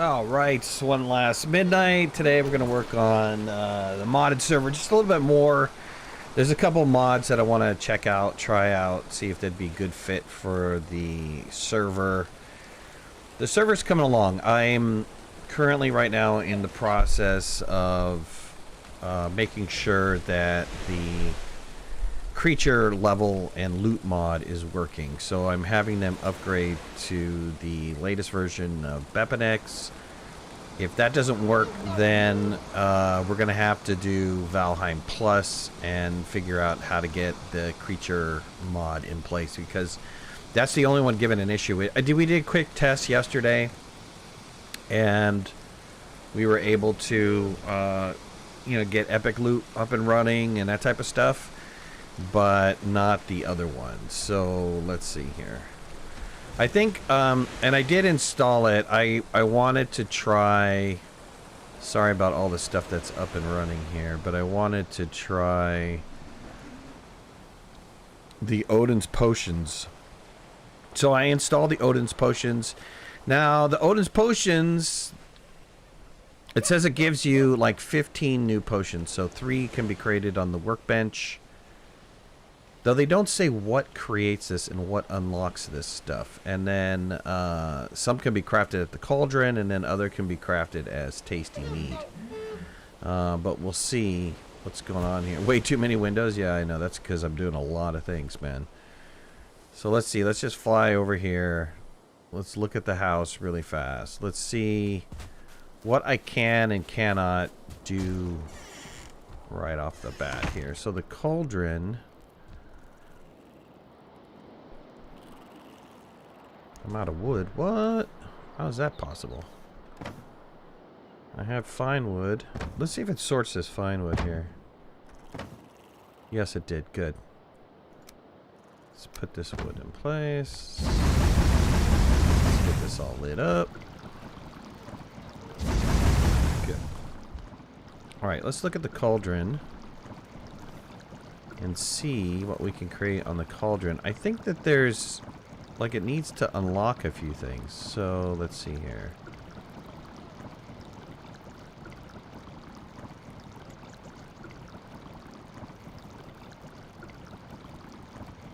All right, one last midnight. Today we're going to work on the modded server just a little bit more. There's a couple mods that I want to check out, try out, see if they'd be a good fit for the server. The server's coming along. I'm currently right now in the process of making sure that the creature level and loot mod is working. So I'm having them upgrade to the latest version of Besieged. If that doesn't work, then we're going to have to do Valheim Plus and figure out how to get the creature mod in place, because that's the only one given an issue. We did a quick test yesterday, and we were able to get epic loot up and running and that type of stuff, but not the other ones. So let's see here. I think, and I did install it. I wanted to try, sorry about all the stuff that's up and running here, but I wanted to try the Odin's potions. So I installed the Odin's potions. Now, the Odin's potions, it says it gives you like 15 new potions. So 3 can be created on the workbench. Though they don't say what creates this and what unlocks this stuff. And then some can be crafted at the cauldron, and then other can be crafted as tasty mead. But we'll see what's going on here. Way too many windows? Yeah, I know. That's because I'm doing a lot of things, man. So let's see. Let's just fly over here. Let's look at the house really fast. Let's see what I can and cannot do right off the bat here. So the cauldron... I'm out of wood. What? How is that possible? I have fine wood. Let's see if it sorts this fine wood here. Yes, it did. Good. Let's put this wood in place. Let's get this all lit up. Good. Alright, let's look at the cauldron and see what we can create on the cauldron. I think that there's... like, it needs to unlock a few things. So, let's see here.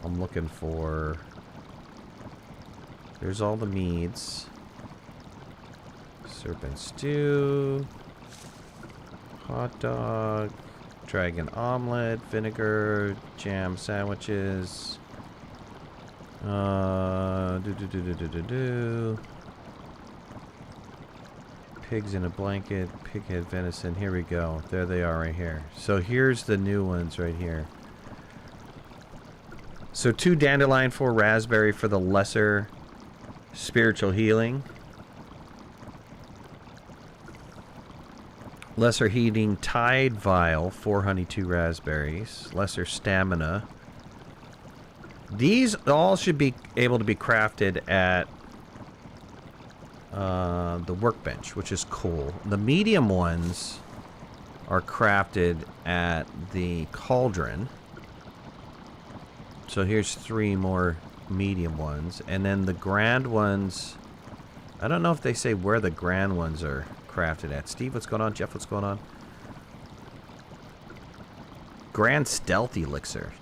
I'm looking for... there's all the meads. Serpent stew. Hot dog. Dragon omelet. Vinegar. Jam sandwiches. Pigs in a blanket, pig head venison. Here we go. There they are right here. So here's the new ones right here. So 2 dandelion, 4 raspberry for the lesser spiritual healing. Lesser heating tide vial, 4 honey, 2 raspberries. Lesser stamina. These all should be able to be crafted at the workbench, which is cool. The medium ones are crafted at the cauldron. So here's 3 more medium ones. And then the grand ones, I don't know if they say where the grand ones are crafted at. Steve, what's going on? Jeff, what's going on? Grand stealth elixir.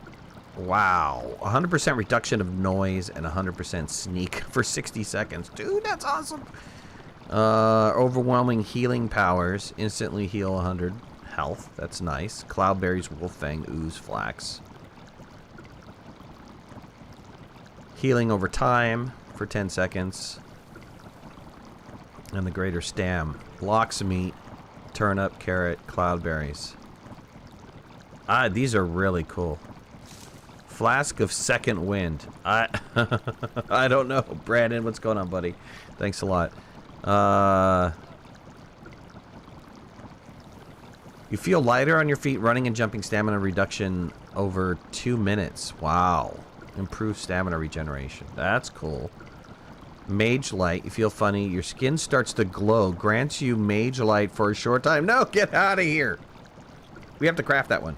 Wow, 100% reduction of noise and 100% sneak for 60 seconds. Dude, that's awesome. Overwhelming healing powers. Instantly heal 100 health. That's nice. Cloudberries, wolffang, ooze, flax. Healing over time for 10 seconds. And the greater stam. Lox meat, turnip, carrot, cloudberries. Ah, these are really cool. Flask of second wind. I don't know. Brandon, what's going on, buddy? Thanks a lot. You feel lighter on your feet, running and jumping, stamina reduction over 2 minutes. Wow. Improved stamina regeneration. That's cool. Mage light. You feel funny. Your skin starts to glow. Grants you mage light for a short time. No, get out of here. We have to craft that one.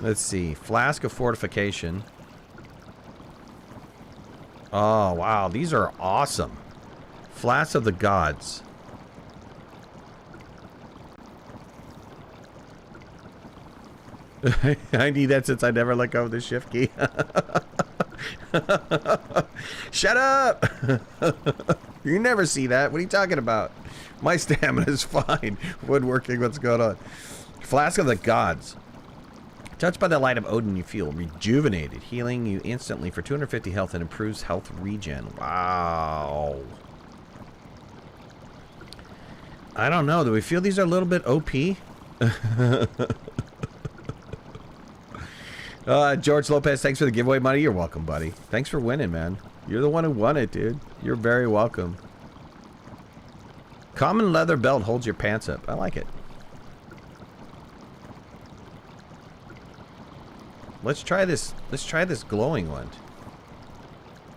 Let's see. Flask of fortification. Oh, wow. These are awesome. Flask of the Gods. I need that since I never let go of the shift key. Shut up! You never see that. What are you talking about? My stamina is fine. Woodworking, what's going on? Flask of the Gods. Touched by the light of Odin, you feel rejuvenated, healing you instantly for 250 health and improves health regen. Wow. I don't know. Do we feel these are a little bit OP? George Lopez, thanks for the giveaway money. You're welcome, buddy. Thanks for winning, man. You're the one who won it, dude. You're very welcome. Common leather belt holds your pants up. I like it. Let's try this. Let's try this glowing one.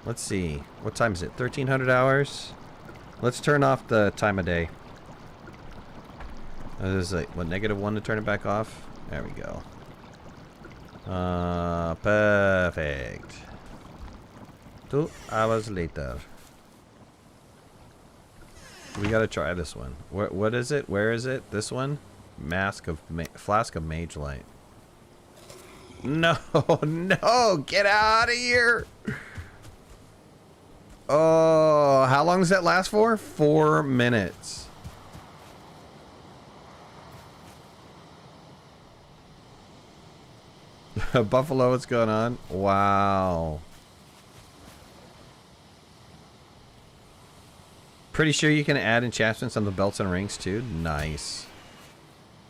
Let's see. What time is it? 1300 hours? Let's turn off the time of day. This is like, what, -1 to turn it back off? There we go. Perfect. 2 hours later. We gotta try this one. What is it? Where is it? This one? Flask of Mage Light. No, no, get out of here. Oh, how long does that last for? 4 minutes. Buffalo, what's going on? Wow. Pretty sure you can add enchantments on the belts and rings too. Nice.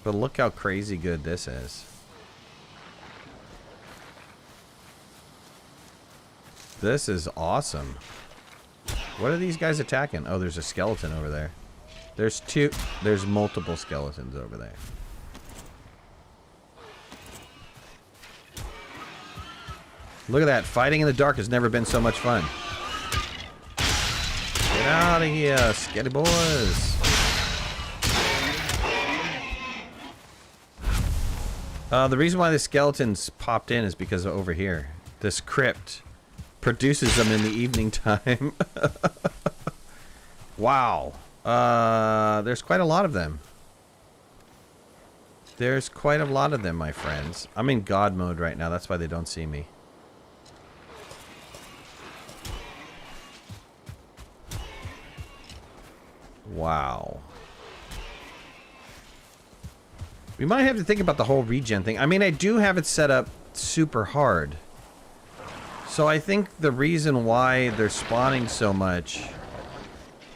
But look how crazy good this is. This is awesome. What are these guys attacking? Oh, there's a skeleton over there. There's multiple skeletons over there. Look at that. Fighting in the dark has never been so much fun. Get out of here, sketty boys. The reason why the skeletons popped in is because of over here. This crypt produces them in the evening time. Wow. There's quite a lot of them. There's quite a lot of them, my friends. I'm in God mode right now. That's why they don't see me. Wow. We might have to think about the whole regen thing. I mean, I do have it set up super hard. So I think the reason why they're spawning so much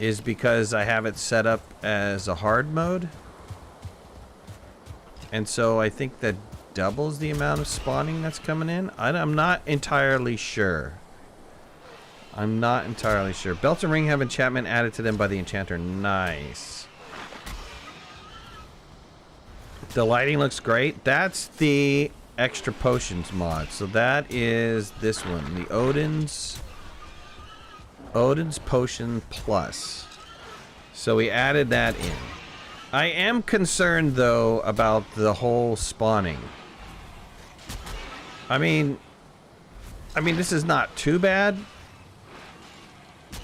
is because I have it set up as a hard mode. And so I think that doubles the amount of spawning that's coming in. I'm not entirely sure. I'm not entirely sure. Belt and ring have enchantment added to them by the enchanter. Nice. The lighting looks great. That's the extra potions mod. So that is this one. The Odin's Potion Plus. So we added that in. I am concerned though about the whole spawning. I mean this is not too bad.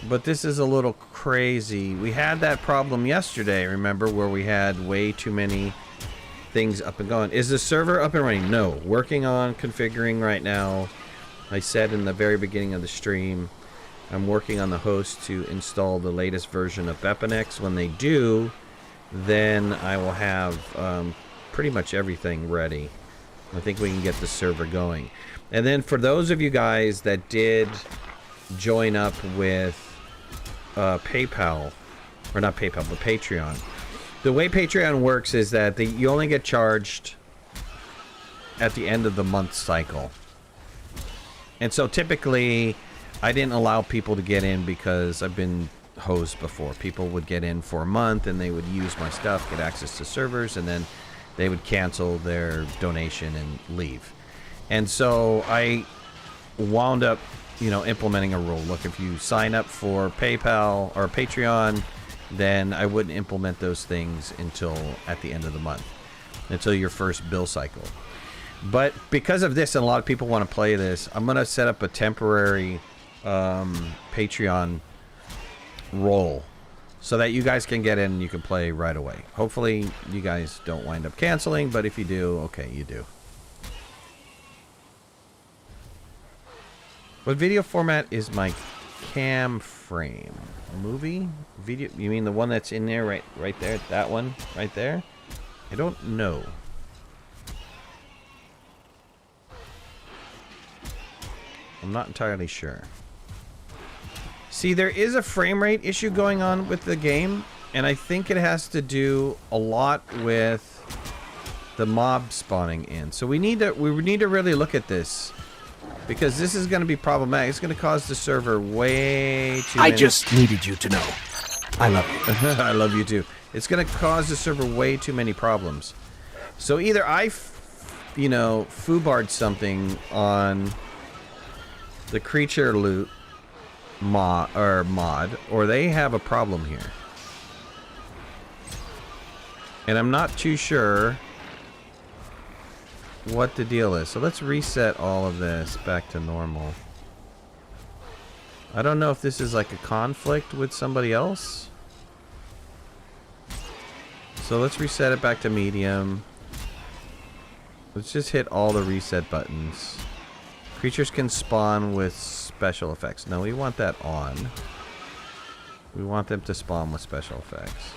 But this is a little crazy. We had that problem yesterday, remember, where we had way too many things up and going. Is the server up and running? No. Working on configuring right now. I said in the very beginning of the stream, I'm working on the host to install the latest version of Bepanex. When they do, then I will have pretty much everything ready. I think we can get the server going. And then for those of you guys that did join up with PayPal, or not PayPal, but Patreon. The way Patreon works is that you only get charged at the end of the month cycle. And so typically, I didn't allow people to get in because I've been hosed before. People would get in for a month and they would use my stuff, get access to servers, and then they would cancel their donation and leave. And so I wound up, you know, implementing a rule. Look, if you sign up for PayPal or Patreon, then I wouldn't implement those things until at the end of the month, until your first bill cycle. But because of this, and a lot of people want to play this, I'm going to set up a temporary Patreon role so that you guys can get in and you can play right away. Hopefully you guys don't wind up canceling, but if you do, okay, you do. What video format is my cam frame? Movie? Video? You mean the one that's in there right there? That one right there? I don't know. I'm not entirely sure. See, there is a frame rate issue going on with the game, and I think it has to do a lot with the mob spawning in. So we need to really look at this, because this is going to be problematic. It's going to cause the server way too many... I just needed you to know. I love you. I love you too. It's going to cause the server way too many problems. So either I, you know, foobarred something on the creature loot mod, or they have a problem here. And I'm not too sure what the deal is. So let's reset all of this back to normal. I don't know if this is like a conflict with somebody else. So let's reset it back to medium. Let's just hit all the reset buttons. Creatures can spawn with special effects. No, we want that on. We want them to spawn with special effects.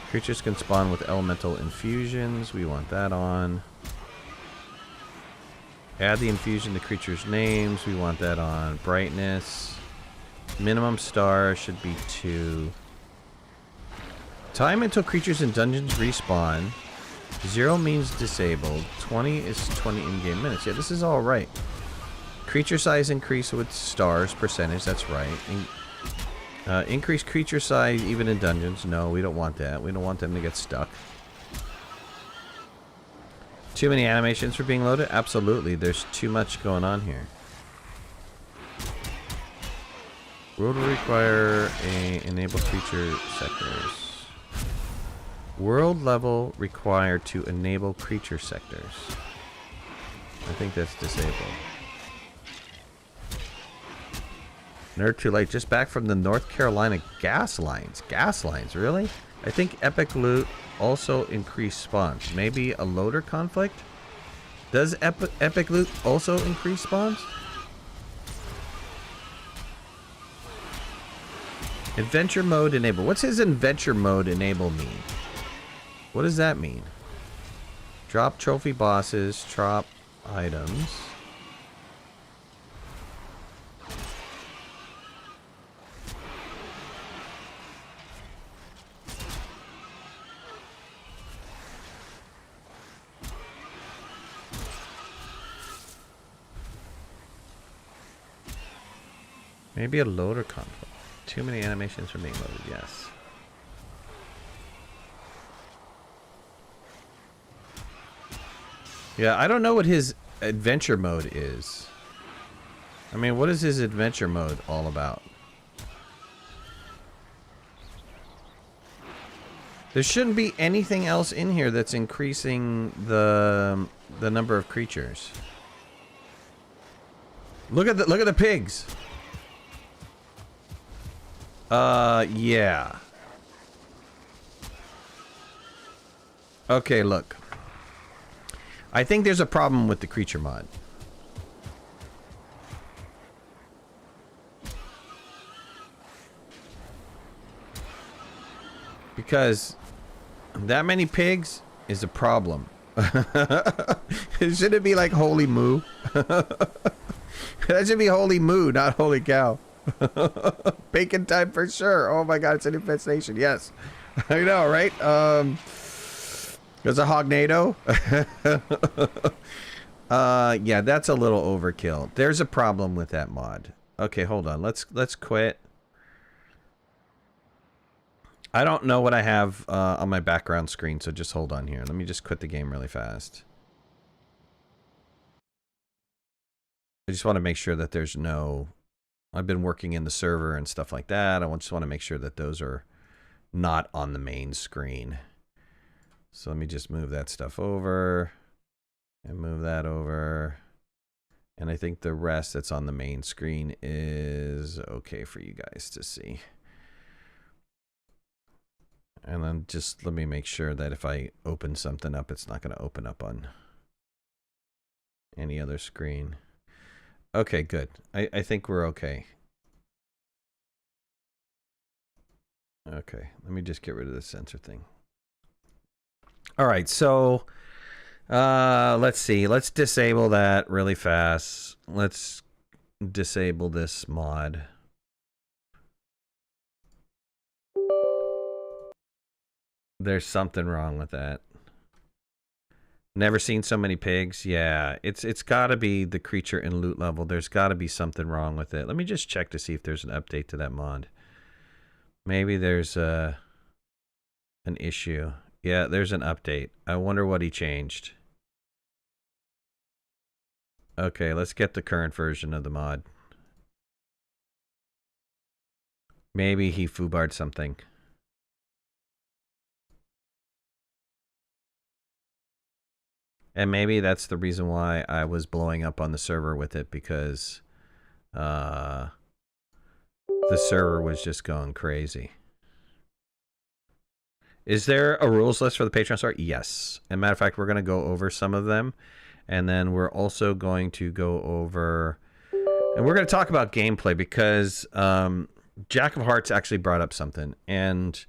Creatures can spawn with elemental infusions. We want that on. Add the infusion to creatures' names. We want that on. Brightness. Minimum star should be 2. Time until creatures in dungeons respawn. 0 means disabled. 20 is 20 in-game minutes. Yeah, this is all right. Creature size increase with stars percentage. That's right. Increase creature size even in dungeons. No, we don't want that. We don't want them to get stuck. Too many animations for being loaded? Absolutely. There's too much going on here. World will require enable creature sectors. World level required to enable creature sectors. I think that's disabled. Nerd too late. Just back from the North Carolina gas lines. Gas lines, really? I think epic loot also increase spawns. Maybe a loader conflict? Does epic loot also increase spawns? Adventure mode enable. What's his adventure mode enable mean? What does that mean? Drop trophy bosses, drop items. Maybe a loader conflict. Too many animations for being loaded, yes. Yeah, I don't know what his adventure mode is. I mean, what is his adventure mode all about? There shouldn't be anything else in here that's increasing the number of creatures. Look at the pigs. Yeah. Okay, look. I think there's a problem with the creature mod. Because that many pigs is a problem. Should it be like holy moo? That should be holy moo, not holy cow. Bacon time for sure. Oh my god, it's an infestation. Yes. I know, right? There's a hognado. Yeah, that's a little overkill. There's a problem with that mod. Okay, hold on. Let's quit. I don't know what I have on my background screen, so just hold on here. Let me just quit the game really fast. I just want to make sure that there's no... I've been working in the server and stuff like that. I just want to make sure that those are not on the main screen. So let me just move that stuff over. And move that over. And I think the rest that's on the main screen is okay for you guys to see. And then just let me make sure that if I open something up, it's not going to open up on any other screen. Okay, good. I think we're okay. Okay, let me just get rid of the sensor thing. All right, so let's see. Let's disable that really fast. Let's disable this mod. There's something wrong with that. Never seen so many pigs. Yeah, it's got to be the creature and loot level. There's got to be something wrong with it. Let me just check to see if there's an update to that mod. Maybe there's an issue. Yeah, there's an update. I wonder what he changed. Okay, let's get the current version of the mod. Maybe he foobarred something. And maybe that's the reason why I was blowing up on the server with it, because the server was just going crazy. Is there a rules list for the Patreon store? Yes. As a matter of fact, we're going to go over some of them. And then we're also going to go over... And we're going to talk about gameplay, because Jack of Hearts actually brought up something. And...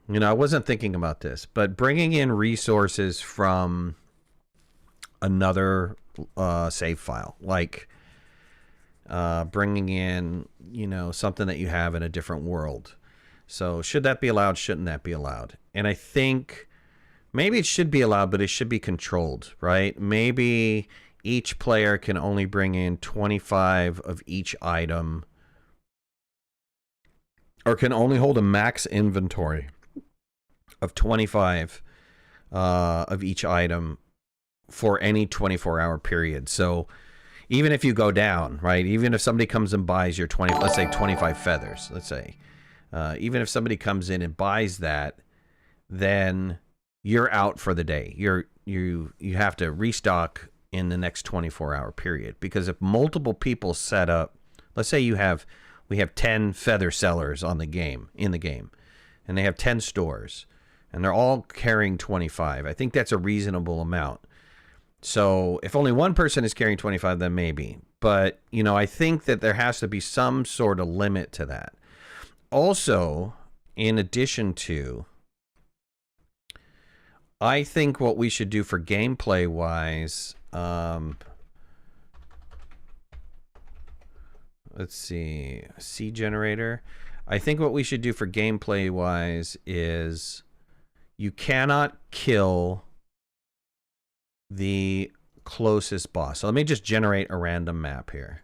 You know, I wasn't thinking about this, but bringing in resources from another save file, like bringing in, you know, something that you have in a different world. So should that be allowed? Shouldn't that be allowed? And I think maybe it should be allowed, but it should be controlled, right? Maybe each player can only bring in 25 of each item, or can only hold a max inventory of 25 of each item for any 24-hour period. So even if you go down, right, even if somebody comes and buys your 20, let's say 25 feathers, let's say, even if somebody comes in and buys that, then you're out for the day. You have to restock in the next 24-hour period, because if multiple people set up, let's say we have 10 feather sellers in the game, and they have 10 stores, and they're all carrying 25. I think that's a reasonable amount. So if only one person is carrying 25, then maybe. But, you know, I think that there has to be some sort of limit to that. Also, in addition to, I think what we should do for gameplay-wise, let's see, C generator. I think what we should do for gameplay-wise is you cannot kill the closest boss. So let me just generate a random map here.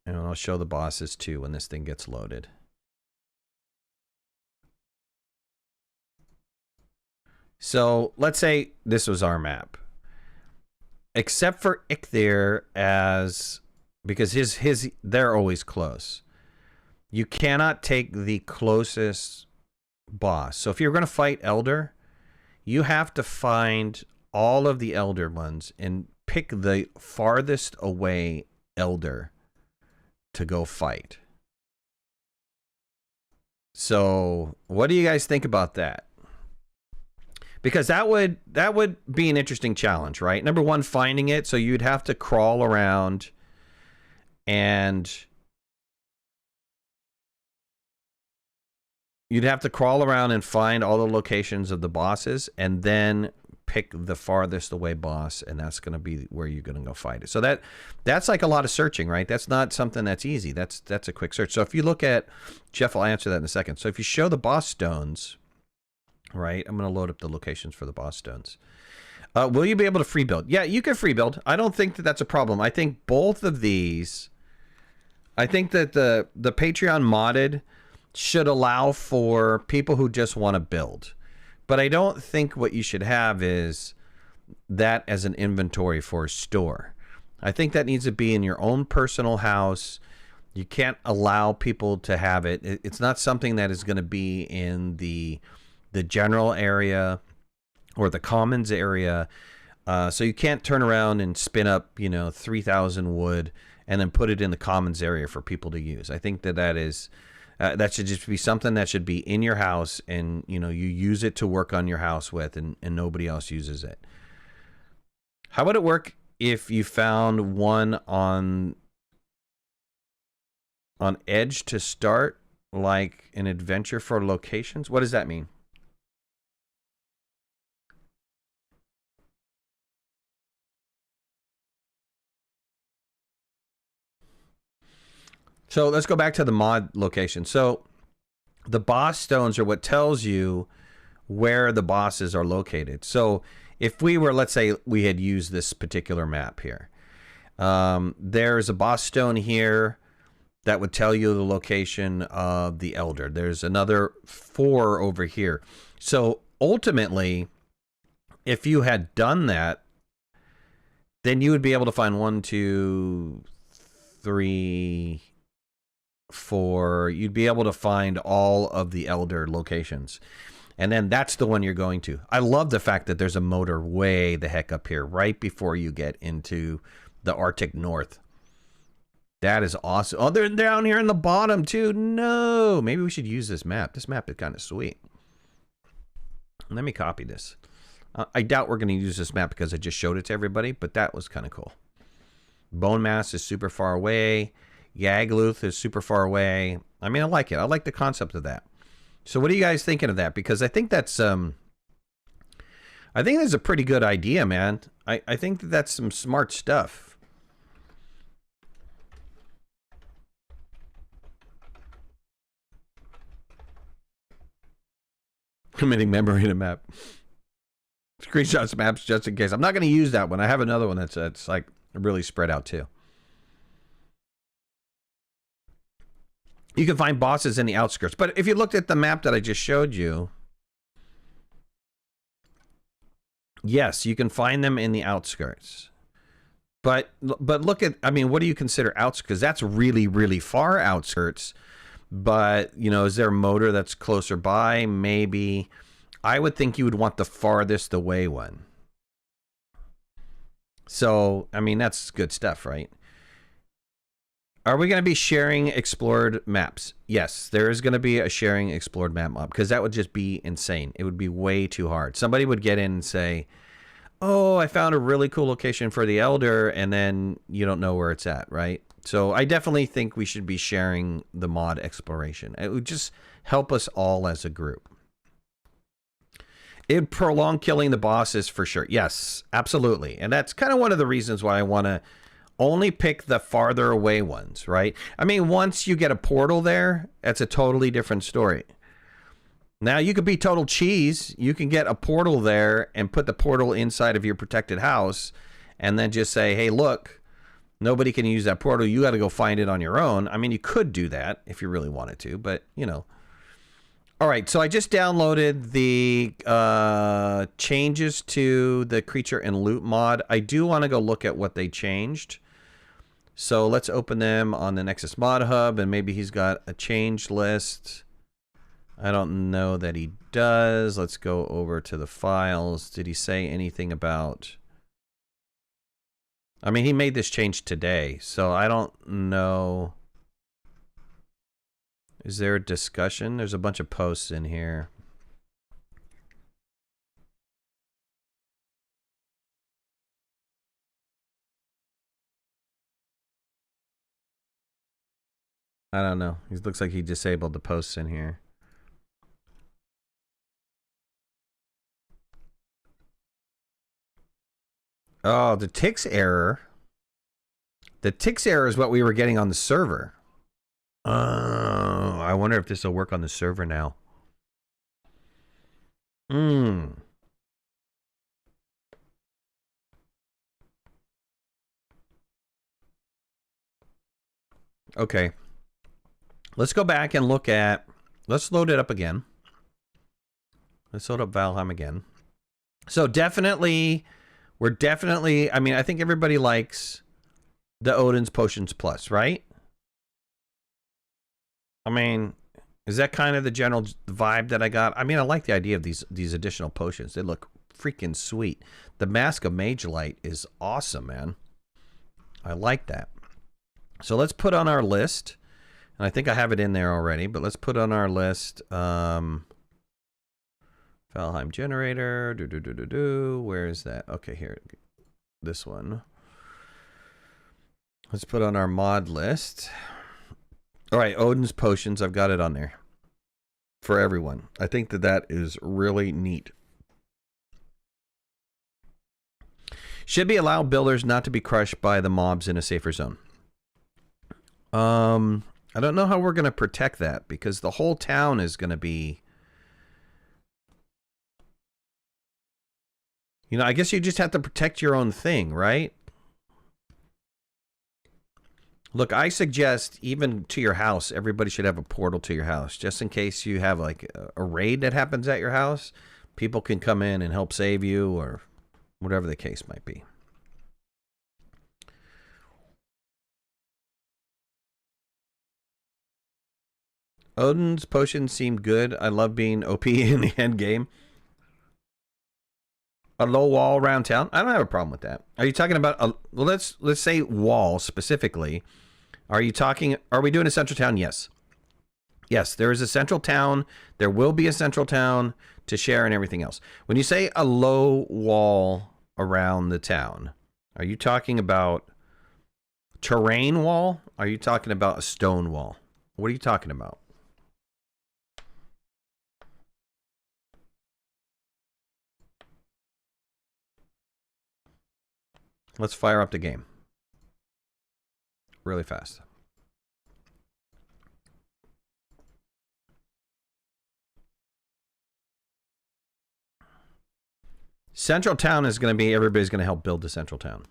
And I'll show the bosses too when this thing gets loaded. So let's say this was our map. Except for Ikthyr, because they're always close. You cannot take the closest boss. So if you're going to fight Elder, you have to find all of the Elder ones and pick the farthest away Elder to go fight. So what do you guys think about that? Because that would be an interesting challenge, right? Number one, finding it. So you'd have to crawl around and find all the locations of the bosses, and then pick the farthest away boss, and that's going to be where you're going to go fight it. So that's like a lot of searching, right? That's not something that's easy. That's a quick search. So if you look at, Jeff will answer that in a second. So if you show the boss stones, right? I'm going to load up the locations for the boss stones. Will you be able to free build? Yeah, you can free build. I don't think that that's a problem. I think both of these, I think that the Patreon modded should allow for people who just want to build. But I don't think what you should have is that as an inventory for a store. I think that needs to be in your own personal house. You can't allow people to have it. It's not something that is going to be in the general area or the commons area. So you can't turn around and spin up, 3,000 wood and then put it in the commons area for people to use. I think that is that should just be something that should be in your house, and you use it to work on your house with, and nobody else uses it. How would it work if you found one on Edge to start, like an adventure for locations? What does that mean? So let's go back to the mod location. So the boss stones are what tells you where the bosses are located. So if we were, let's say we had used this particular map here, there's a boss stone here that would tell you the location of the elder. There's another 4 over here. So ultimately, if you had done that, then you would be able to find 1, 2, 3, 4. You'd be able to find all of the elder locations. And then that's the one you're going to. I love the fact that there's a motor way the heck up here, right before you get into the Arctic North. That is awesome. Oh, they're down here in the bottom too. No, maybe we should use this map. This map is kind of sweet. Let me copy this. I doubt we're going to use this map because I just showed it to everybody, but that was kind of cool. Bone Mass is super far away. Yagluth is super far away. I mean, I like it. I like the concept of that. So what are you guys thinking of that? Because I think that's a pretty good idea, man. I think that's some smart stuff. Committing memory to map. Screenshots maps just in case. I'm not going to use that one. I have another one that's like really spread out too. You can find bosses in the outskirts. But if you looked at the map that I just showed you, yes, you can find them in the outskirts. But look at, I mean, what do you consider outskirts? Because that's really, really far outskirts. But, is there a motor that's closer by? Maybe. I would think you would want the farthest away one. So, I mean, that's good stuff, right? Are we going to be sharing explored maps? Yes, there is going to be a sharing explored map mob, because that would just be insane. It would be way too hard. Somebody would get in and say, oh, I found a really cool location for the Elder, and then you don't know where it's at, right? So I definitely think we should be sharing the mod exploration. It would just help us all as a group. It would prolong killing the bosses for sure. Yes, absolutely. And that's kind of one of the reasons why I want to only pick the farther away ones, right? I mean, once you get a portal there, that's a totally different story. Now, you could be total cheese. You can get a portal there and put the portal inside of your protected house and then just say, hey, look, nobody can use that portal. You got to go find it on your own. I mean, you could do that if you really wanted to, but, All right, so I just downloaded the changes to the creature and loot mod. I do want to go look at what they changed. So let's open them on the Nexus Mod Hub, and maybe he's got a change list. I don't know that he does. Let's go over to the files. Did he say anything about... I mean, he made this change today, so I don't know... Is there a discussion? There's a bunch of posts in here. I don't know. It looks like he disabled the posts in here. Oh, the ticks error. The ticks error is what we were getting on the server. I wonder if this will work on the server now. Okay. Let's go back and look at... Let's load it up again. Let's load up Valheim again. So definitely... We're definitely... I mean, I think everybody likes the Odin's Potions Plus, right? I mean, is that kind of the general vibe that I got? I mean, I like the idea of these additional potions. They look freaking sweet. The Mask of Mage Light is awesome, man. I like that. So let's put on our list, and I think I have it in there already, but let's put on our list, Valheim generator, where is that? Okay, here, this one. Let's put on our mod list. All right, Odin's potions, I've got it on there for everyone. I think that that is really neat. Should be allow builders not to be crushed by the mobs in a safer zone. I don't know how we're going to protect that, because the whole town is going to be... You know, I guess you just have to protect your own thing, right? Look, I suggest even to your house, everybody should have a portal to your house, just in case you have like a raid that happens at your house. People can come in and help save you, or whatever the case might be. Odin's potions seemed good. I love being OP in the end game. A low wall around town. I don't have a problem with that. Are you talking about a, well, let's say wall specifically. Are you talking, are we doing a central town? Yes. Yes, there is a central town. There will be a central town to share and everything else. When you say a low wall around the town, are you talking about terrain wall? Are you talking about a stone wall? What are you talking about? Let's fire up the game really fast. Central town is going to be, everybody's going to help build the central town.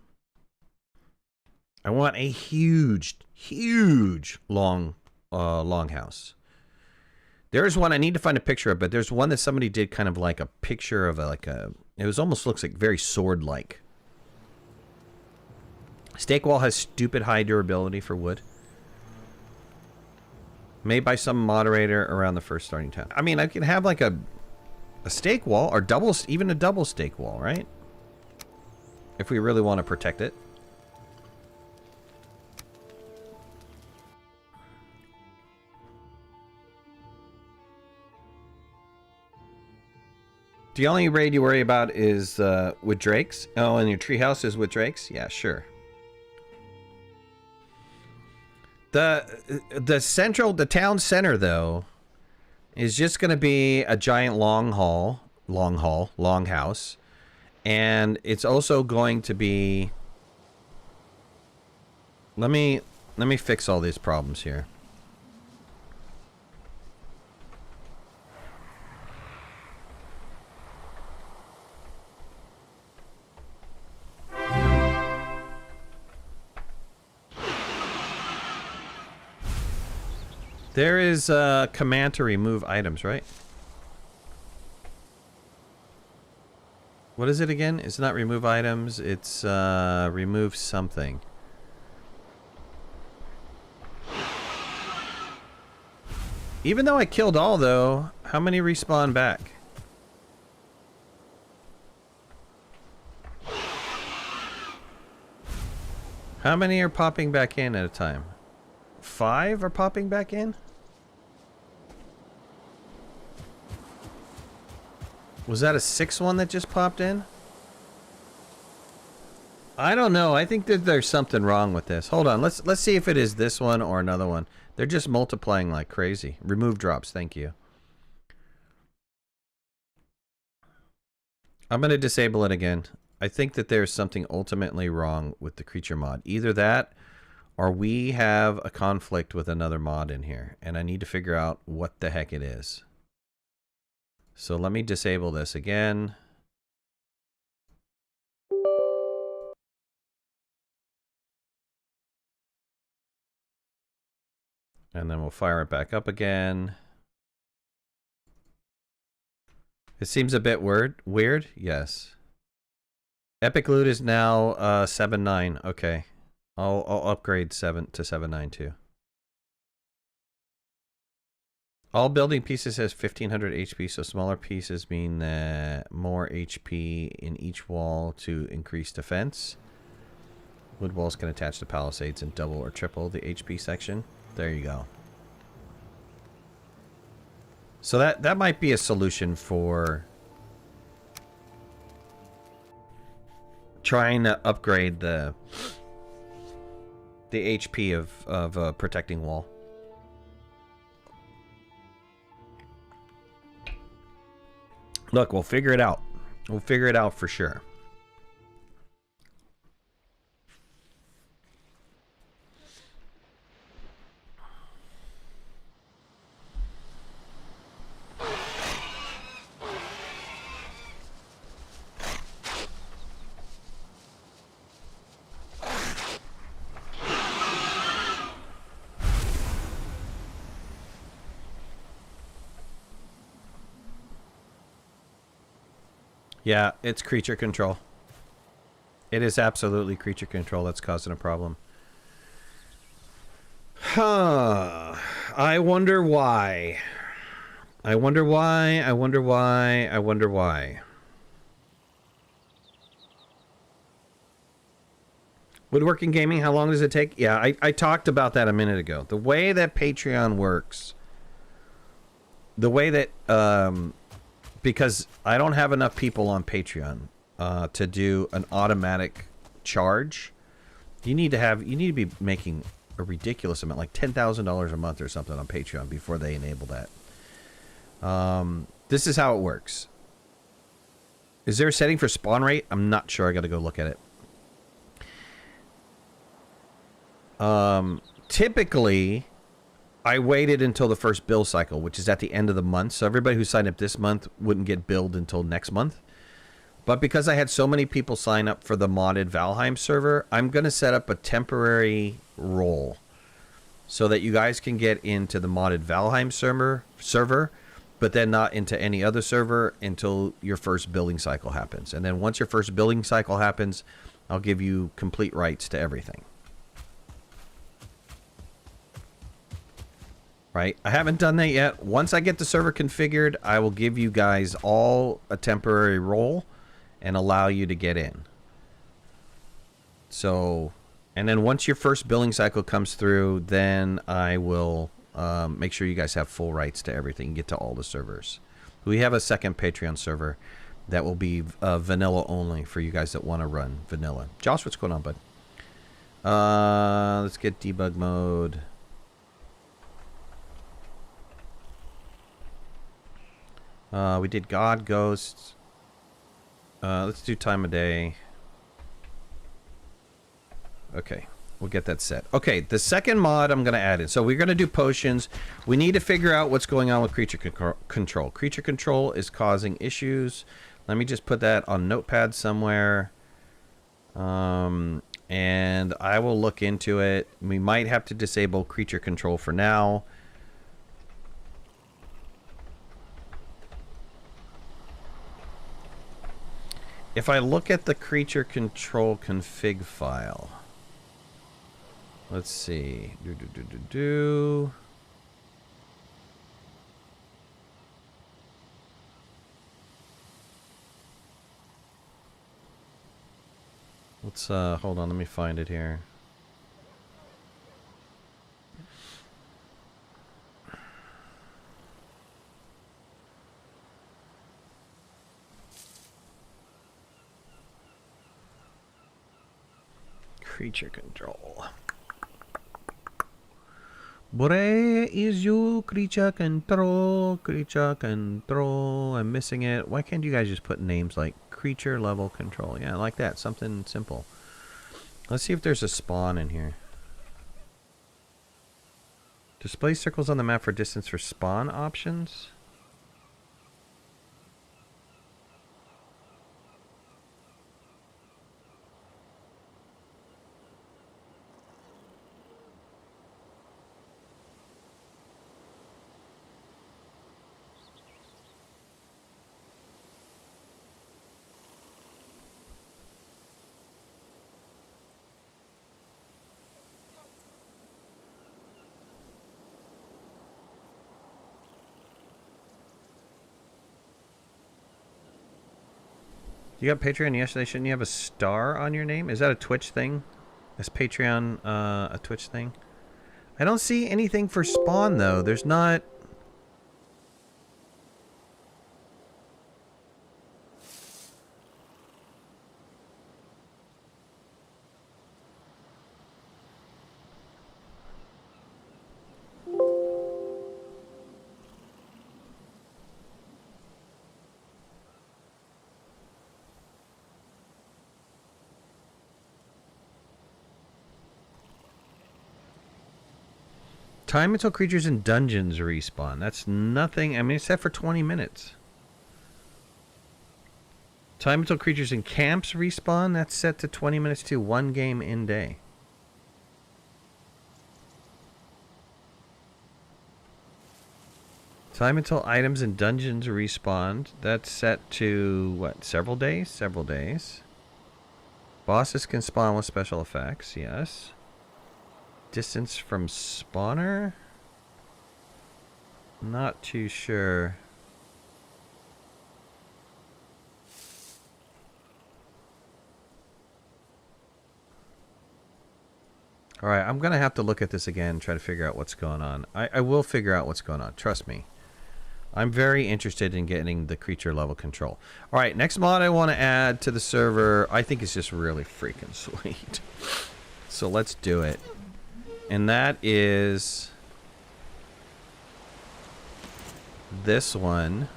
I want a huge, huge long house. There's one I need to find a picture of, but there's one that somebody did kind of like a picture of it was almost looks like very sword-like. Stake wall has stupid high durability for wood. Made by some moderator around the first starting town. I mean, I can have like a stake wall, or even a double stake wall, right? If we really want to protect it. The only raid you worry about is with drakes. Oh, and your treehouse is with drakes? Yeah, sure. The town center though is just going to be a giant long house, and it's also going to be, let me fix all these problems here. There is a command to remove items, right? What is it again? It's not remove items, it's remove something. Even though I killed all though, how many respawn back? How many are popping back in at a time? 5 are popping back in? Was that a 6th one that just popped in? I don't know. I think that there's something wrong with this. Hold on. Let's see if it is this one or another one. They're just multiplying like crazy. Remove drops. Thank you. I'm going to disable it again. I think that there's something ultimately wrong with the creature mod. Either that or we have a conflict with another mod in here, and I need to figure out what the heck it is. So let me disable this again. And then we'll fire it back up again. It seems a bit weird. Yes. Epic loot is now 7.9. Okay. I'll upgrade 7 to 7.9 too. All building pieces has 1500 HP, so smaller pieces mean that more HP in each wall to increase defense. Wood walls can attach to palisades and double or triple the HP section. There you go. So that might be a solution for trying to upgrade the HP of a protecting wall. Look, we'll figure it out. We'll figure it out for sure. Yeah, it's creature control. It is absolutely creature control that's causing a problem. Huh. I wonder why. I wonder why. I wonder why. I wonder why. Woodworking gaming, how long does it take? Yeah, I talked about that a minute ago. The way that Patreon works, the way that because I don't have enough people on Patreon to do an automatic charge. You need to be making a ridiculous amount, like $10,000 a month or something on Patreon before they enable that. This is how it works. Is there a setting for spawn rate? I'm not sure. I got to go look at it. Typically, I waited until the first bill cycle, which is at the end of the month. So everybody who signed up this month wouldn't get billed until next month. But because I had so many people sign up for the modded Valheim server, I'm going to set up a temporary role so that you guys can get into the modded Valheim server, but then not into any other server until your first billing cycle happens. And then once your first billing cycle happens, I'll give you complete rights to everything. Right? I haven't done that yet. Once I get the server configured, I will give you guys all a temporary role and allow you to get in. So, and then once your first billing cycle comes through, then I will make sure you guys have full rights to everything, get to all the servers. We have a second Patreon server that will be vanilla only for you guys that want to run vanilla. Josh, what's going on, bud? Let's get debug mode. We did God, Ghosts. Let's do time of day. Okay, we'll get that set. Okay, the second mod I'm going to add in. So we're going to do potions. We need to figure out what's going on with creature control. Creature control is causing issues. Let me just put that on Notepad somewhere. And I will look into it. We might have to disable creature control for now. If I look at the creature control config file, let's see. Let's hold on, let me find it here. Creature control. Where is you creature control? Creature control. I'm missing it. Why can't you guys just put names like creature level control? Yeah, like that. Something simple. Let's see if there's a spawn in here. Display circles on the map for distance for spawn options. You got Patreon yesterday. Shouldn't you have a star on your name? Is that a Twitch thing? Is Patreon a Twitch thing? I don't see anything for spawn, though. There's not... Time until creatures in dungeons respawn. That's nothing. I mean, it's set for 20 minutes. Time until creatures in camps respawn. That's set to 20 minutes to 1 game in day. Time until items in dungeons respawn. That's set to, what, several days? Several days. Bosses can spawn with special effects, yes. Distance from spawner? Not too sure. Alright, I'm going to have to look at this again and try to figure out what's going on. I will figure out what's going on. Trust me. I'm very interested in getting the creature level control. Alright, next mod I want to add to the server, I think is just really freaking sweet. So let's do it. And that is this one.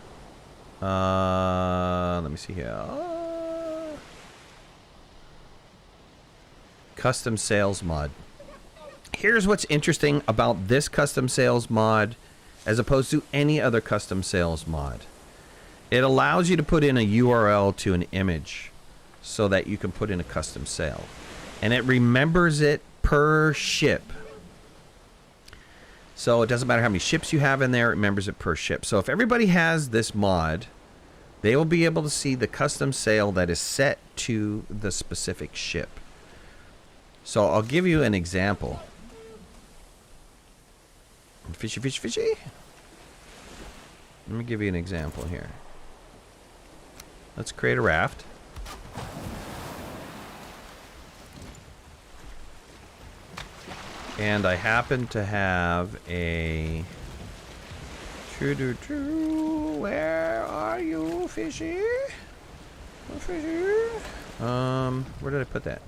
Let me see here. Custom sales mod. Here's what's interesting about this custom sales mod as opposed to any other custom sales mod. It allows you to put in a URL to an image so that you can put in a custom sale. And it remembers it per ship. So it doesn't matter how many ships you have in there, it remembers it per ship. So if everybody has this mod, they will be able to see the custom sale that is set to the specific ship. So I'll give you an example. Fishy, fishy, fishy. Let me give you an example here. Let's create a raft. And I happen to have a... Where are you, fishy? Fishy? Where did I put that?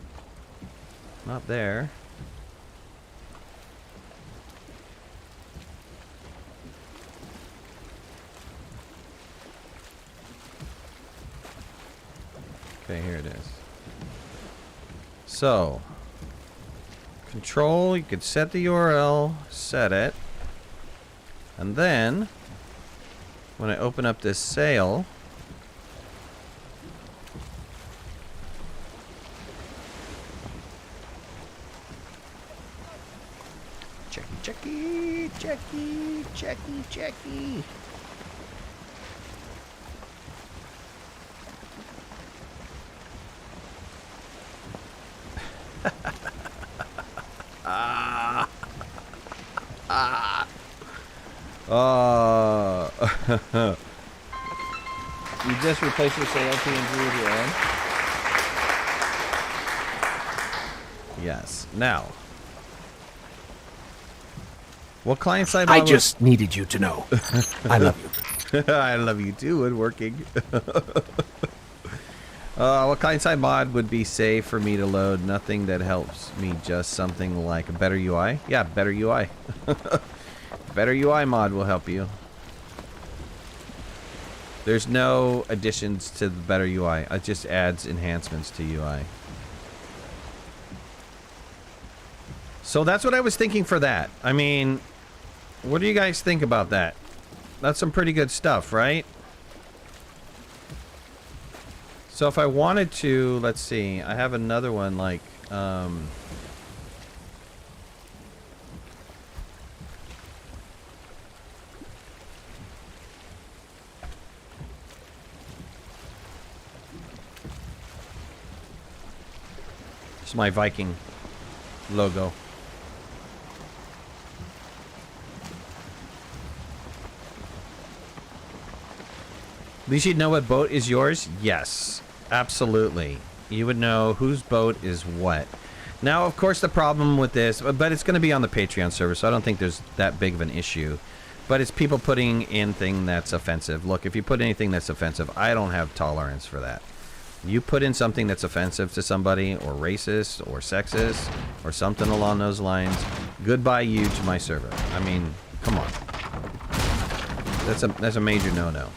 Not there. Okay, here it is. So, control, you could set the URL, set it, and then when I open up this sale, checky. You just replaced your sale PNG with your own? Yes. Now, what client side? I just needed you to know. I love you. I love you too. Woodworking. What client side mod would be safe for me to load? Nothing that helps me. Just something like a better UI. Yeah, better UI. Better UI mod will help you. There's no additions to the better UI. It just adds enhancements to UI. So that's what I was thinking for that. I mean, what do you guys think about that? That's some pretty good stuff, right? So if I wanted to, let's see. I have another one like... It's my Viking logo. At least you'd know what boat is yours? Yes. Absolutely. You would know whose boat is what. Now, of course, the problem with this, but it's going to be on the Patreon server, so I don't think there's that big of an issue. But it's people putting in thing that's offensive. Look, if you put anything that's offensive, I don't have tolerance for that. You put in something that's offensive to somebody, or racist, or sexist, or something along those lines, goodbye you to my server. I mean, come on. That's a major no-no.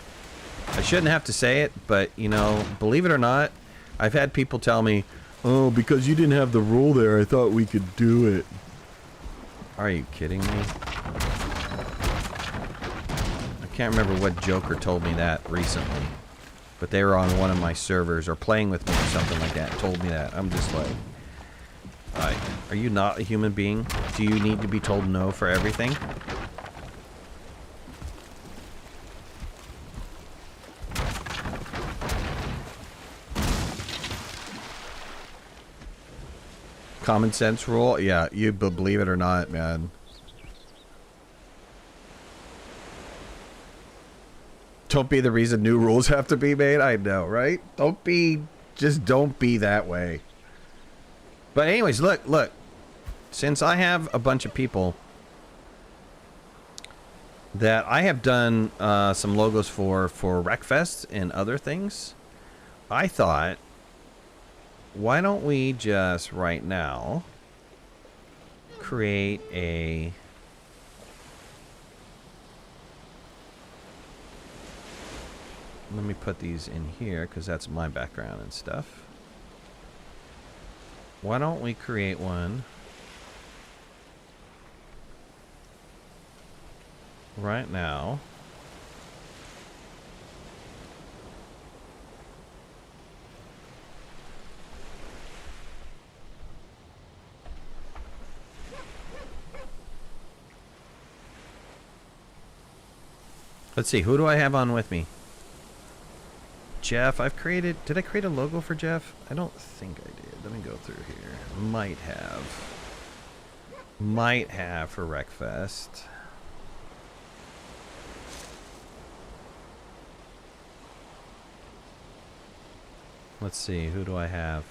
I shouldn't have to say it, but, you know, believe it or not, I've had people tell me, oh, because you didn't have the rule there, I thought we could do it. Are you kidding me? I can't remember what joker told me that recently. But they were on one of my servers, or playing with me or something like that, told me that. I'm just like, are you not a human being? Do you need to be told no for everything? Common sense rule? Yeah, you believe it or not, man. Don't be the reason new rules have to be made. I know, right? Just don't be that way. But anyways, look. Since I have a bunch of people that I have done some logos for Wreckfest and other things, I thought, why don't we just right now create a... Let me put these in here because that's my background and stuff. Why don't we create one right now? Let's see, who do I have on with me? Jeff, I've created... Did I create a logo for Jeff? I don't think I did. Let me go through here. Might have. Might have for Wreckfest. Let's see, who do I have?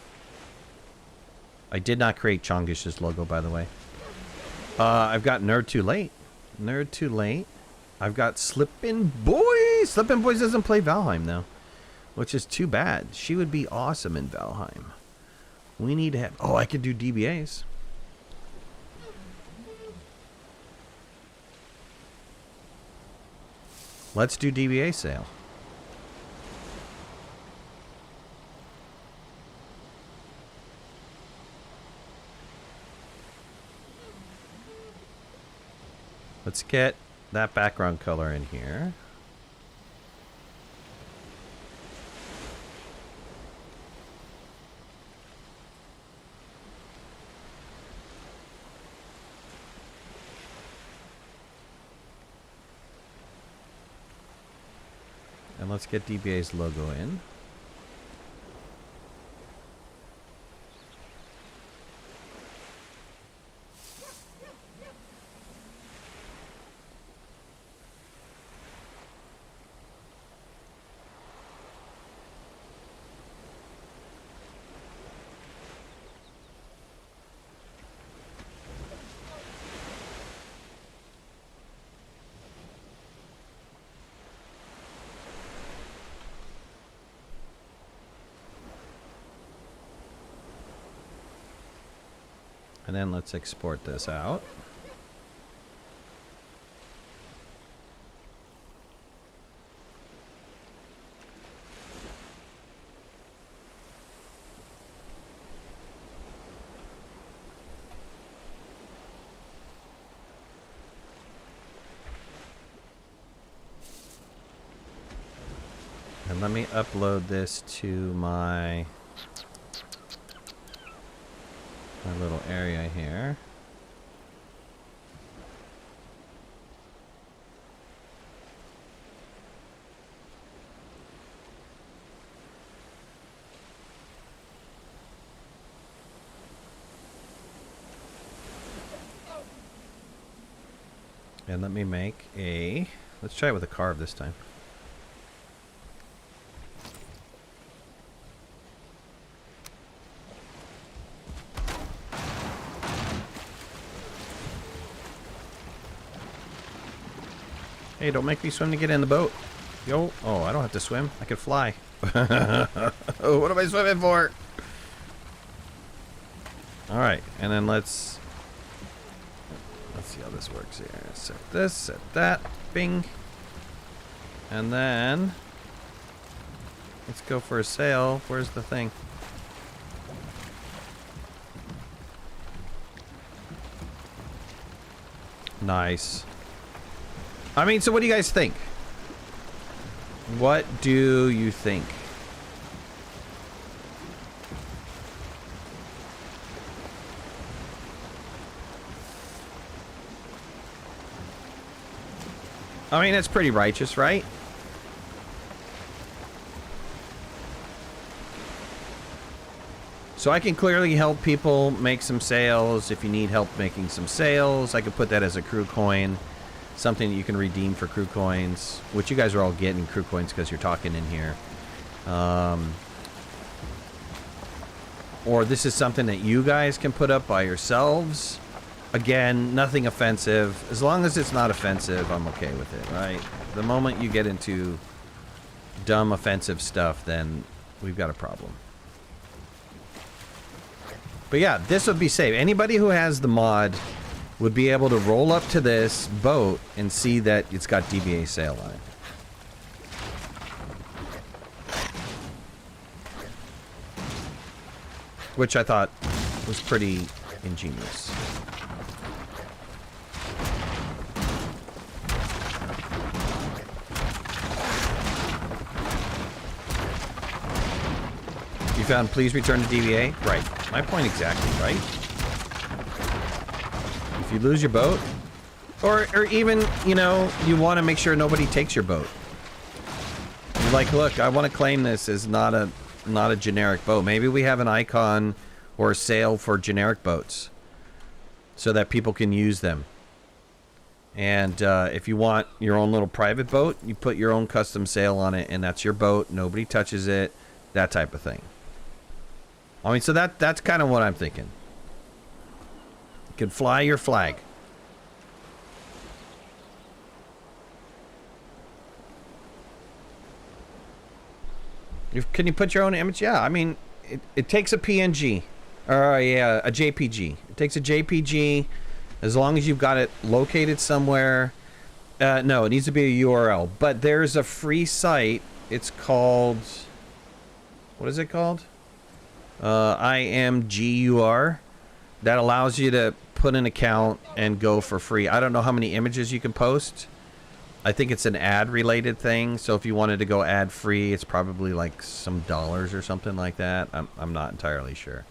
I did not create Chongish's logo, by the way. I've got Nerd Too Late. Nerd Too Late. I've got Slippin' Boys. Slippin' Boys doesn't play Valheim, though. Which is too bad. She would be awesome in Valheim. We need to have... Oh, I could do DBAs. Let's do DBA sale. Let's get that background color in here. And let's get DBA's logo in. And then let's export this out. And let me upload this to my little area here. And let me make a... Let's try it with a carve this time. Hey, don't make me swim to get in the boat. Yo. Oh, I don't have to swim. I can fly. Oh, what am I swimming for? Alright, and then let's see how this works here. Set this, set that. Bing. And then let's go for a sail. Where's the thing? Nice. I mean, so what do you guys think? What do you think? I mean, it's pretty righteous, right? So I can clearly help people make some sales. If you need help making some sales, I could put that as a crew coin. Something that you can redeem for crew coins, which you guys are all getting crew coins because you're talking in here. Or this is something that you guys can put up by yourselves. Again, nothing offensive. As long as it's not offensive, I'm okay with it, right? The moment you get into dumb, offensive stuff, then we've got a problem. But yeah, this would be safe. Anybody who has the mod would be able to roll up to this boat and see that it's got DBA sail on it. Which I thought was pretty ingenious. You found please return to DBA? Right. My point exactly, right? If you lose your boat, or even, you know, you want to make sure nobody takes your boat. You're like, look, I want to claim this as not a generic boat. Maybe we have an icon or a sail for generic boats so that people can use them. And if you want your own little private boat, you put your own custom sail on it, and that's your boat. Nobody touches it. That type of thing. I mean, so that's kind of what I'm thinking. You can fly your flag. Can you put your own image? Yeah, I mean, it takes a PNG. Or, yeah, a JPG. It takes a JPG as long as you've got it located somewhere. No, it needs to be a URL. But there's a free site. It's called... What is it called? IMGUR. That allows you to put an account and go for free. I don't know how many images you can post. I think it's an ad-related thing. So if you wanted to go ad-free, it's probably like some dollars or something like that. I'm not entirely sure.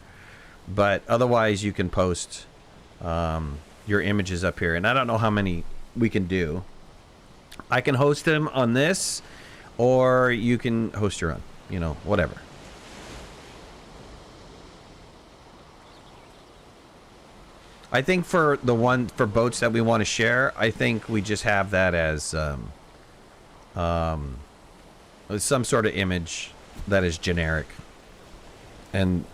But otherwise, you can post your images up here. And I don't know how many we can do. I can host them on this, or you can host your own. You know, whatever. I think for boats that we want to share, I think we just have that as some sort of image that is generic, and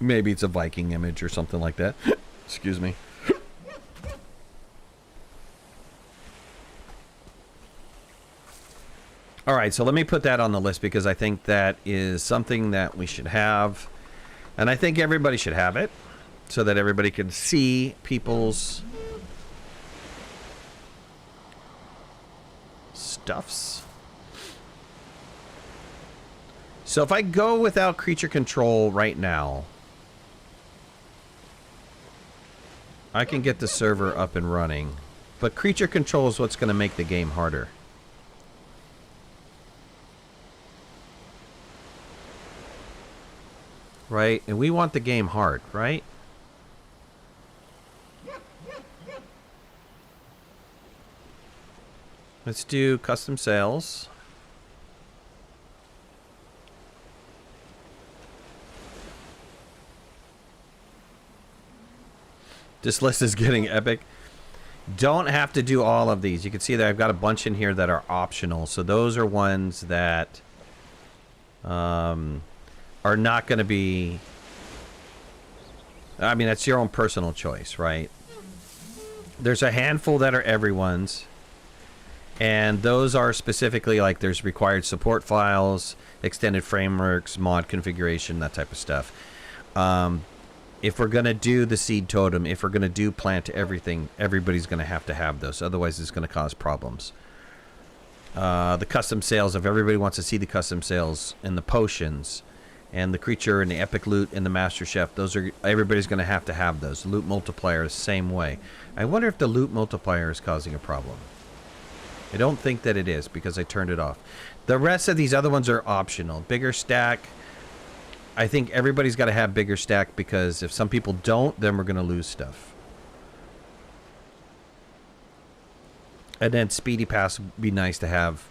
maybe it's a Viking image or something like that. Excuse me. All right, so let me put that on the list because I think that is something that we should have, and I think everybody should have it. So that everybody can see people's stuffs. So if I go without creature control right now, I can get the server up and running. But creature control is what's going to make the game harder. Right? And we want the game hard, right? Let's do custom sales. This list is getting epic. Don't have to do all of these. You can see that I've got a bunch in here that are optional. So those are ones that are not going to be... I mean, that's your own personal choice, right? There's a handful that are everyone's. And those are specifically like there's required support files, extended frameworks, mod configuration, that type of stuff. If we're going to do the seed totem, if we're going to do plant everything, everybody's going to have those. Otherwise, it's going to cause problems. The custom sales, if everybody wants to see the custom sales and the potions and the creature and the epic loot and the master chef, those are everybody's going to have those. Loot multiplier, same way. I wonder if the loot multiplier is causing a problem. I don't think that it is because I turned it off. The rest of these other ones are optional. Bigger stack. I think everybody's got to have bigger stack because if some people don't, then we're going to lose stuff. And then speedy pass would be nice to have.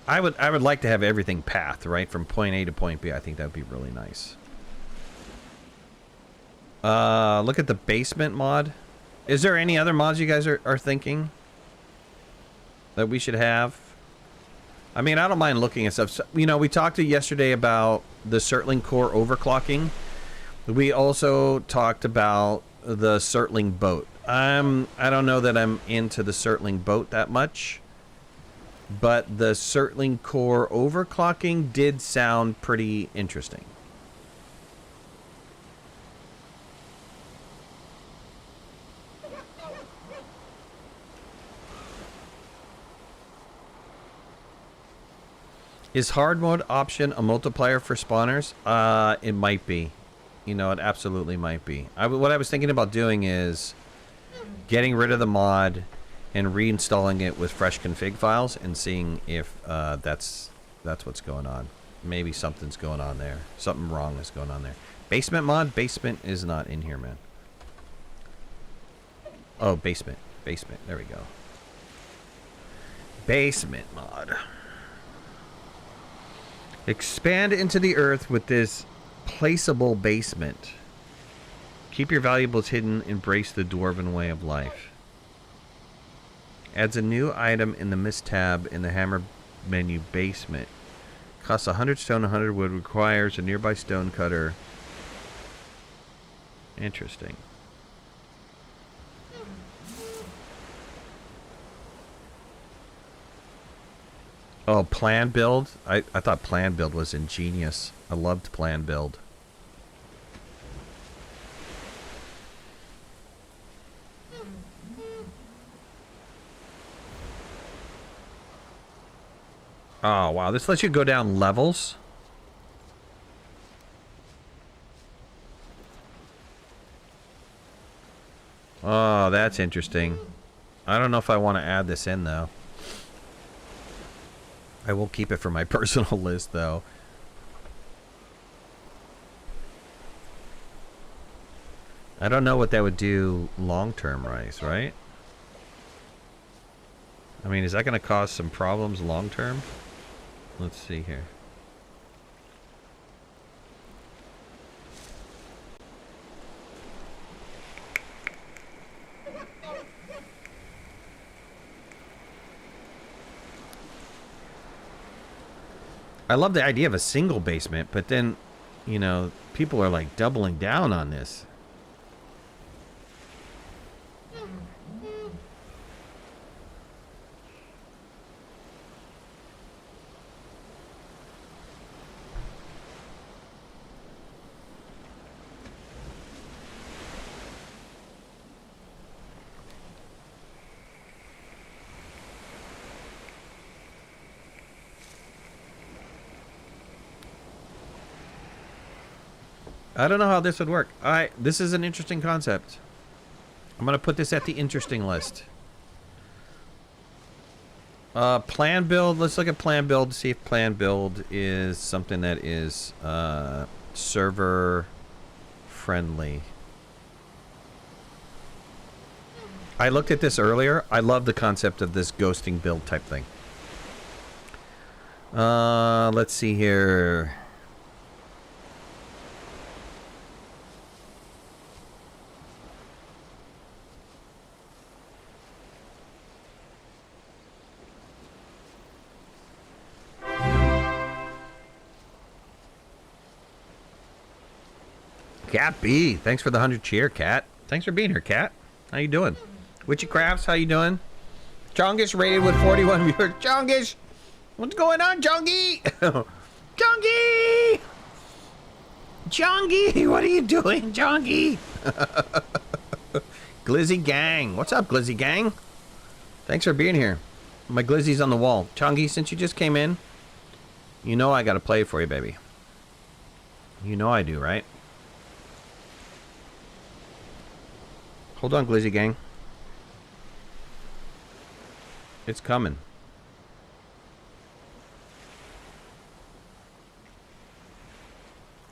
I would like to have everything path, right? From point A to point B. I think that would be really nice. Look at the basement mod. Is there any other mods you guys are thinking that we should have? I mean, I don't mind looking at stuff. So, you know, we talked yesterday about the Surtling core overclocking. We also talked about the Surtling boat. I don't know that I'm into the Surtling boat that much, but the Surtling core overclocking did sound pretty interesting. Is hard mode option a multiplier for spawners? It might be. You know, it absolutely might be. What I was thinking about doing is getting rid of the mod and reinstalling it with fresh config files and seeing if that's what's going on. Maybe something's going on there. Something wrong is going on there. Basement mod? Basement is not in here, man. Oh, basement. Basement. There we go. Basement mod. Expand into the earth with this placeable basement. Keep your valuables hidden. Embrace the dwarven way of life. Adds a new item in the mist tab in the hammer menu, basement. Costs 100 stone, 100 wood. Requires a nearby stone cutter. Interesting. Oh, plan build? I thought plan build was ingenious. I loved plan build. Oh, wow. This lets you go down levels. Oh, that's interesting. I don't know if I want to add this in, though. I will keep it for my personal list, though. I don't know what that would do long-term, right? I mean, is that going to cause some problems long-term? Let's see here. I love the idea of a single basement, but then, you know, people are like doubling down on this. I don't know how this would work. This is an interesting concept. I'm going to put this at the interesting list. Plan build. Let's look at plan build to see if plan build is something that is server friendly. I looked at this earlier. I love the concept of this ghosting build type thing. Let's see here. Cat B, thanks for the 100 cheer, Cat. Thanks for being here, Cat. How you doing? Witchy Crafts, how you doing? Chongish rated with 41 viewers. Chongish! What's going on, Chongi? Chongi! Chongi! What are you doing, Chongi? Glizzy Gang. What's up, Glizzy Gang? Thanks for being here. My Glizzy's on the wall. Chongi, since you just came in, you know I gotta play for you, baby. You know I do, right? Hold on, Glizzy Gang. It's coming.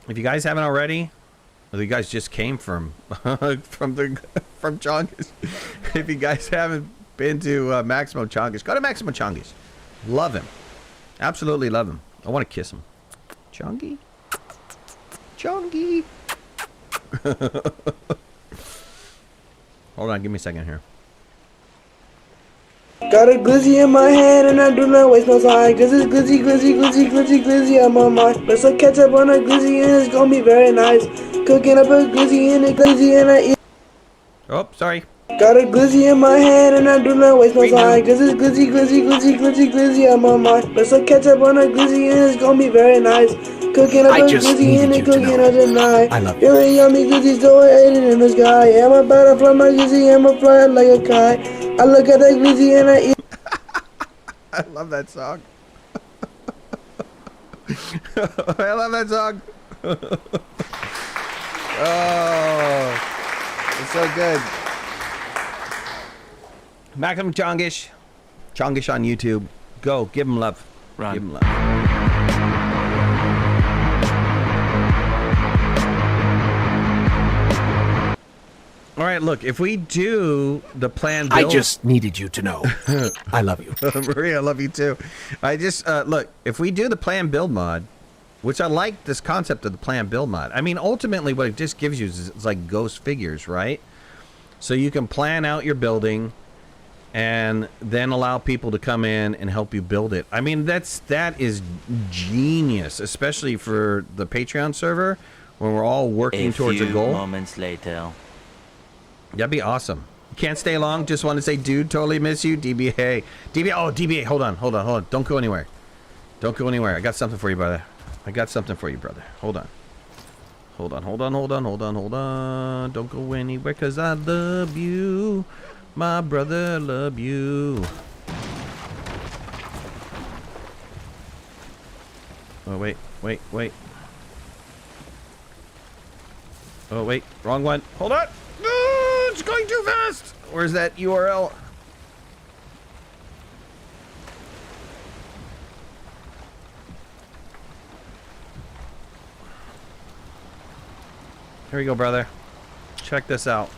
If you guys haven't already, well, you guys just came from from Chongish. If you guys haven't been to Maximo Chongish, go to Maximo Chongish. Love him. Absolutely love him. I want to kiss him. Chongi? Chongi? Hold on, give me a second here. Got a glizzy in my hand and I do not waste no time. Cause it's glizzy, glizzy, glizzy, glizzy, glizzy on my mind. Put some ketchup on a glizzy and it's gonna be very nice. Cooking up a glizzy and a glizzy and I eat. Oh, sorry. Got a glizzy in my hand and I do not waste no time. Cause it's glizzy, glizzy, glizzy, glizzy, glizzy on my mind. Put some ketchup on a glizzy and it's gonna be very nice. Cooking up a glizzy and a cooking up tonight. I love you. You're a yummy glizzy, so I ate it in the sky. I'm a butterfly, my glizzy, I'm a fly like a kite. I look at that glizzy and I eat. I love that song. I love that song. Oh, it's so good. Maximum Chongish. Chongish on YouTube. Go, give him love. Run. Give him love. All right, look, if we do the plan build... I just needed you to know. I love you. Maria, I love you too. I just, look, if we do the plan build mod, which I like this concept of the plan build mod. I mean, ultimately what it just gives you is like ghost figures, right? So you can plan out your building and then allow people to come in and help you build it. I mean, that is genius, especially for the Patreon server when we're all working towards a goal. Moments later. That'd be awesome. Can't stay long. Just want to say, dude, totally miss you. DBA. DBA. Oh, DBA. Hold on. Don't go anywhere. Don't go anywhere. I got something for you, brother. I got something for you, brother. Hold on. Don't go anywhere, because I love you. My brother, love you. Oh, wait. Oh, wait. Wrong one. Hold on. It's going too fast. Where's that URL? Here we go, brother. Check this out.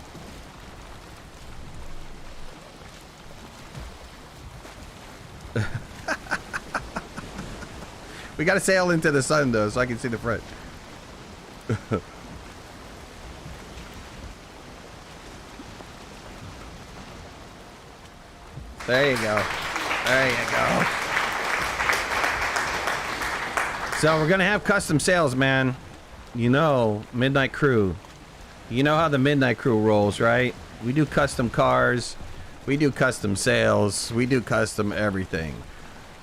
We gotta sail into the sun though, so I can see the front. There you go. There you go. So we're gonna have custom sails, man. You know, Midnight Crew. You know how the Midnight Crew rolls, right? We do custom cars. We do custom sails. We do custom everything.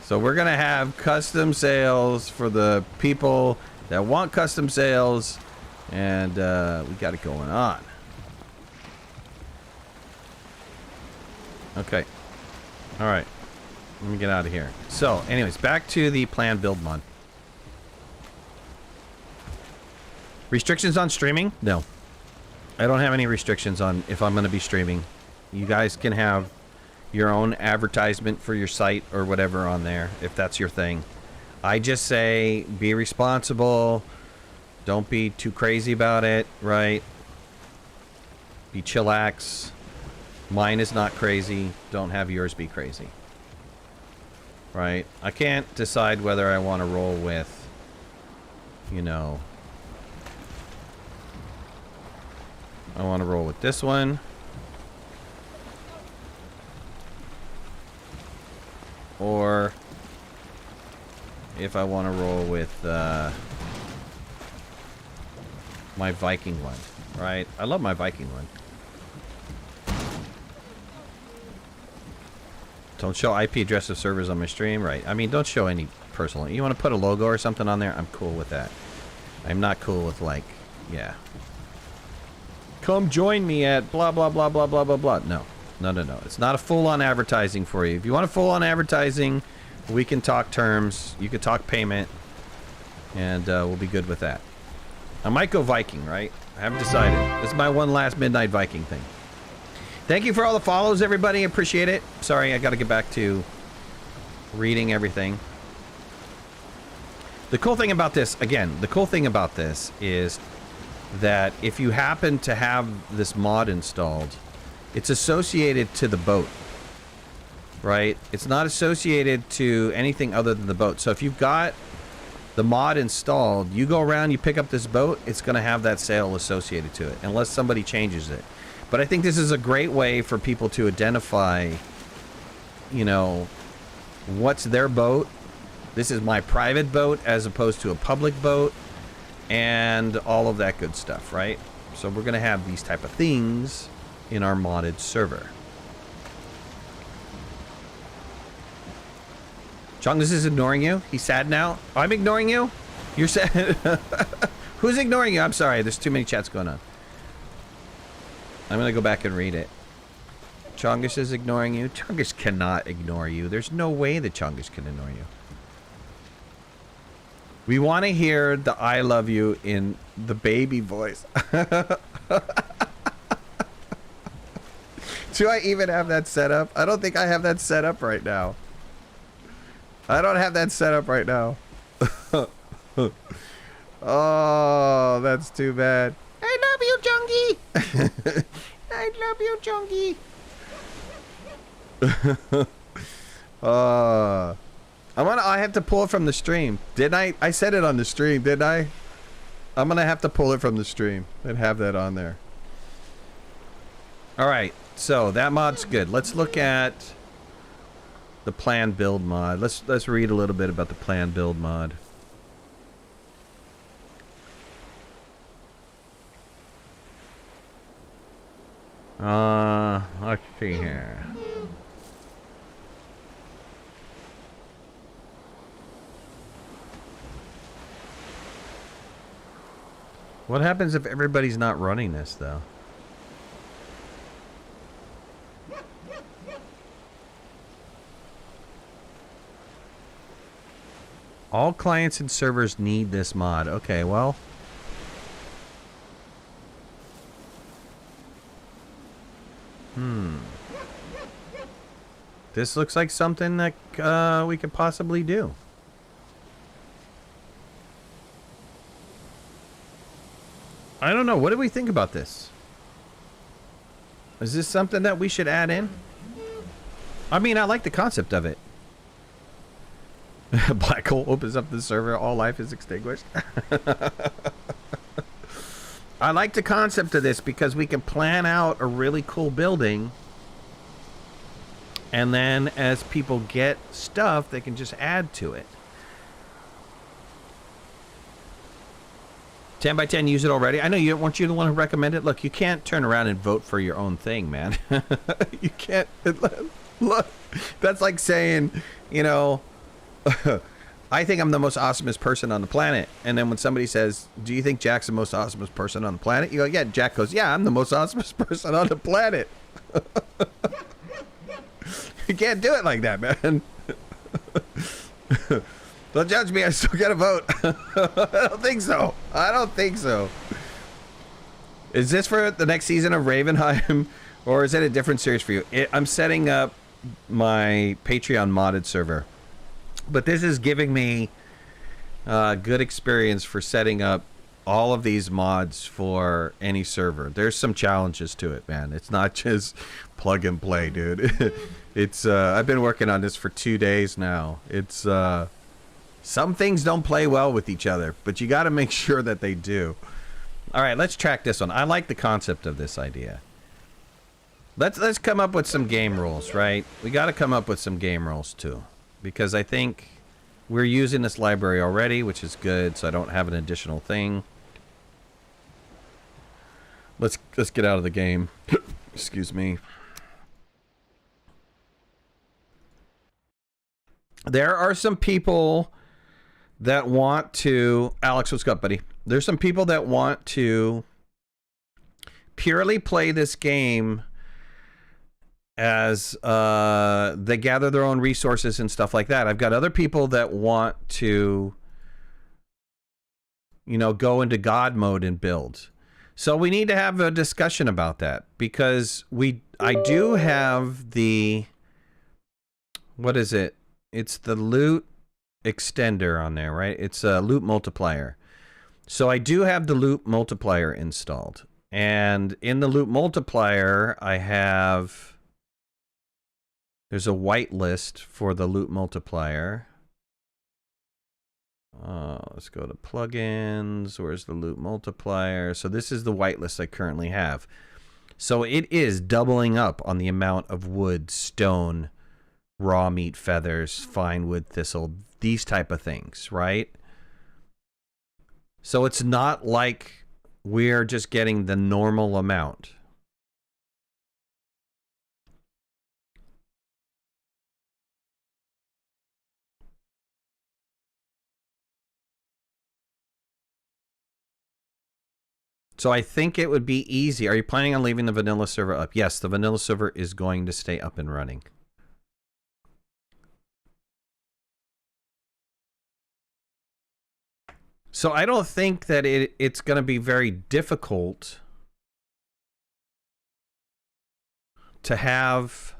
So we're gonna have custom sails for the people that want custom sails, and we got it going on. Okay. All right. Let me get out of here. So, anyways, back to the plan build mod. Restrictions on streaming? No. I don't have any restrictions on if I'm going to be streaming. You guys can have your own advertisement for your site or whatever on there, if that's your thing. I just say be responsible. Don't be too crazy about it, right? Be chillax. Mine is not crazy. Don't have yours be crazy. Right? I can't decide whether I want to roll with, you know... I want to roll with this one. Or if I want to roll with my Viking one, right? I love my Viking one. Don't show IP address of servers on my stream. Right. I mean, don't show any personal. You want to put a logo or something on there? I'm cool with that. I'm not cool with, like, yeah. Come join me at blah, blah, blah, blah, blah, blah, blah. No. No, no, no. It's not a full-on advertising for you. If you want a full-on advertising, we can talk terms. You can talk payment. And we'll be good with that. I might go Viking, right? I haven't decided. This is my one last midnight Viking thing. Thank you for all the follows, everybody. Appreciate it. Sorry, I got to get back to reading everything. The cool thing about this, again, the cool thing about this is that if you happen to have this mod installed, it's associated to the boat, right? It's not associated to anything other than the boat. So if you've got the mod installed, you go around, you pick up this boat, it's going to have that sail associated to it, unless somebody changes it. But I think this is a great way for people to identify, you know, what's their boat. This is my private boat as opposed to a public boat, and all of that good stuff, right? So we're going to have these type of things in our modded server. Chungus is ignoring you. He's sad now. I'm ignoring you? You're sad? Who's ignoring you? I'm sorry. There's too many chats going on. I'm going to go back and read it. Chungus is ignoring you. Chungus cannot ignore you. There's no way that Chungus can ignore you. We want to hear the I love you in the baby voice. Do I even have that set up? I don't think I have that set up right now. I don't have that set up right now. Oh, that's too bad. I love you, Jungie. I love you, Jungie. I have to pull it from the stream. Didn't I? I said it on the stream, didn't I? I'm gonna have to pull it from the stream and have that on there. All right, so that mod's good. Let's look at the plan build mod. Let's read a little bit about the plan build mod. Let's see here. What happens if everybody's not running this, though? All clients and servers need this mod. Okay, well. This looks like something that we could possibly do. I don't know. What do we think about this? Is this something that we should add in? I mean, I like the concept of it. Black hole opens up the server. All life is extinguished. I like the concept of this because we can plan out a really cool building. And then as people get stuff, they can just add to it. 10 by 10, use it already. I know you weren't you the one who recommended it. Look, you can't turn around and vote for your own thing, man. You can't. Look, that's like saying, you know, I think I'm the most awesomest person on the planet. And then when somebody says, do you think Jack's the most awesomest person on the planet? You go, yeah. Jack goes, yeah, I'm the most awesomest person on the planet. You can't do it like that, man. Don't judge me. I still got to vote. I don't think so. I don't think so. Is this for the next season of Ravenheim, or is it a different series for you? I'm setting up my Patreon modded server, but this is giving me a good experience for setting up all of these mods for any server. There's some challenges to it, man. It's not just plug and play, dude. It's I've been working on this for 2 days now. It's some things don't play well with each other, but you got to make sure that they do. All right, let's track this one. I like the concept of this idea. Let's come up with some game rules, right? We got to come up with some game rules too, because I think we're using this library already, which is good, so I don't have an additional thing. Let's get out of the game. Excuse me. There are some people that want to... Alex, what's up, buddy? There's some people that want to purely play this game as they gather their own resources and stuff like that. I've got other people that want to, you know, go into God mode and build. So we need to have a discussion about that, because I do have the, what is it? It's the loot extender on there, right? It's a loot multiplier. So I do have the loot multiplier installed. And in the loot multiplier, I have, there's a whitelist for the loot multiplier. Let's go to plugins. Where's the loot multiplier? So this is the whitelist I currently have. So it is doubling up on the amount of wood, stone, raw meat, feathers, fine wood, thistle, these type of things, right? So it's not like we're just getting the normal amount. So I think it would be easy. Are you planning on leaving the vanilla server up? Yes, the vanilla server is going to stay up and running. So I don't think that it's going to be very difficult to have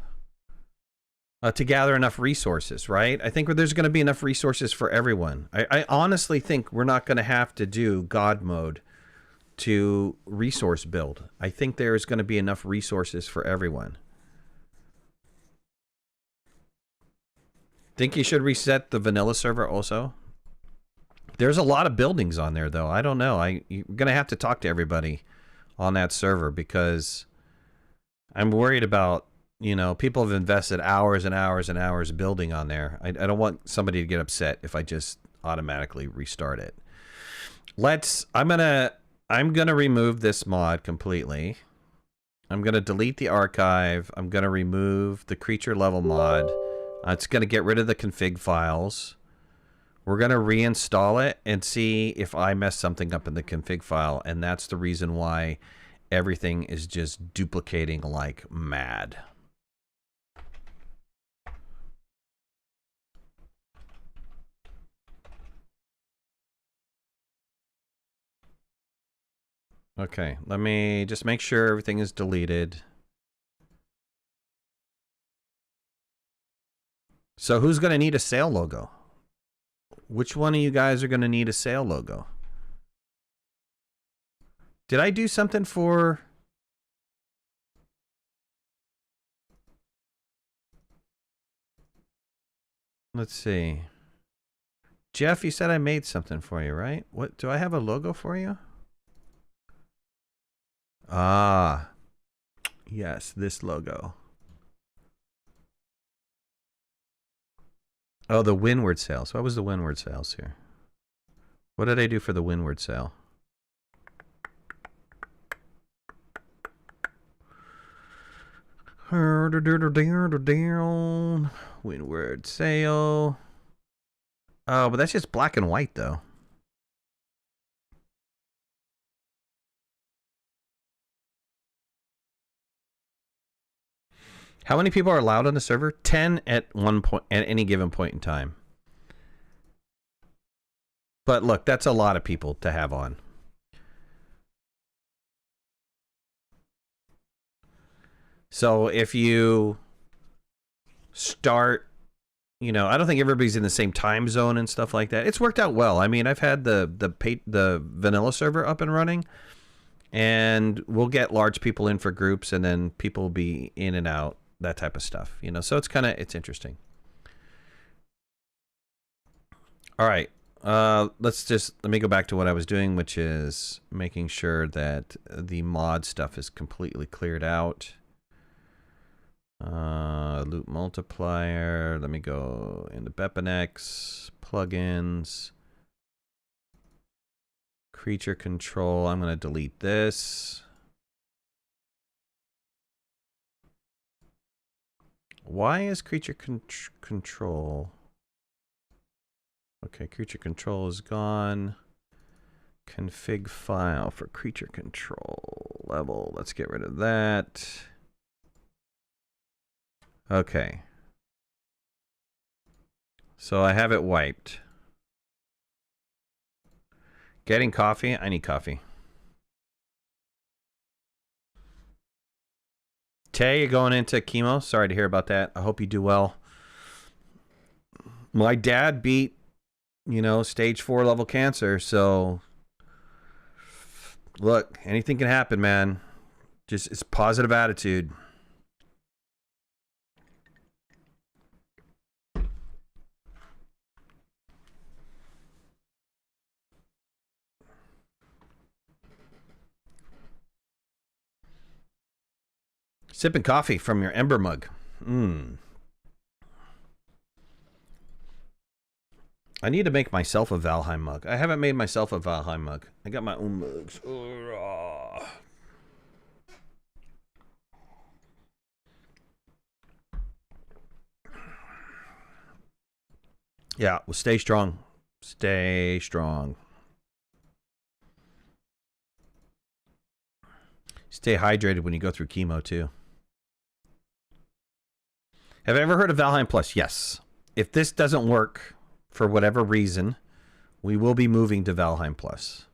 to gather enough resources, right? I think there's going to be enough resources for everyone. I honestly think we're not going to have to do God mode to resource build. I think there's going to be enough resources for everyone. Think you should reset the vanilla server also? There's a lot of buildings on there, though. I don't know. You're going to have to talk to everybody on that server, because I'm worried about, you know, people have invested hours and hours and hours building on there. I don't want somebody to get upset if I just automatically restart it. I'm gonna remove this mod completely. I'm gonna delete the archive. I'm gonna remove the creature level mod. It's gonna get rid of the config files. We're gonna reinstall it and see if I mess something up in the config file, and that's the reason why everything is just duplicating like mad. Okay, let me just make sure everything is deleted. So who's going to need a sail logo? Which one of you guys are going to need a sail logo? Did I do something for... Let's see. Jeff, you said I made something for you, right? What, do I have a logo for you? Ah, yes, this logo. Oh, the windward sails. What was the windward sails here? What did I do for the windward sail? Windward sail. Oh, but that's just black and white, though. How many people are allowed on the server? 10 at one point, at any given point in time. But look, that's a lot of people to have on. So if you start, you know, I don't think everybody's in the same time zone and stuff like that. It's worked out well. I mean, I've had the vanilla server up and running, and we'll get large people in for groups, and then people will be in and out. That type of stuff, you know, so it's interesting. All right, let me go back to what I was doing, which is making sure that the mod stuff is completely cleared out. Loot multiplier. Let me go into Bepinex, plugins, creature control. I'm going to delete this. Why is creature control? Okay, creature control is gone. Config file for creature control level. Let's get rid of that. Okay. So I have it wiped. Getting coffee? I need coffee. Tay, you're going into chemo? Sorry to hear about that. I hope you do well. My dad beat, you know, stage 4 level cancer, so look, anything can happen, man. Just it's positive attitude. Sipping coffee from your ember mug. I need to make myself a Valheim mug. I haven't made myself a Valheim mug. I got my own mugs. Yeah, well, stay strong. Stay strong. Stay hydrated when you go through chemo, too. Have I ever heard of Valheim Plus? Yes. If this doesn't work, for whatever reason, we will be moving to Valheim Plus.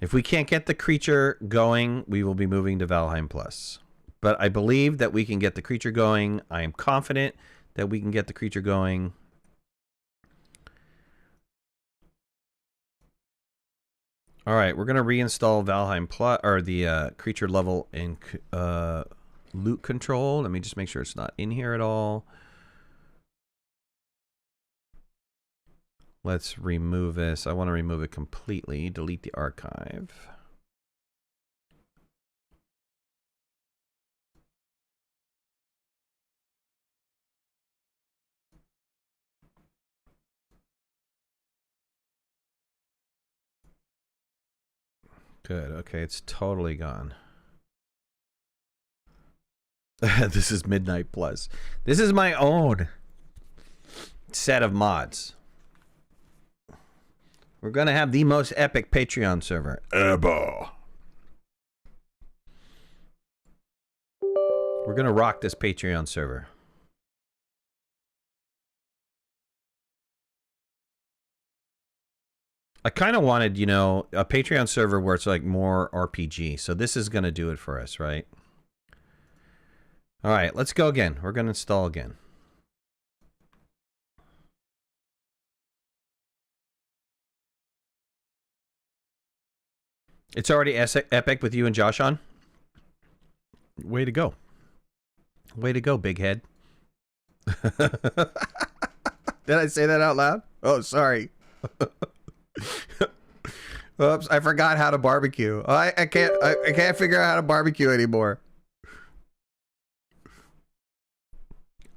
If we can't get the creature going, we will be moving to Valheim Plus. But I believe that we can get the creature going. I am confident that we can get the creature going. All right, we're going to reinstall Valheim Plus, or the creature level in loot control. Let me just make sure it's not in here at all. Let's remove this. I want to remove it completely. Delete the archive. Good. Okay, it's totally gone. This is Midnight Plus. This is my own set of mods. We're going to have the most epic Patreon server ever. We're going to rock this Patreon server. I kind of wanted, you know, a Patreon server where it's like more RPG. So this is going to do it for us, right? All right, let's go again. We're going to install again. It's already epic with you and Josh on. Way to go. Way to go, big head. Did I say that out loud? Oh, sorry. Oops, I forgot how to barbecue. I can't figure out how to barbecue anymore.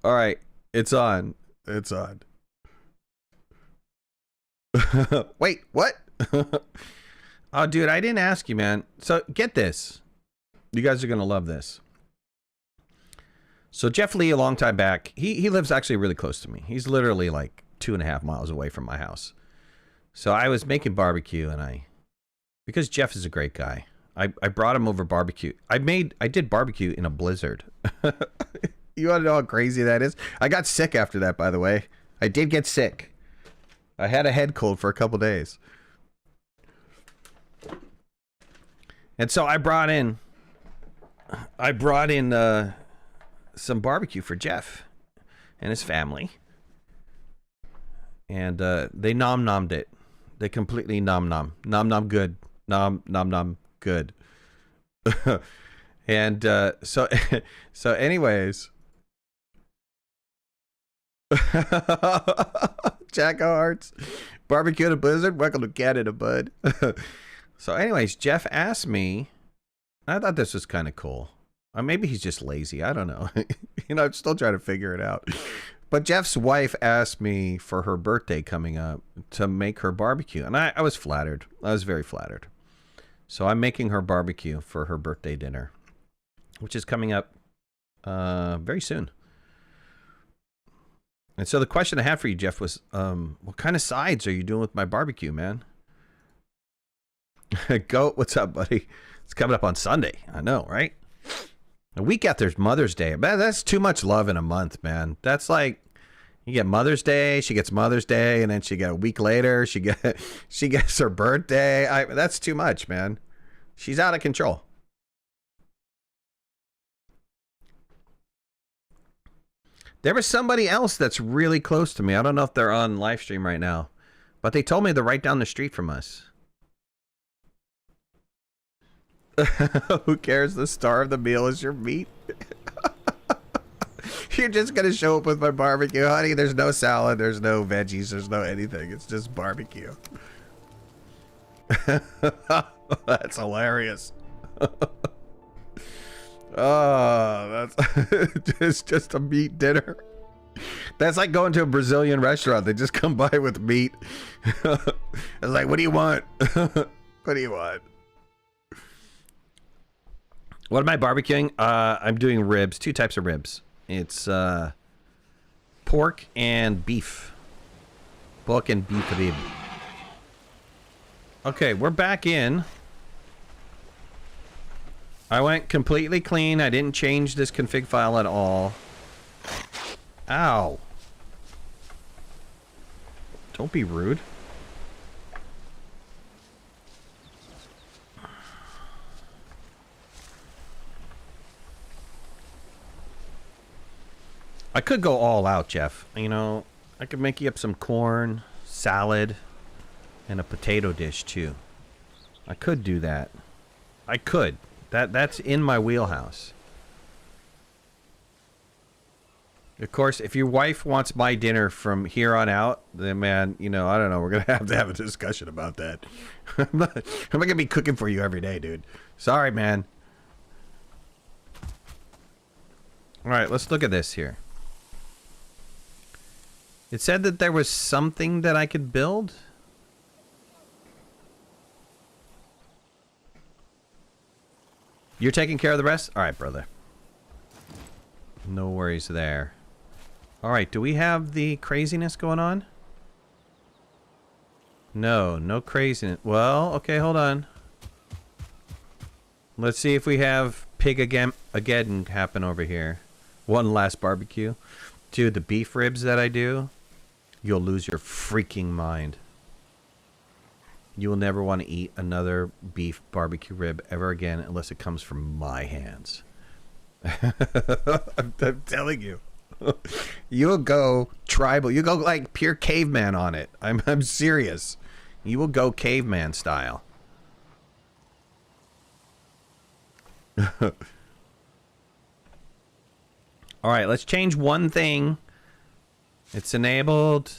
All right, it's on. It's on. Wait, what? Oh, dude, I didn't ask you, man. So get this. You guys are gonna love this. So Jeff Lee, a long time back, he lives actually really close to me. He's literally like 2.5 miles away from my house. So I was making barbecue, and because Jeff is a great guy, I brought him over barbecue. I did barbecue in a blizzard. You want to know how crazy that is? I got sick after that, by the way. I did get sick. I had a head cold for a couple days. And so I brought in some barbecue for Jeff and his family. And they nom-nommed it. They completely nom-nom. Nom-nom good. Nom-nom good. And so anyways. Jack Hearts. Barbecue in a blizzard. Welcome to Canada, bud. So anyways, Jeff asked me. I thought this was kind of cool. Or maybe he's just lazy. I don't know. You know, I'm still trying to figure it out. But Jeff's wife asked me for her birthday coming up to make her barbecue. And I was flattered. I was very flattered. So I'm making her barbecue for her birthday dinner, which is coming up very soon. And so the question I had for you, Jeff, was, what kind of sides are you doing with my barbecue, man? Goat, what's up, buddy? It's coming up on Sunday. I know, right? A week after Mother's Day. Man, that's too much love in a month, man. That's like, you get Mother's Day, she gets Mother's Day, and then she get a week later, she gets her birthday. That's too much, man. She's out of control. There was somebody else that's really close to me. I don't know if they're on live stream right now, but they told me they're right down the street from us. Who cares? The star of the meal is your meat. You're just going to show up with my barbecue, honey. There's no salad. There's no veggies. There's no anything. It's just barbecue. That's hilarious. Oh, that's just a meat dinner. That's like going to a Brazilian restaurant. They just come by with meat. It's like, what do you want? What do you want? What am I barbecuing? I'm doing ribs. 2 types of ribs. It's pork and beef. Pork and beef rib. Okay, we're back in. I went completely clean. I didn't change this config file at all. Ow. Don't be rude. I could go all out, Jeff. You know, I could make you up some corn, salad, and a potato dish, too. I could do that. I could. That's in my wheelhouse. Of course, if your wife wants my dinner from here on out, then, man, you know, I don't know. We're going to have a discussion about that. I'm not going to be cooking for you every day, dude. Sorry, man. All right, let's look at this here. It said that there was something that I could build. You're taking care of the rest? All right, brother. No worries there. All right, do we have the craziness going on? No, no craziness. Well, okay, hold on. Let's see if we have pig again happen over here. One last barbecue. Dude, the beef ribs that I do, you'll lose your freaking mind. You will never want to eat another beef barbecue rib ever again unless it comes from my hands. I'm telling you. You'll go tribal. You go like pure caveman on it. I'm serious. You will go caveman style. All right, let's change one thing. It's enabled.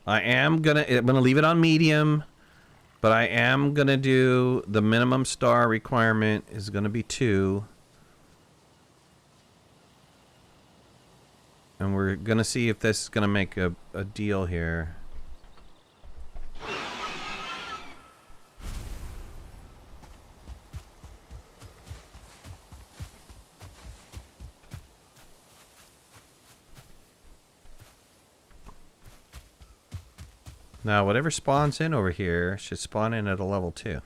I'm gonna leave it on medium. But I am going to do the minimum star requirement is going to be 2. And we're going to see if this is going to make a deal here. Now, whatever spawns in over here should spawn in at a level 2.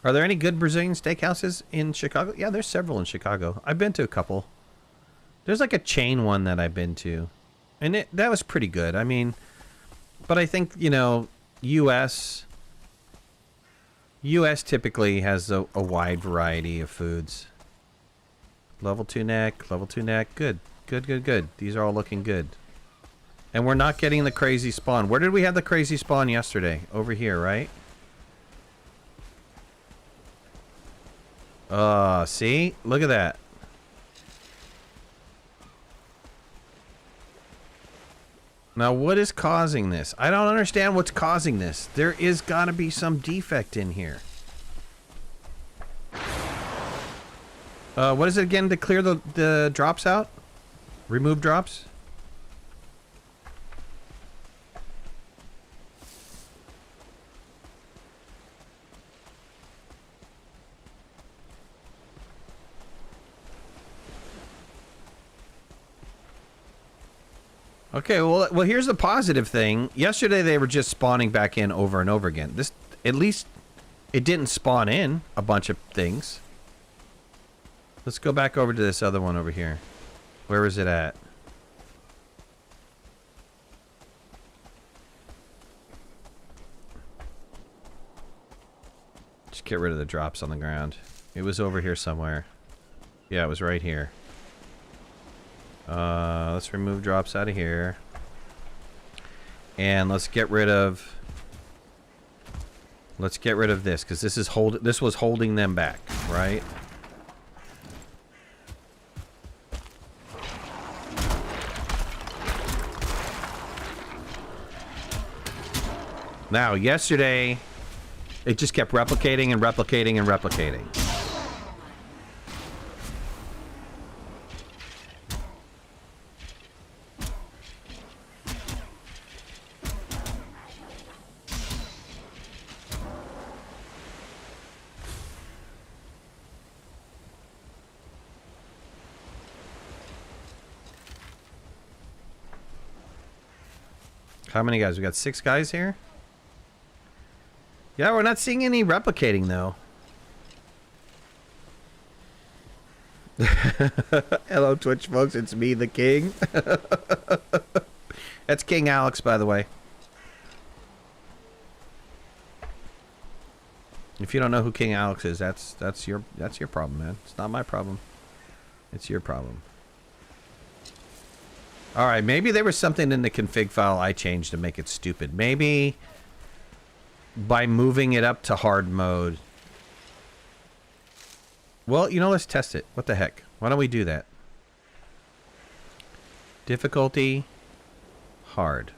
Are there any good Brazilian steakhouses in Chicago? Yeah, there's several in Chicago. I've been to a couple. There's like a chain one that I've been to. And that was pretty good. I mean, but I think, you know, U.S. typically has a wide variety of foods. Level 2 neck, level 2 neck. Good, good, good, good. These are all looking good. And we're not getting the crazy spawn. Where did we have the crazy spawn yesterday? Over here, right? See? Look at that. Now, what is causing this? I don't understand what's causing this. There is gotta be some defect in here. What is it again to clear the drops out? Remove drops? Okay, well, here's the positive thing. Yesterday they were just spawning back in over and over again. This, at least, it didn't spawn in a bunch of things. Let's go back over to this other one over here. Where is it at? Just get rid of the drops on the ground. It was over here somewhere. Yeah, it was right here. Let's remove drops out of here. And let's get rid of... Let's get rid of this, because this was holding them back, right? Now, yesterday, it just kept replicating and replicating and replicating. How many guys? We got 6 guys here? Yeah, we're not seeing any replicating, though. Hello, Twitch folks. It's me, the King. That's King Alex, by the way. If you don't know who King Alex is, that's your problem, man. It's not my problem. It's your problem. Alright, maybe there was something in the config file I changed to make it stupid. Maybe by moving it up to hard mode. Well, you know, let's test it. What the heck? Why don't we do that? Difficulty, hard.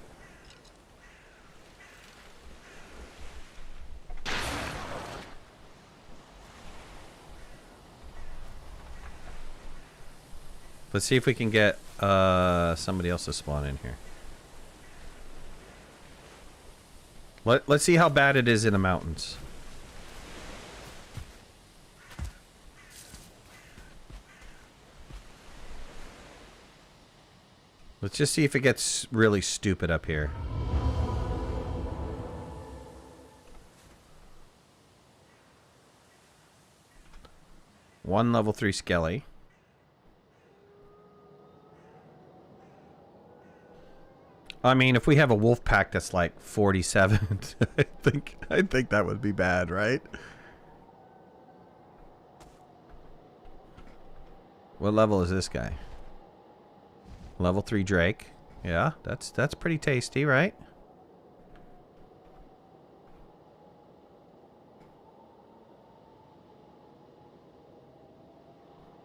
Let's see if we can get somebody else to spawn in here. Let's see how bad it is in the mountains. Let's just see if it gets really stupid up here. One level 3 skelly. I mean, if we have a wolf pack that's like 47, I think that would be bad, right? What level is this guy? Level 3 Drake. Yeah, that's pretty tasty, right?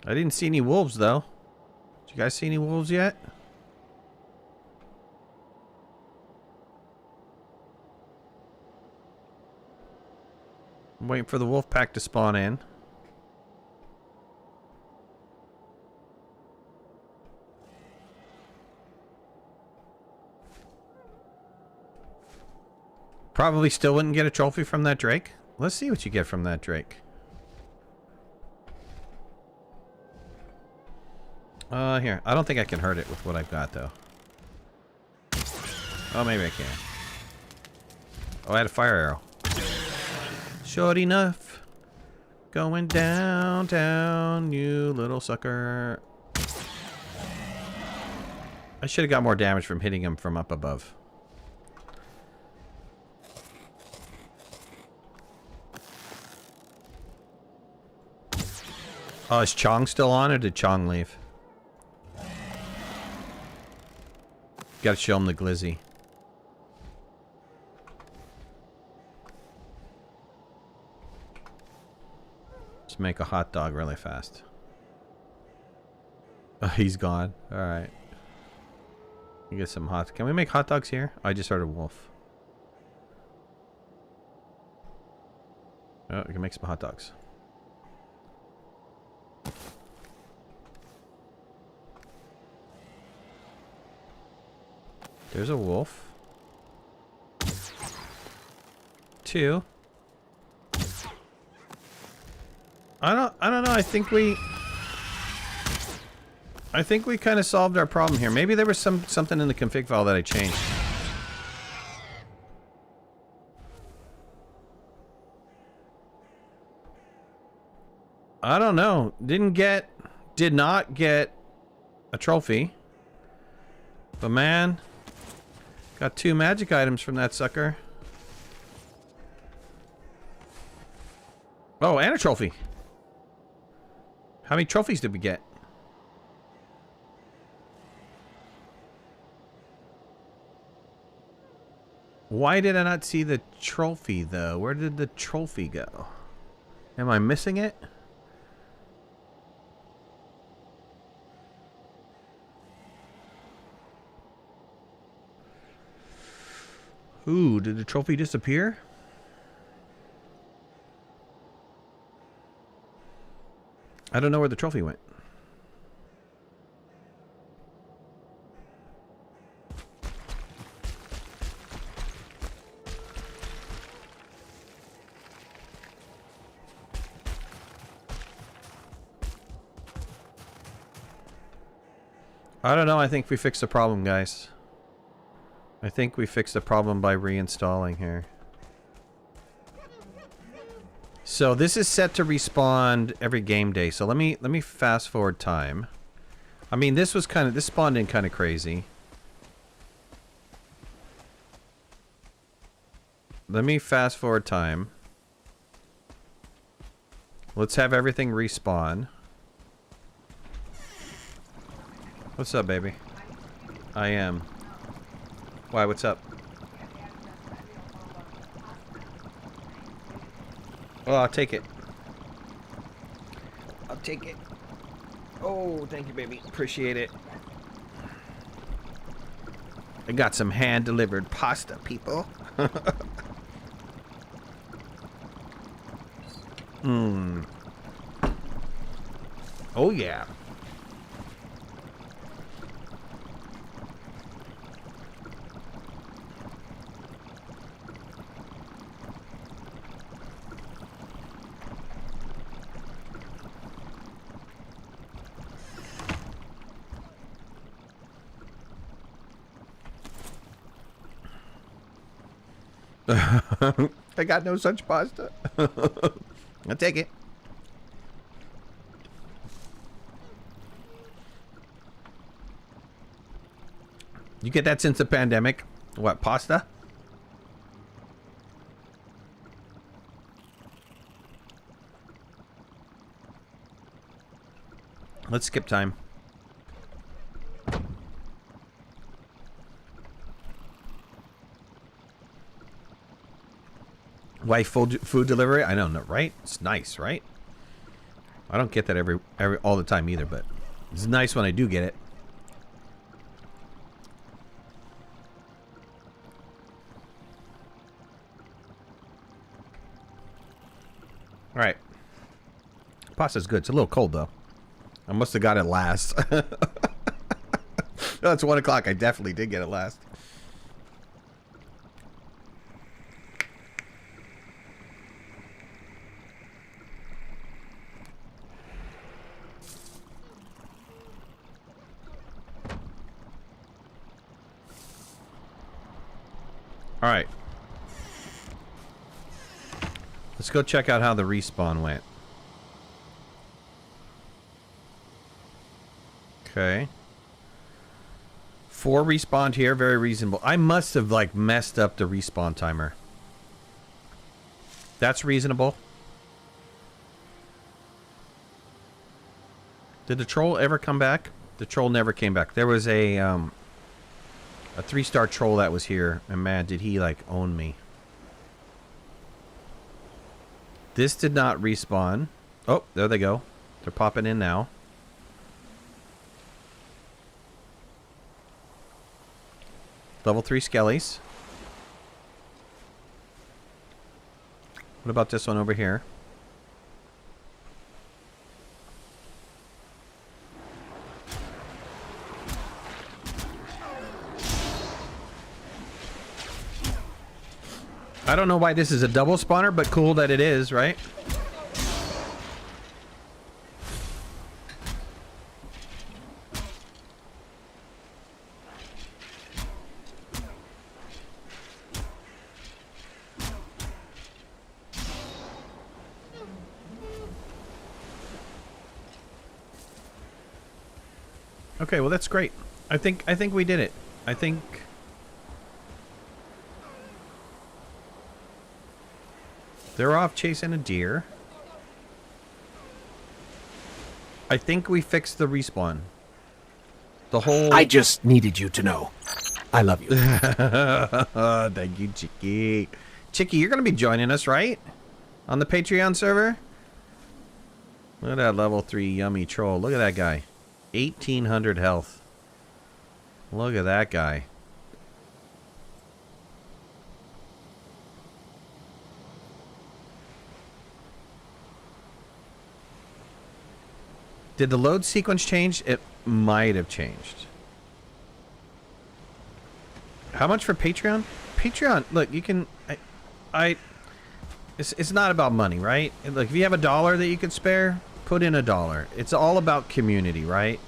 I didn't see any wolves though. Did you guys see any wolves yet? I'm waiting for the wolf pack to spawn in. Probably still wouldn't get a trophy from that Drake. Let's see what you get from that Drake. Here. I don't think I can hurt it with what I've got, though. Oh, maybe I can. Oh, I had a fire arrow. Short enough. Going downtown, you little sucker. I should have got more damage from hitting him from up above. Oh, is Chong still on, or did Chong leave? Gotta show him the glizzy. Let's make a hot dog really fast. Oh, he's gone. Alright. Get some hot... Can we make hot dogs here? I just heard a wolf. Oh, we can make some hot dogs. There's a wolf. 2. I don't know. I think we kind of solved our problem here. Maybe there was something in the config file that I changed. I don't know. Did not get a trophy. But man, got 2 magic items from that sucker. Oh, and a trophy. How many trophies did we get? Why did I not see the trophy, though? Where did the trophy go? Am I missing it? Ooh, did the trophy disappear? I don't know where the trophy went. I don't know. I think we fixed the problem, guys. I think we fixed the problem by reinstalling here. So this is set to respawn every game day. So let me fast forward time. I mean, this spawned in kind of crazy. Let me fast forward time. Let's have everything respawn. What's up, baby? I am. Why, what's up? Oh, I'll take it. I'll take it. Oh, thank you, baby. Appreciate it. I got some hand-delivered pasta, people. Mmm. Oh, yeah. I got no such pasta. I'll take it. You get that since the pandemic? What, pasta? Let's skip time. Why food delivery? I don't know, right? It's nice, right? I don't get that every all the time either, but it's nice when I do get it. All right. Pasta's good. It's a little cold though. I must have got it last. No, it's 1 o'clock. I definitely did get it last. All right. Let's go check out how the respawn went. Okay. 4 respawned here, very reasonable. I must have like messed up the respawn timer. That's reasonable. Did the troll ever come back? The troll never came back. There was a 3-star troll that was here, and man, did he like own me. This did not respawn. Oh, there they go. They're popping in now. Level 3 skellies. What about this one over here? I don't know why this is a double spawner, but cool that it is, right? Okay, well that's great. I think we did it. I think they're off chasing a deer. I think we fixed the respawn. The whole... I just needed you to know. I love you. Thank you, Chicky. Chicky, you're going to be joining us, right? On the Patreon server? Look at that level 3 yummy troll. Look at that guy. 1,800 health. Look at that guy. Did the load sequence change? It might have changed. How much for Patreon? Patreon, look, you can... It's not about money, right? Look, if you have $1 that you could spare, put in $1. It's all about community, right?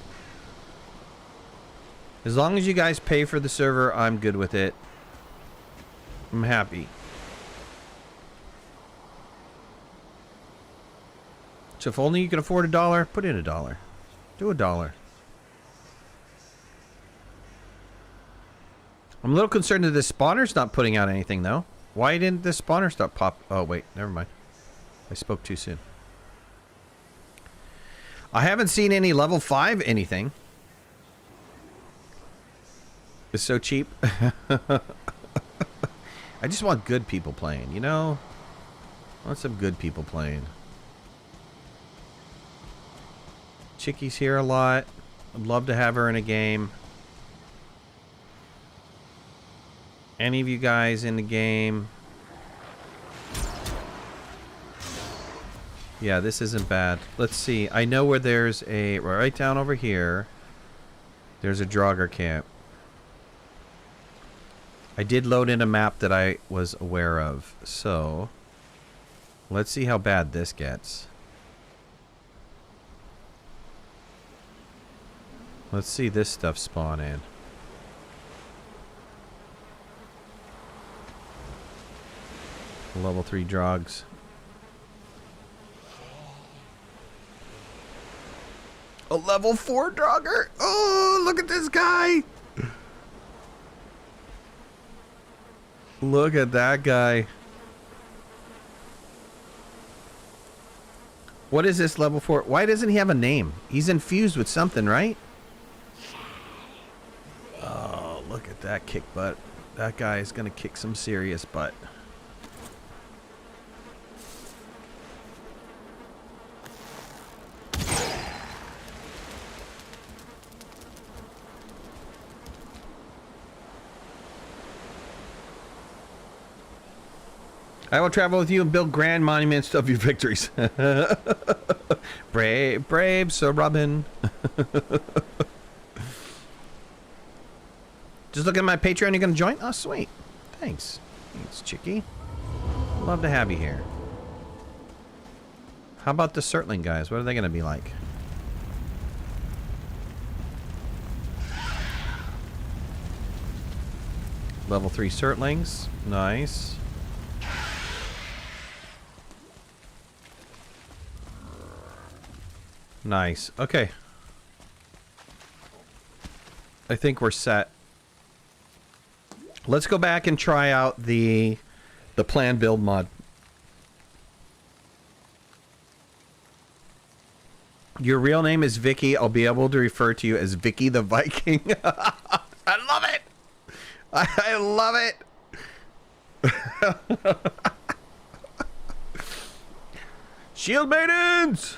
As long as you guys pay for the server, I'm good with it. I'm happy. So if only you can afford $1, put in $1. Do $1. I'm a little concerned that this spawner's not putting out anything, though. Why didn't this spawner stop pop? Oh, wait. Never mind. I spoke too soon. I haven't seen any level 5 anything. It's so cheap. I just want good people playing, you know? I want some good people playing. Chicky's here a lot. I'd love to have her in a game. Any of you guys in the game? Yeah, this isn't bad. Let's see. I know where there's a... Right down over here. There's a Draugr camp. I did load in a map that I was aware of. So, let's see how bad this gets. Let's see this stuff spawn in. Level 3 Drogs. A level 4 Draugr. Oh, look at this guy. Look at that guy. What is this level 4? Why doesn't he have a name? He's infused with something, right? Oh, look at that kick butt. That guy is going to kick some serious butt. I will travel with you and build grand monuments of your victories. brave Sir Robin. Just look at my Patreon. You're going to join? Oh, sweet. Thanks. Thanks, Chicky. Love to have you here. How about the Surtling guys? What are they going to be like? Level 3 Surtlings. Nice. Nice. Okay. I think we're set. Let's go back and try out the plan build mod. Your real name is Vicky. I'll be able to refer to you as Vicky the Viking. I love it. I love it. Shield maidens.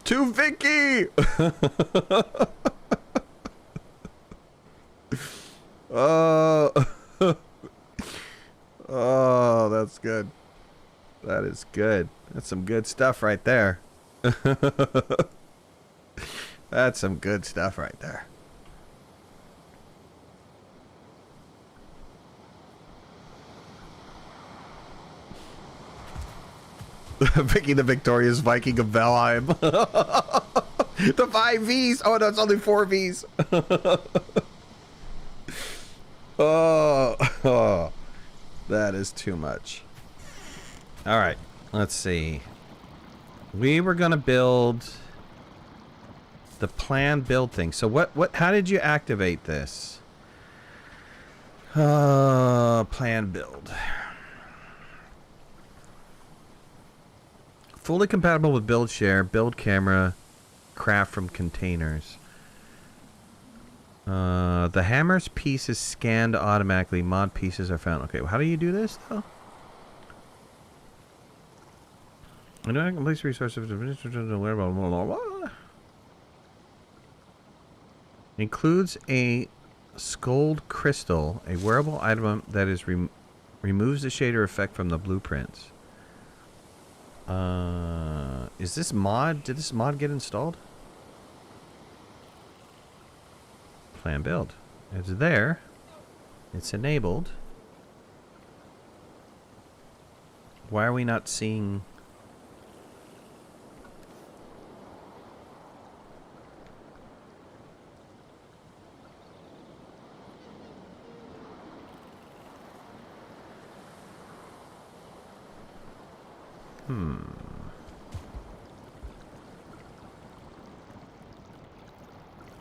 To Vicky! Oh. Oh, that's good. That is good. That's some good stuff right there. That's some good stuff right there. Picking the victorious Viking of Valheim. The 5 Vs. Oh no, it's only 4 Vs. Oh, that is too much. All right, let's see. We were gonna build the planned build thing. So how did you activate this? Planned build. Fully compatible with build share, build camera, craft from containers. The hammer's piece is scanned automatically. Mod pieces are found. Okay, well, how do you do this though? I know I can place resources. Includes a scold crystal, a wearable item that is removes the shader effect from the blueprints. Is this mod? Did this mod get installed? Plan build. It's there. It's enabled. Why are we not seeing?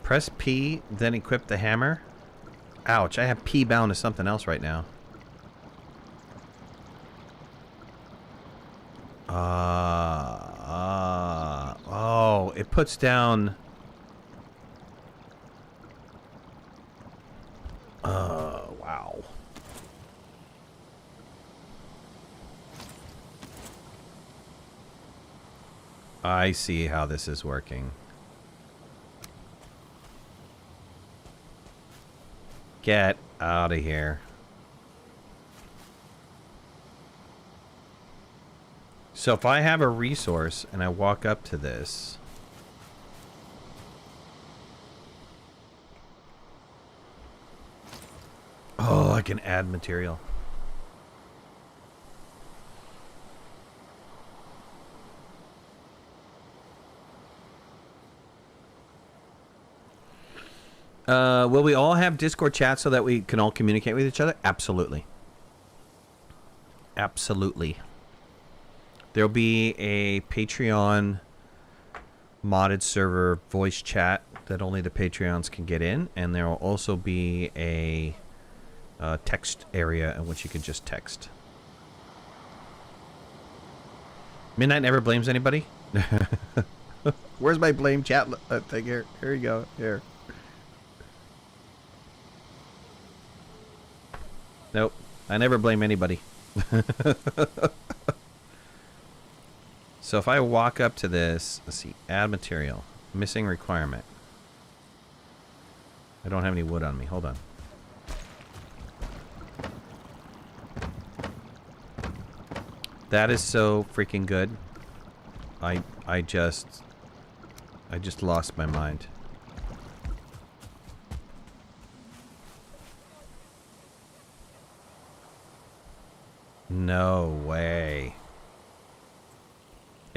Press P, then equip the hammer. Ouch, I have P bound to something else right now. Oh, it puts down... wow. I see how this is working. Get out of here. So if I have a resource and I walk up to this, oh, I can add material. Will we all have Discord chat so that we can all communicate with each other? Absolutely. Absolutely. There'll be a Patreon modded server voice chat that only the Patreons can get in, and there will also be a text area in which you can just text. Midnight never blames anybody. Where's my blame chat thing here? Here you go. Here. Nope. I never blame anybody. So if I walk up to this, let's see, add material. Missing requirement. I don't have any wood on me. Hold on. That is so freaking good. I just lost my mind. No way.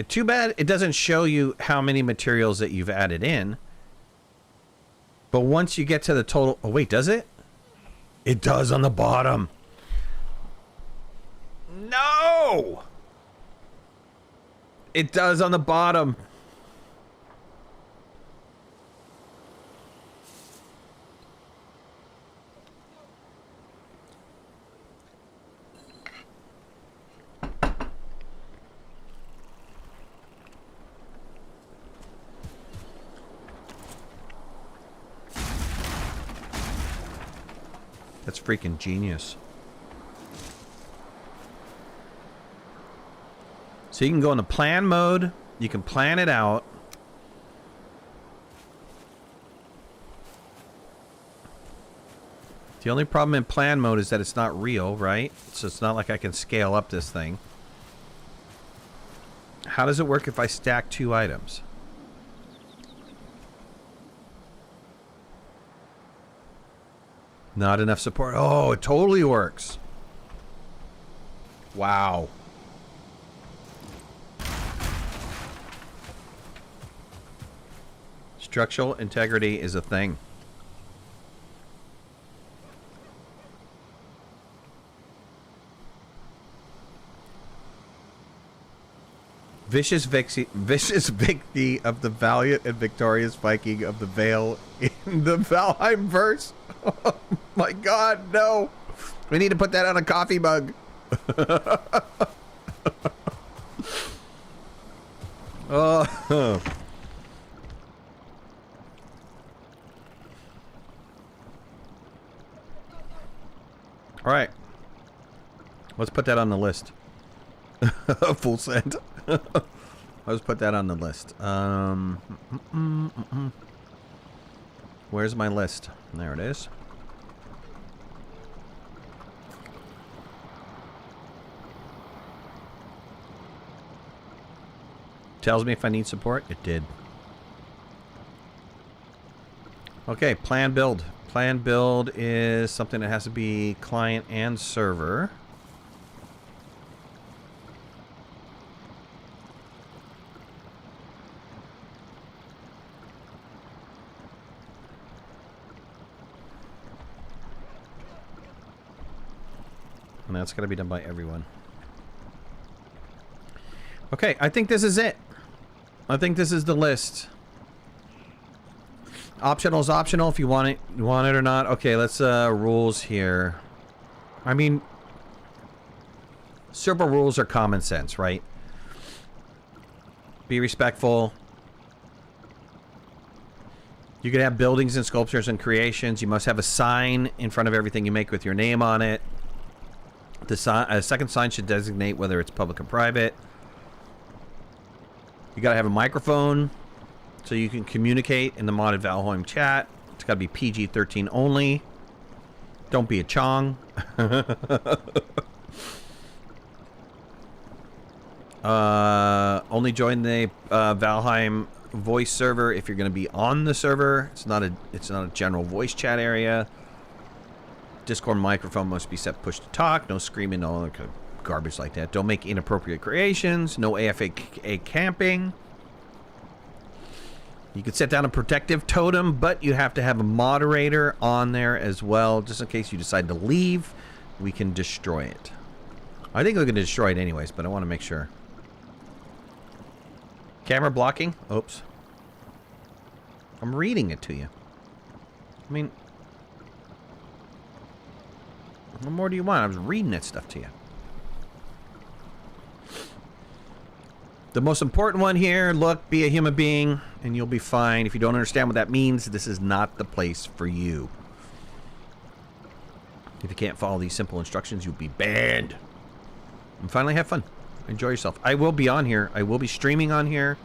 Too bad it doesn't show you how many materials that you've added in. But once you get to the total... Oh, wait, does it? It does on the bottom. No! It does on the bottom. That's freaking genius. So you can go into plan mode. You can plan it out. The only problem in plan mode is that it's not real, right? So it's not like I can scale up this thing. How does it work if I stack 2 items? Not enough support. Oh, it totally works. Wow. Structural integrity is a thing. Vicious Victory of the valiant and victorious Viking of the Vale in the Valheim verse. Oh my God, no! We need to put that on a coffee mug. Oh. All right. Let's put that on the list. Full send. Let's put that on the list. Where's my list? There it is. Tells me if I need support. It did. Okay, plan build. Plan build is something that has to be client and server. And that's got to be done by everyone. Okay, I think this is it. I think this is the list. Optional is optional if you want it or not. Okay, let's rules here. I mean, server rules are common sense, right? Be respectful. You can have buildings and sculptures and creations. You must have a sign in front of everything you make with your name on it. A second sign should designate whether it's public or private. You gotta have a microphone so you can communicate in the modded Valheim chat. It's gotta be PG-13 only. Don't be a chong. Only join the Valheim voice server if you're gonna be on the server. It's not a general voice chat area. Discord microphone must be set push to talk. No screaming, no other kind of garbage like that. Don't make inappropriate creations. No AFA camping. You can set down a protective totem, but you have to have a moderator on there as well, just in case you decide to leave. We can destroy it. I think we're going to destroy it anyways, but I want to make sure. Camera blocking? Oops. I'm reading it to you. I mean, what more do you want? I was reading that stuff to you. The most important one here, look, be a human being, and you'll be fine. If you don't understand what that means, this is not the place for you. If you can't follow these simple instructions, you'll be banned. And finally, have fun. Enjoy yourself. I will be on here. I will be streaming on here.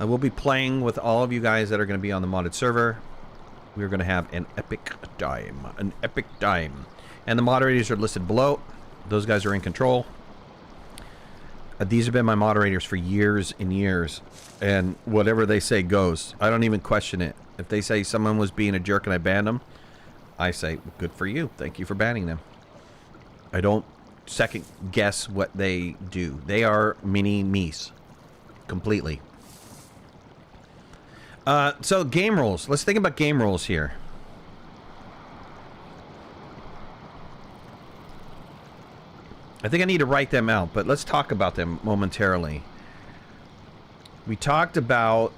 I will be playing with all of you guys that are going to be on the modded server. We're going to have an epic time. An epic time. And the moderators are listed below. Those guys are in control. These have been my moderators for years and years. And whatever they say goes. I don't even question it. If they say someone was being a jerk and I banned them, I say, good for you. Thank you for banning them. I don't second guess what they do. They are mini-me's. Completely. So game rules. Let's think about game rules here. I think I need to write them out, but let's talk about them momentarily. We talked about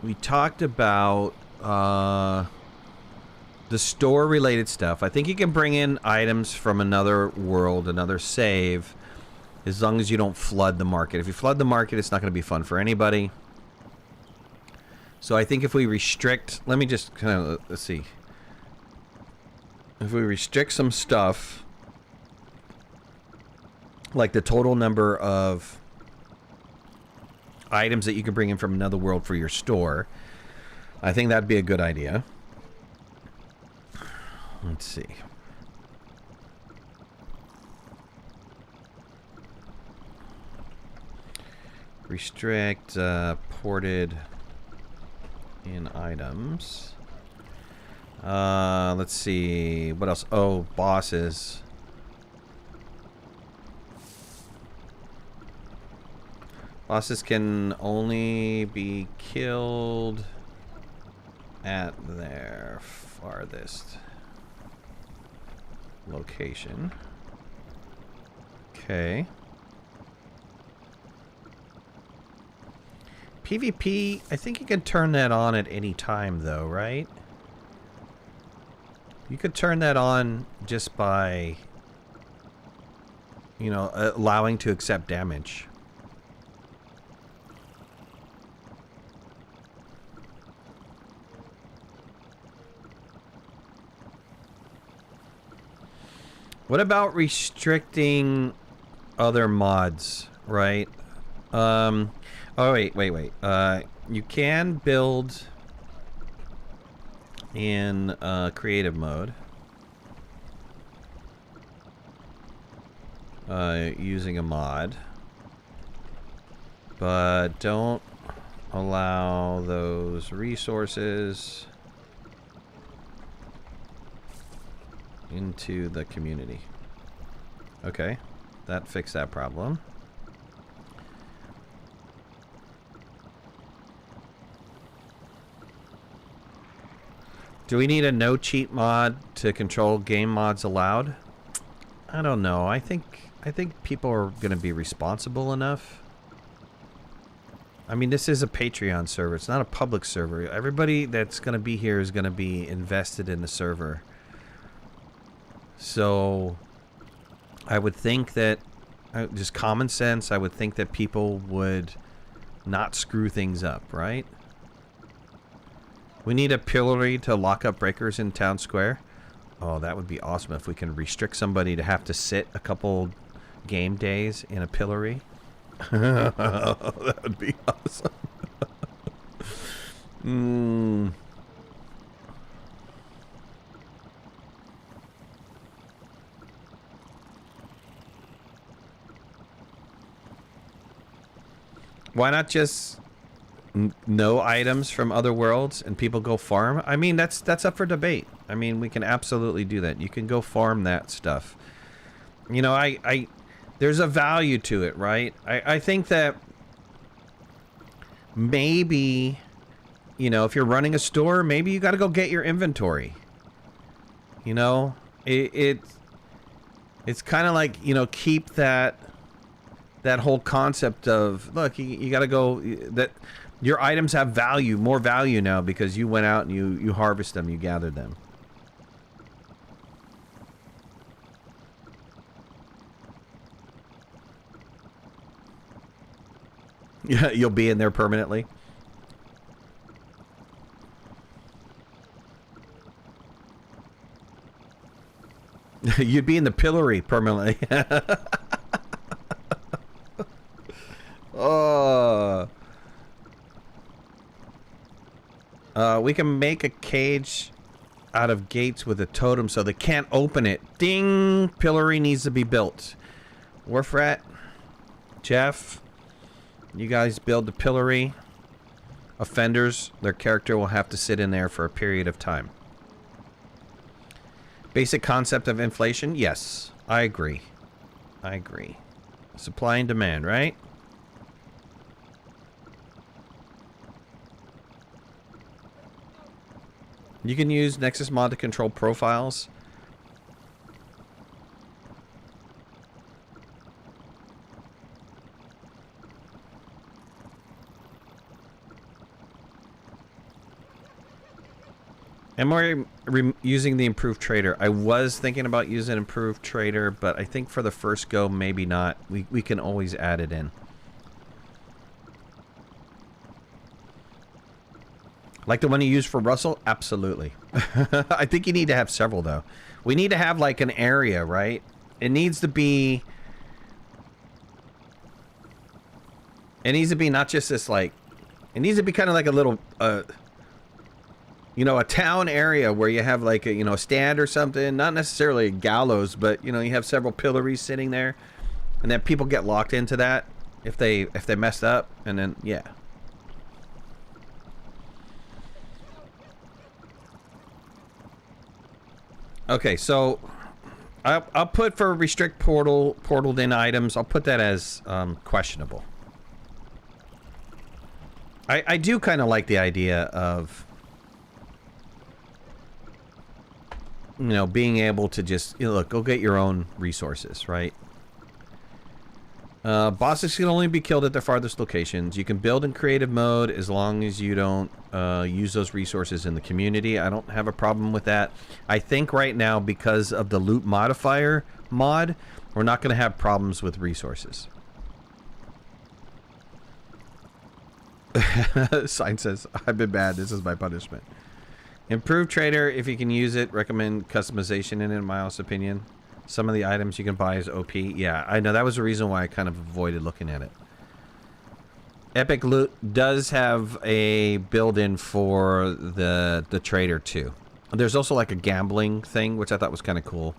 the store-related stuff. I think you can bring in items from another world, another save, as long as you don't flood the market. If you flood the market, it's not going to be fun for anybody. So I think if we restrict... Let me just kind of... Let's see. If we restrict some stuff, like the total number of items that you can bring in from another world for your store, I think that'd be a good idea. Let's see. Restrict ported in items. Let's see. What else? Oh, bosses. Bosses can only be killed at their farthest location. Okay. PvP, I think you can turn that on at any time though, right? You could turn that on just by, you know, allowing to accept damage. What about restricting other mods, right? Oh, wait. You can build in creative mode using a mod, but don't allow those resources into the community. Okay, that fixed that problem. Do we need a no cheat mod to control game mods allowed? I don't know. I think people are going to be responsible enough. I mean, this is a Patreon server. It's not a public server. Everybody that's going to be here is going to be invested in the server. So I would think that, just common sense, I would think that people would not screw things up, right? We need a pillory to lock up breakers in town square. Oh, that would be awesome if we can restrict somebody to have to sit a couple game days in a pillory. That would be awesome. Why not just no items from other worlds and people go farm? I mean, that's up for debate. I mean, we can absolutely do that. You can go farm that stuff. You know, there's a value to it, right? I think that maybe, you know, if you're running a store, maybe you got to go get your inventory. You know, it's kind of like, you know, keep that whole concept of, look, you got to go, that your items have value, more value now because you went out and you harvest them, you gathered them. Yeah, you'll be in there permanently. You'd be in the pillory permanently. Oh. We can make a cage out of gates with a totem so they can't open it. Ding! Pillory needs to be built. Warfrat, Jeff, you guys build the pillory. Offenders, their character will have to sit in there for a period of time. Basic concept of inflation? Yes, I agree. I agree. Supply and demand, right? You can use Nexus Mod to control profiles. Am I using the improved trader? I was thinking about using improved trader, but I think for the first go, maybe not. We can always add it in. Like the one you use for Russell? Absolutely. I think you need to have several, though. We need to have, like, an area, right? It needs to be... It needs to be not just this, like... It needs to be kind of like a little... you know, a town area where you have, like, a, you know, a stand or something. Not necessarily a gallows, but, you know, you have several pillories sitting there. And then people get locked into that if they messed up. And then, yeah. Okay, so I'll put for restrict portaled in items, I'll put that as questionable. I do kind of like the idea of, you know, being able to just, you know, look, go get your own resources, right? Bosses can only be killed at their farthest locations. You can build in creative mode as long as you don't use those resources in the community. I don't have a problem with that. I think right now, because of the loot modifier mod, we're not going to have problems with resources. Sign says, I've been bad. This is my punishment. Improved trader, if you can use it. Recommend customization in my honest opinion. Some of the items you can buy is OP. Yeah, I know. That was the reason why I kind of avoided looking at it. Epic Loot does have a build-in for the trader too. There's also like a gambling thing, which I thought was kind of cool.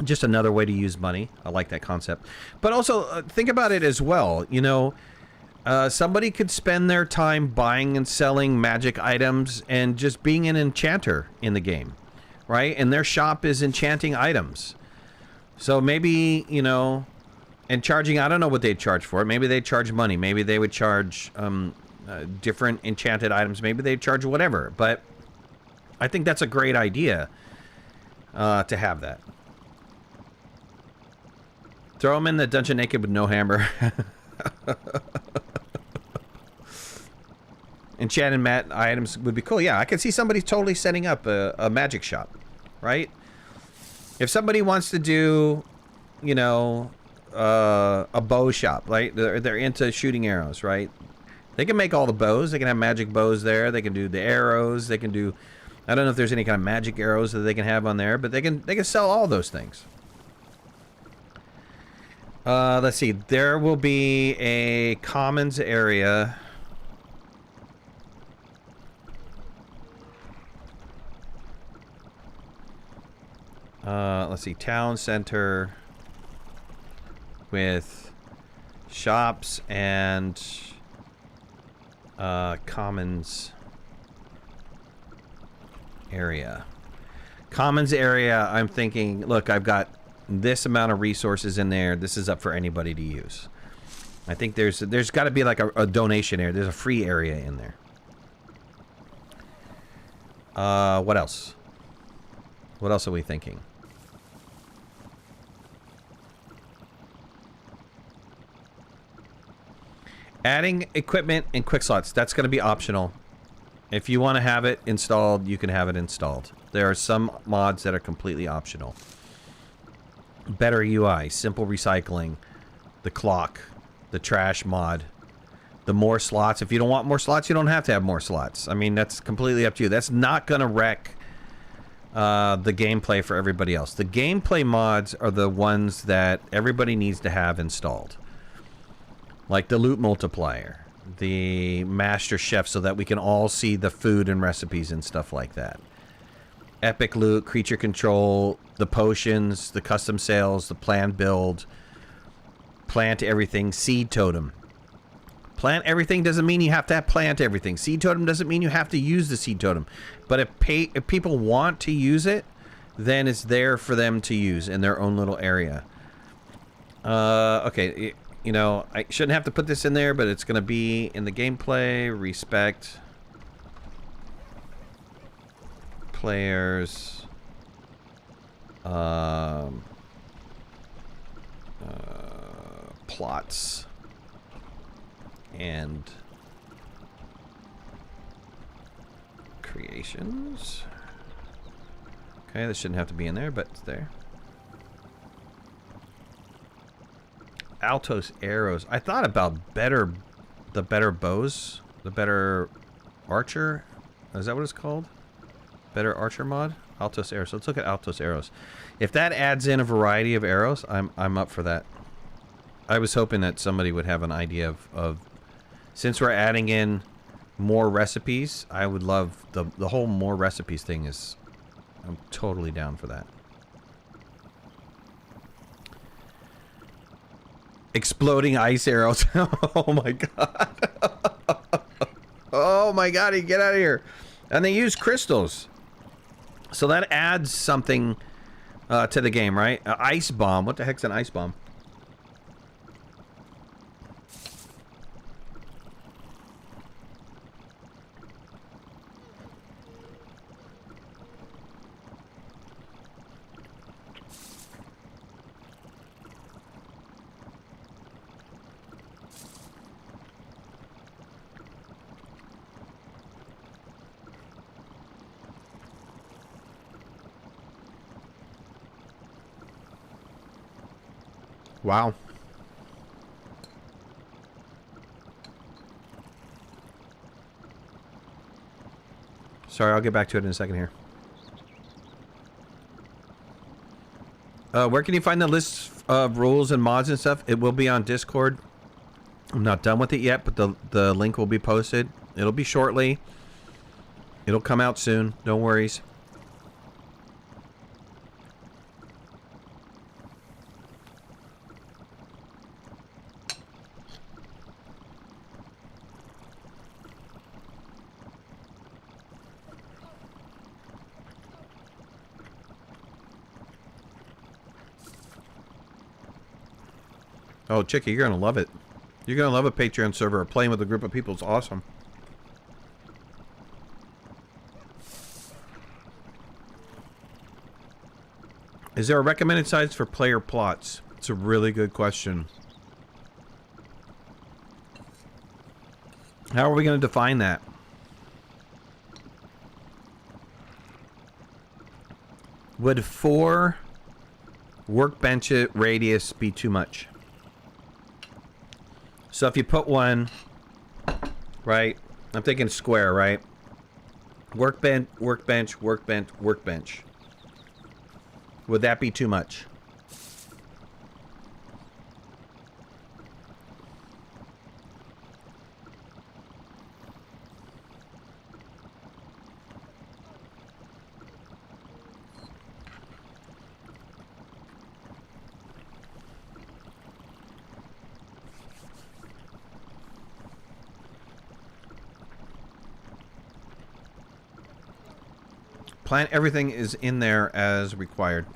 Just another way to use money. I like that concept. But also, think about it as well. You know, somebody could spend their time buying and selling magic items and just being an enchanter in the game, right? And their shop is enchanting items. So maybe, you know, and charging, I don't know what they'd charge for it. Maybe they'd charge money. Maybe they would charge different enchanted items. Maybe they'd charge whatever. But I think that's a great idea to have that. Throw them in the dungeon naked with no hammer. Enchanted mat items would be cool. Yeah, I could see somebody totally setting up a magic shop, right? If somebody wants to do, you know, a bow shop, right? They're into shooting arrows, right? They can make all the bows. They can have magic bows there. They can do the arrows. They can do, I don't know if there's any kind of magic arrows that they can have on there, but they can sell all those things. Let's see. There will be a commons area. Let's see. Town center with shops and commons area. Commons area, I'm thinking, look, I've got this amount of resources in there. This is up for anybody to use. I think there's got to be like a donation area. There's a free area in there. What else? What else are we thinking? Adding equipment and quick slots. That's going to be optional. If you want to have it installed, you can have it installed. There are some mods that are completely optional. Better UI, simple recycling, the clock, the trash mod, the more slots. If you don't want more slots, you don't have to have more slots. I mean, that's completely up to you. That's not going to wreck the gameplay for everybody else. The gameplay mods are the ones that everybody needs to have installed. Like the loot multiplier, the master chef, so that we can all see the food and recipes and stuff like that. Epic loot, creature control, the potions, the custom sales, the planned build, plant everything, seed totem. Plant everything doesn't mean you have to plant everything. Seed totem doesn't mean you have to use the seed totem. But if people want to use it, then it's there for them to use in their own little area. Okay, you know, I shouldn't have to put this in there, but it's going to be in the gameplay. Respect players. Plots. And creations. Okay, this shouldn't have to be in there, but it's there. Altos arrows. I thought about the better bows, the better archer. Is that what it's called? Better archer mod? Altos arrows. So let's look at Altos arrows. If that adds in a variety of arrows, I'm up for that. I was hoping that somebody would have an idea of since we're adding in more recipes, I would love the whole more recipes thing is, I'm totally down for that. Exploding ice arrows. Oh my god. Oh my god, you get out of here. And they use crystals. So that adds something to the game, right? Ice bomb. What the heck's an ice bomb? Wow. Sorry, I'll get back to it in a second here. Where can you find the list of rules and mods and stuff? It will be on Discord. I'm not done with it yet, but the link will be posted. It'll be shortly. It'll come out soon. No worries. Oh, Chicky, you're gonna love it. You're gonna love a Patreon server. Playing with a group of people is awesome. Is there a recommended size for player plots? It's a really good question. How are we gonna define that? Would 4 workbench radius be too much? So if you put one, right? I'm thinking square, right? Workbench, workbench, workbench, workbench. Would that be too much? Plant everything is in there as required.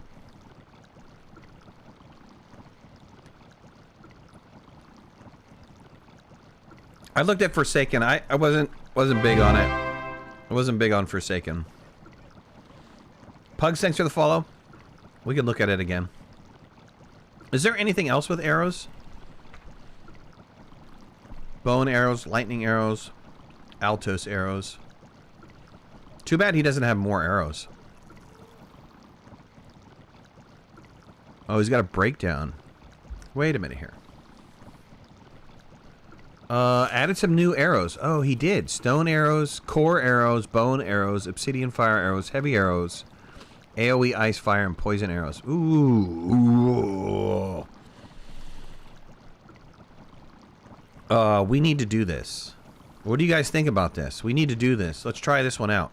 I looked at Forsaken. I wasn't big on it. I wasn't big on Forsaken. Pugs, thanks for the follow. We could look at it again. Is there anything else with arrows? Bone arrows, lightning arrows, Altos arrows. Too bad he doesn't have more arrows. Oh, he's got a breakdown. Wait a minute here. Added some new arrows. Oh, he did. Stone arrows, core arrows, bone arrows, obsidian fire arrows, heavy arrows, AoE ice fire, and poison arrows. Ooh. We need to do this. What do you guys think about this? We need to do this. Let's try this one out.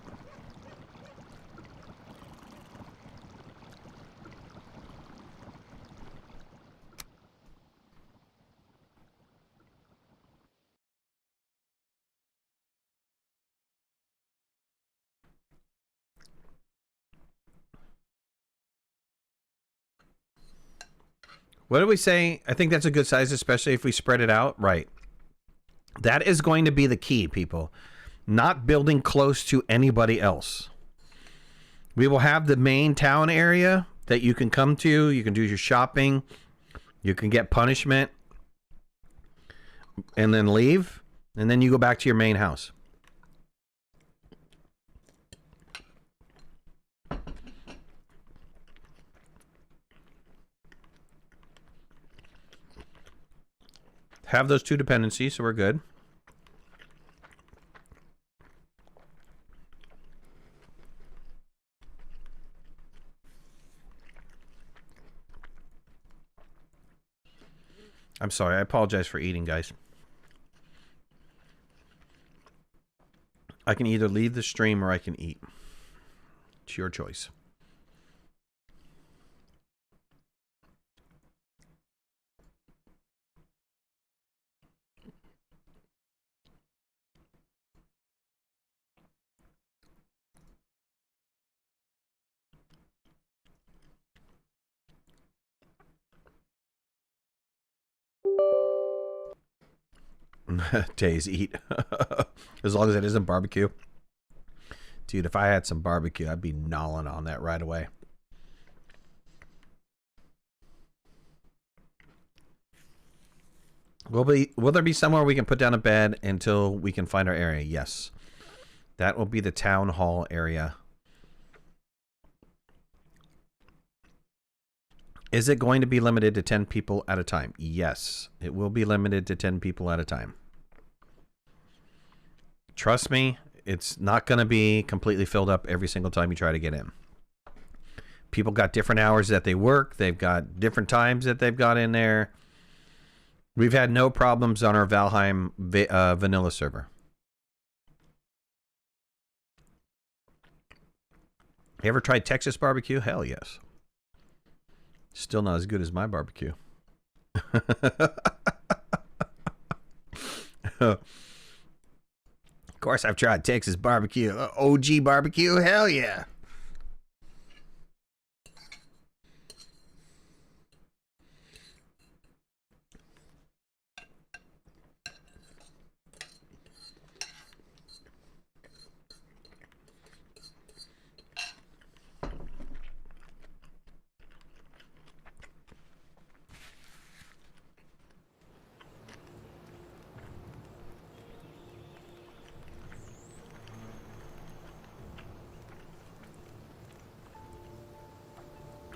What do we say? I think that's a good size, especially if we spread it out. Right. That is going to be the key, people. Not building close to anybody else. We will have the main town area that you can come to. You can do your shopping. You can get punishment. And then leave. And then you go back to your main house. Have those 2 dependencies, so we're good. I'm sorry, I apologize for eating, guys. I can either leave the stream or I can eat. It's your choice. Days eat. As long as it isn't barbecue. Dude, if I had some barbecue, I'd be gnawing on that right away. Will there be somewhere we can put down a bed until we can find our area? Yes. That will be the town hall area. Is it going to be limited to 10 people at a time? Yes, it will be limited to 10 people at a time. Trust me, it's not going to be completely filled up every single time you try to get in. People got different hours that they work. They've got different times that they've got in there. We've had no problems on our Valheim vanilla server. You ever tried Texas barbecue? Hell yes. Still not as good as my barbecue. Of course I've tried Texas barbecue. OG barbecue? Hell yeah.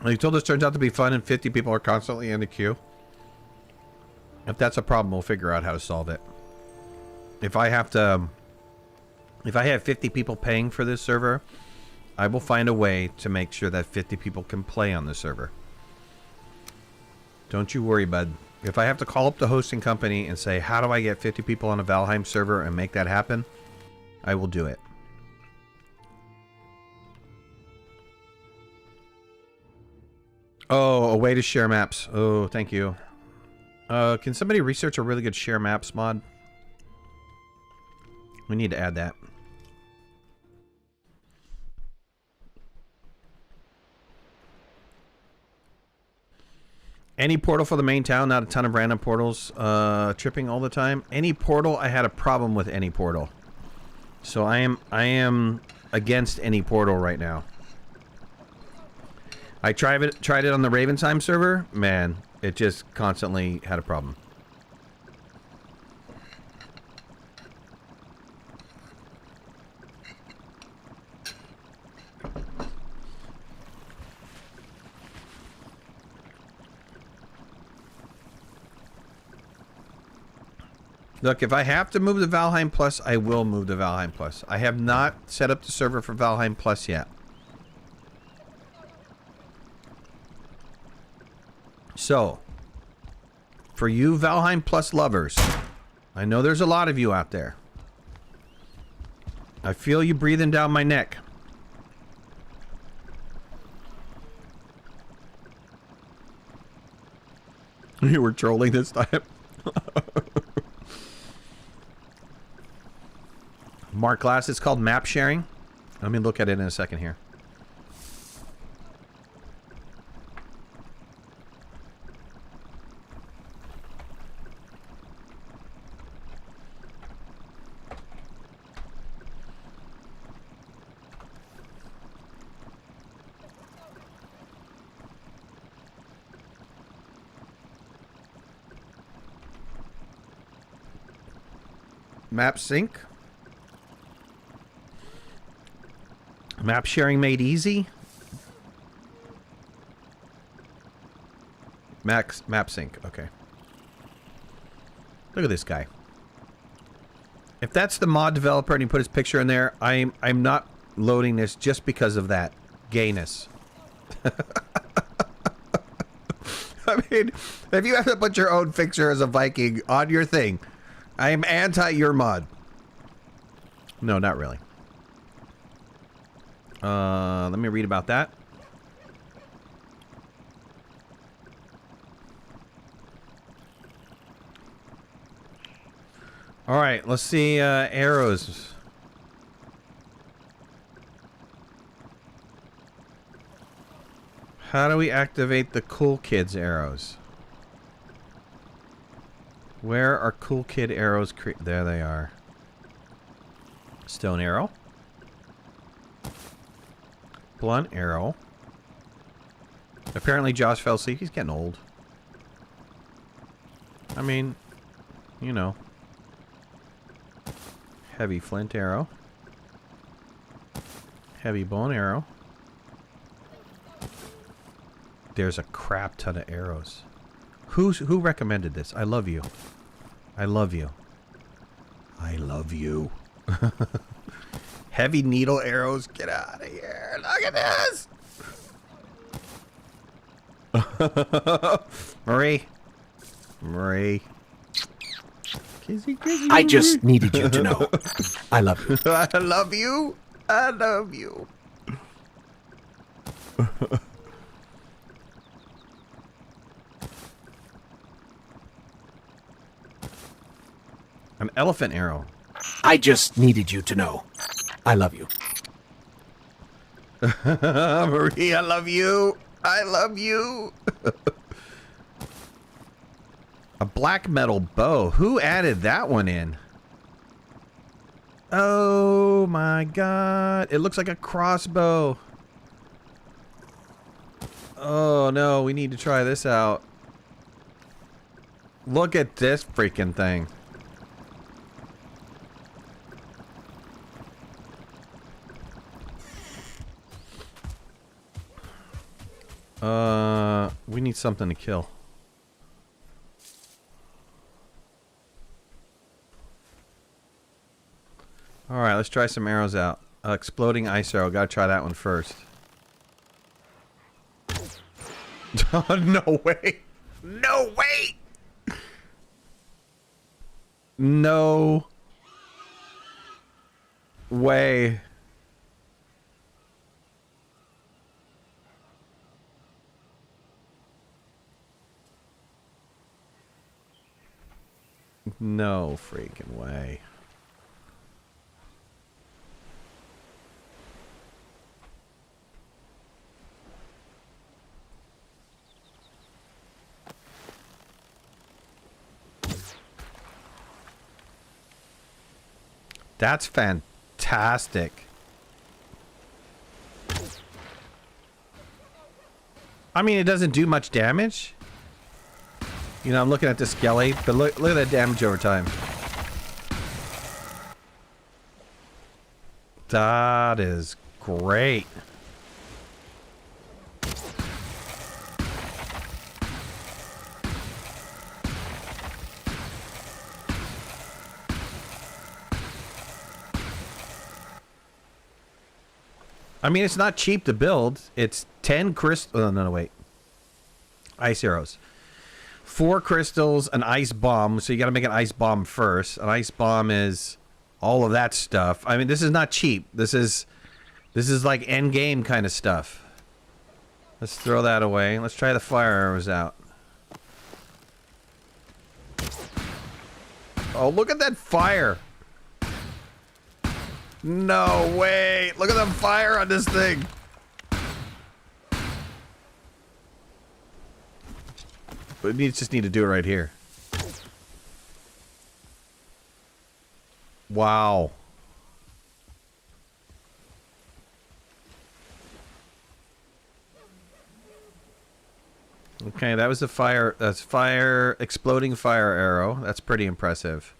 You told us turns out to be fun and 50 people are constantly in the queue. If that's a problem, we'll figure out how to solve it. If I have 50 people paying for this server, I will find a way to make sure that 50 people can play on the server. Don't you worry, bud. If I have to call up the hosting company and say, how do I get 50 people on a Valheim server and make that happen, I will do it. Oh, a way to share maps. Oh, thank you. Can somebody research a really good share maps mod? We need to add that. Any portal for the main town, not a ton of random portals tripping all the time. Any portal, I had a problem with any portal. So I am against any portal right now. I tried it on the Ravensheim server. Man, it just constantly had a problem. Look, if I have to move to Valheim Plus, I will move to Valheim Plus. I have not set up the server for Valheim Plus yet. So, for you Valheim Plus lovers, I know there's a lot of you out there. I feel you breathing down my neck. You were trolling this time. Mark Glass, it's called map sharing. Let me look at it in a second here. Map sync. Map sharing made easy. Map sync. Okay. Look at this guy. If that's the mod developer and he put his picture in there, I'm not loading this just because of that gayness. I mean, if you have to put your own picture as a Viking on your thing, I am anti your mod. No, not really. Let me read about that. All right, let's see arrows. How do we activate the cool kids arrows? Where are cool kid arrows? There they are. Stone arrow. Blunt arrow. Apparently Josh fell asleep. He's getting old. I mean, you know. Heavy flint arrow. Heavy bone arrow. there's a crap ton of arrows. Who recommended this? I love you. I love you. I love you. Heavy needle arrows. Get out of here. Look at this. Marie. Marie. Kizzy, kizzy, I just needed you to know. I love you. I love you. I love you. An elephant arrow. I just needed you to know. I love you. Marie, I love you. I love you. A black metal bow. Who added that one in? Oh my god. It looks like a crossbow. Oh no, we need to try this out. Look at this freaking thing. We need something to kill. Alright, let's try some arrows out. Exploding ice arrow. Gotta try that one first. No way! No way! No way. No freaking way. That's fantastic. I mean, it doesn't do much damage. You know, I'm looking at the skelly, but look at that damage over time. That is great. I mean, it's not cheap to build. It's 10 crystal. Oh, no, wait. Ice arrows. 4 crystals, an ice bomb. So you got to make an ice bomb first. An ice bomb is all of that stuff. I mean, this is not cheap. This is like end game kind of stuff. Let's throw that away. Let's try the fire arrows out. Oh, look at that fire. No way. Look at the fire on this thing. But we just need to do it right here. Wow. Okay, that was the fire. That's fire, exploding fire arrow. That's pretty impressive.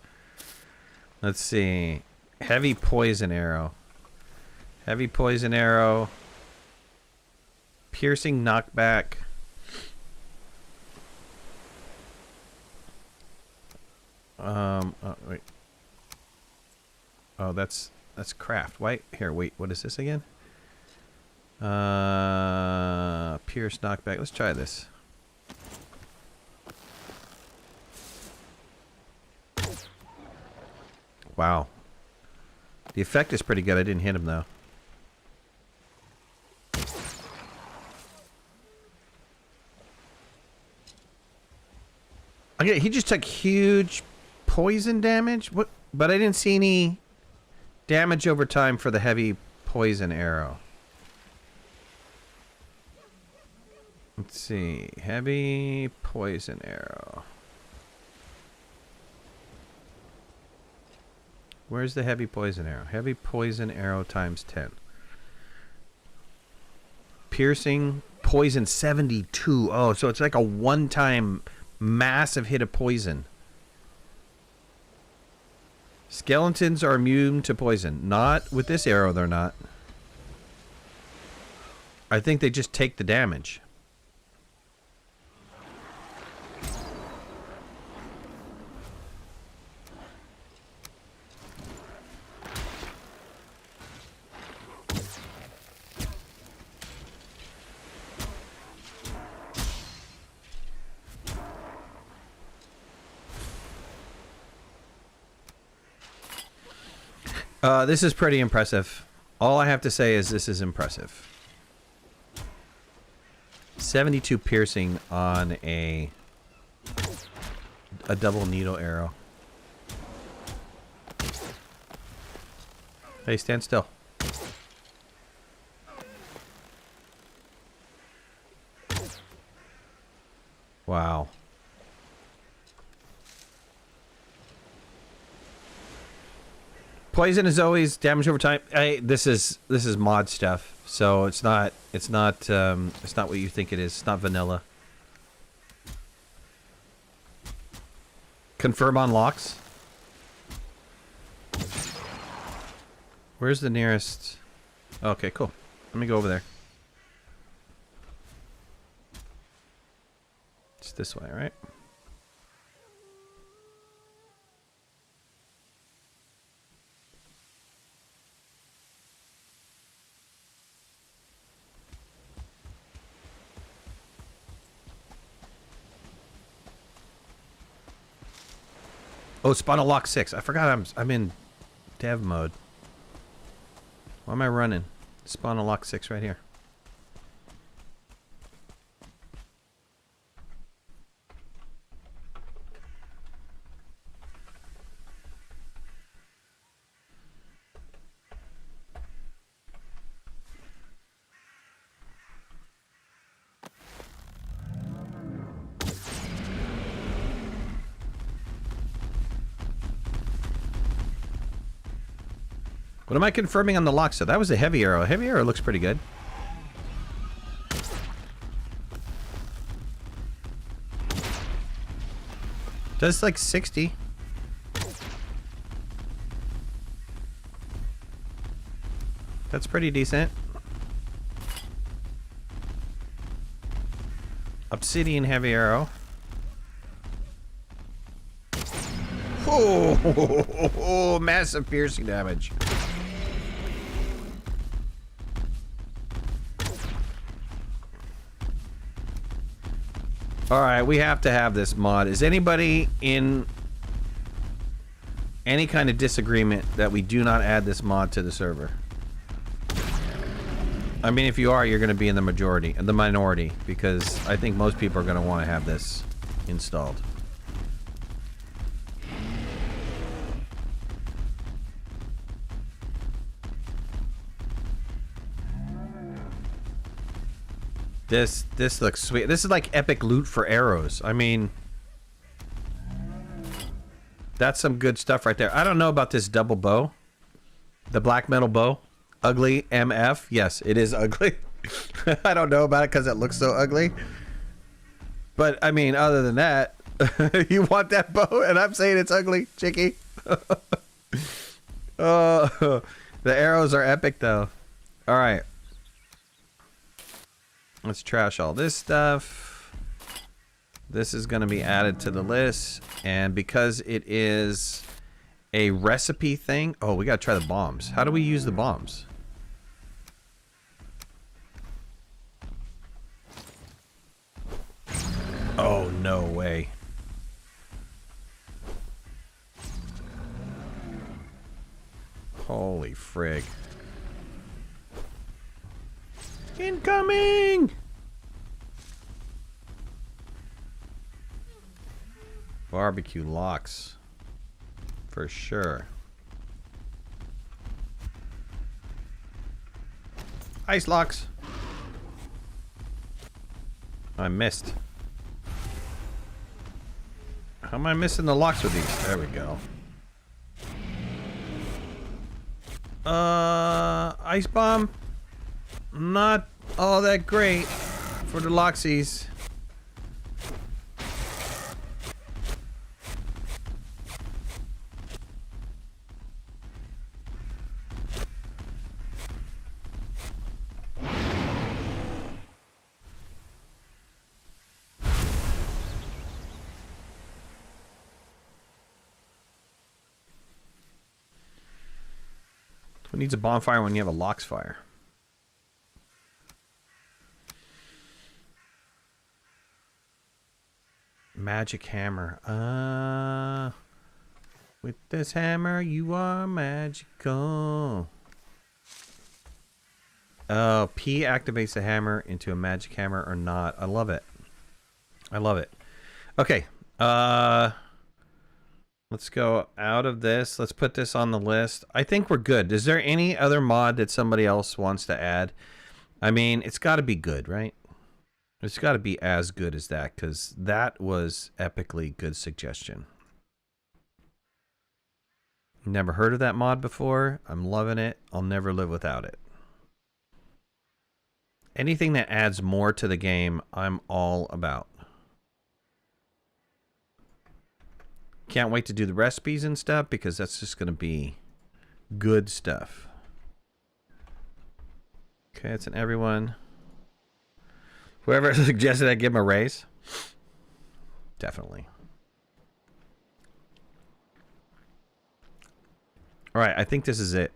Let's see. Heavy poison arrow. Heavy poison arrow. Piercing knockback. Oh, wait. Oh, that's craft. Wait, here, wait, what is this again? Pierce knockback. Let's try this. Wow. The effect is pretty good. I didn't hit him though. Okay, he just took huge poison damage. What? But I didn't see any damage over time for the heavy poison arrow. Let's see. Heavy poison arrow. Where's the heavy poison arrow? Heavy poison arrow times 10. Piercing poison 72. Oh, so it's like a one-time massive hit of poison. Skeletons are immune to poison. Not with this arrow, they're not. I think they just take the damage. This is pretty impressive. All I have to say is this is impressive. 72 piercing on a double needle arrow. Hey, stand still. Wow. Poison is always damage over time. This is mod stuff, so it's not what you think it is. It's not vanilla. Confirm on locks. Where's the nearest? Okay, cool. Let me go over there. It's this way, right? Oh, spawn a lock 6. I forgot I'm in dev mode. Why am I running? Spawn a lock 6 right here. What am I confirming on the lock? So that was a heavy arrow. A heavy arrow looks pretty good. Does like 60. That's pretty decent. Obsidian heavy arrow. Oh, massive piercing damage. Alright, we have to have this mod. Is anybody in any kind of disagreement that we do not add this mod to the server? I mean, if you are, you're going to be in the majority, and the minority, because I think most people are going to want to have this installed. This looks sweet. This is like epic loot for arrows. I mean, that's some good stuff right there. I don't know about this double bow. The black metal bow. Ugly MF. Yes, it is ugly. I don't know about it because it looks so ugly. But, I mean, other than that, you want that bow? And I'm saying it's ugly, Chicky. The arrows are epic, though. All right. Let's trash all this stuff. This is going to be added to the list. And because it is a recipe thing... Oh, we got to try the bombs. How do we use the bombs? Oh, no way. Holy frig. Incoming! Barbecue locks. For sure. Ice locks. I missed. How am I missing the locks with these? There we go. Ice bomb. Not all that great for the Loxies. Who needs a bonfire when you have a Lox fire? Magic hammer. With this hammer, you are magical. Oh, P activates the hammer into a magic hammer or not. I love it. I love it. Okay. Let's go out of this. Let's put this on the list. I think we're good. Is there any other mod that somebody else wants to add? I mean, it's got to be good, right? It's got to be as good as that, because that was epically good suggestion. Never heard of that mod before. I'm loving it. I'll never live without it. Anything that adds more to the game, I'm all about. Can't wait to do the recipes and stuff, because that's just going to be good stuff. Okay, it's an everyone. Whoever suggested I give him a raise. Definitely. All right, I think this is it.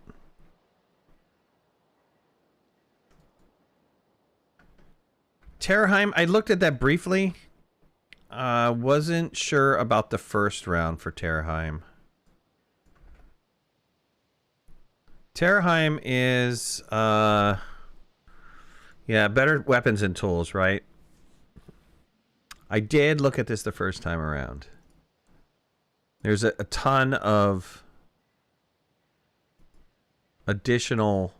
Terraheim, I looked at that briefly. Wasn't sure about the first round for Terraheim. Terraheim is, yeah, better weapons and tools, right? I did look at this the first time around. There's a ton of additional...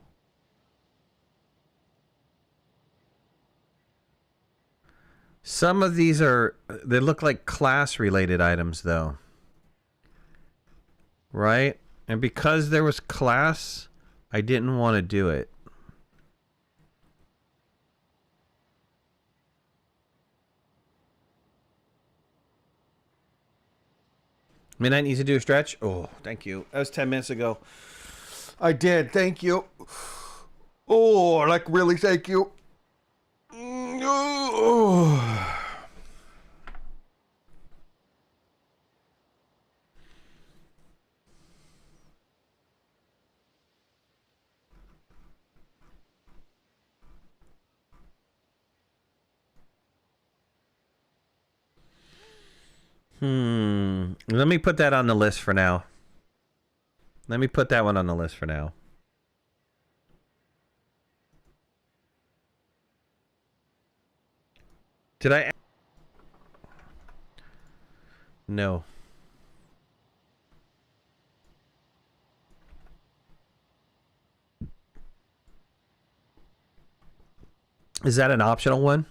Some of these are, they look like class-related items, though. Right? And because there was class, I didn't want to do it. Midnight needs to do a stretch? Oh, thank you. That was 10 minutes ago. I did. Thank you. Oh, like, really, thank you. Oh. Let me put that on the list for now. Let me put that one on the list for now. Did I? No. Is that an optional one?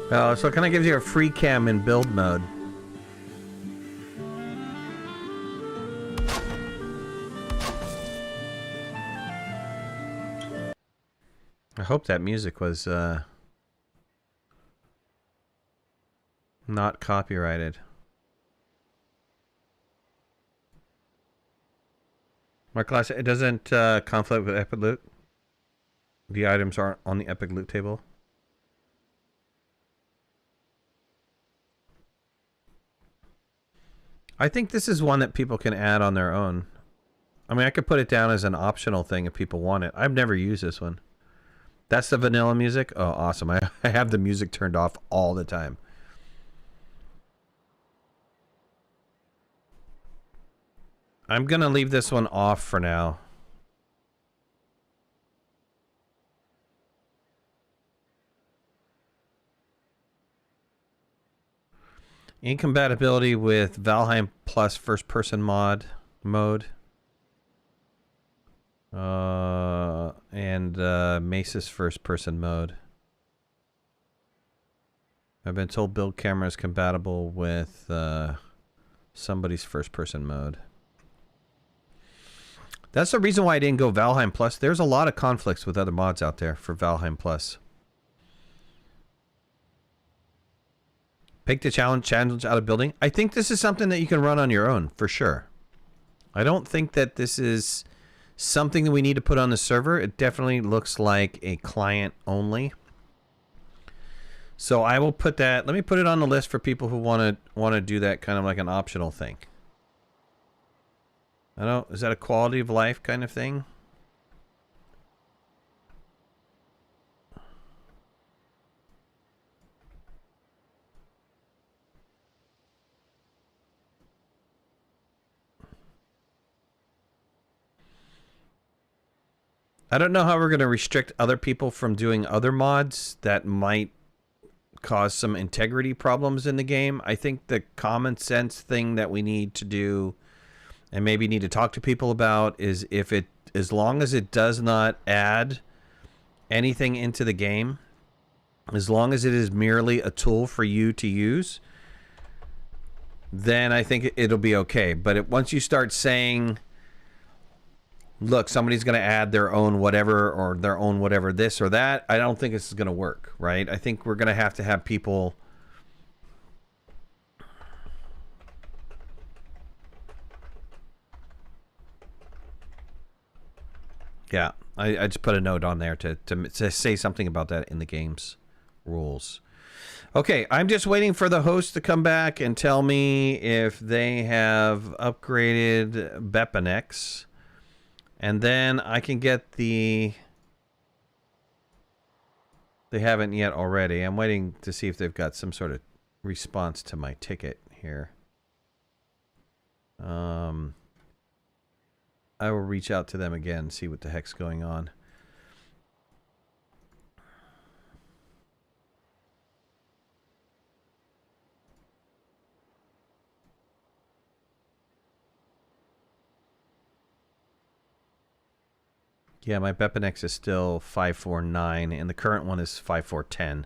Oh, so it kind of gives you a free cam in build mode. I hope that music was not copyrighted. My class, it doesn't conflict with Epic Loot. The items aren't on the Epic Loot table. I think this is one that people can add on their own. I mean, I could put it down as an optional thing if people want it. I've never used this one. That's the vanilla music? Oh, awesome. I have the music turned off all the time. I'm going to leave this one off for now. Incompatibility with Valheim plus first-person mode. And Mace's first-person mode. I've been told build camera is compatible with somebody's first-person mode. That's the reason why I didn't go Valheim plus. There's a lot of conflicts with other mods out there for Valheim plus. Pick the challenge out of building. I think this is something that you can run on your own for sure. I don't think that this is something that we need to put on the server. It definitely looks like a client only. So I will put that. Let me put it on the list for people who want to do that kind of like an optional thing. I don't. Is that a quality of life kind of thing? I don't know how we're going to restrict other people from doing other mods that might cause some integrity problems in the game. I think the common sense thing that we need to do and maybe need to talk to people about is if it, as long as it does not add anything into the game, as long as it is merely a tool for you to use, then I think it'll be okay. But once you start saying, look, somebody's going to add their own whatever or their own whatever this or that, I don't think this is going to work, right? I think we're going to have people... Yeah, I just put a note on there to say something about that in the game's rules. Okay, I'm just waiting for the host to come back and tell me if they have upgraded Bepanex. And then I can get the... They haven't yet already. I'm waiting to see if they've got some sort of response to my ticket here. I will reach out to them again and see what the heck's going on. Yeah, my Bepanex is still 549, and the current one is 5410.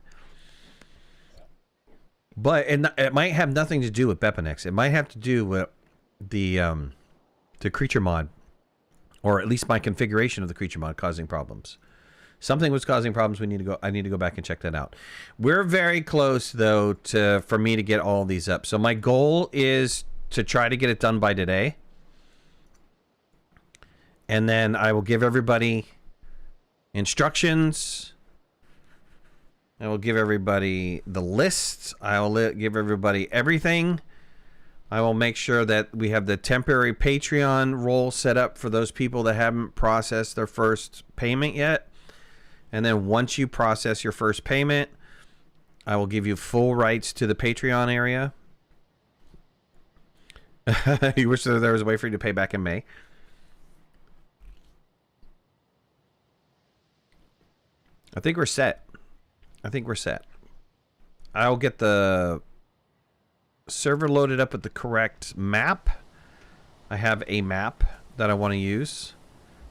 But it might have nothing to do with Bepanex. It might have to do with the creature mod, or at least my configuration of the creature mod causing problems. Something was causing problems. I need to go back and check that out. We're very close though for me to get all these up. So my goal is to try to get it done by today. And then I will give everybody instructions. I will give everybody the lists. I will give everybody everything. I will make sure that we have the temporary Patreon role set up for those people that haven't processed their first payment yet. And then once you process your first payment, I will give you full rights to the Patreon area. You wish that there was a way for you to pay back in May. I think we're set. I'll get the server loaded up with the correct map. I have a map that I want to use.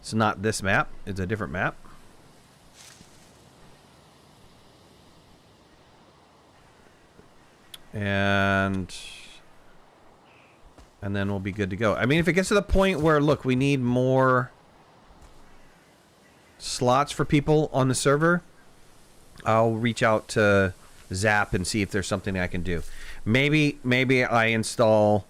It's not this map. It's a different map. And then we'll be good to go. I mean, if it gets to the point where, look, we need more slots for people on the server, I'll reach out to Zap and see if there's something I can do. Maybe I install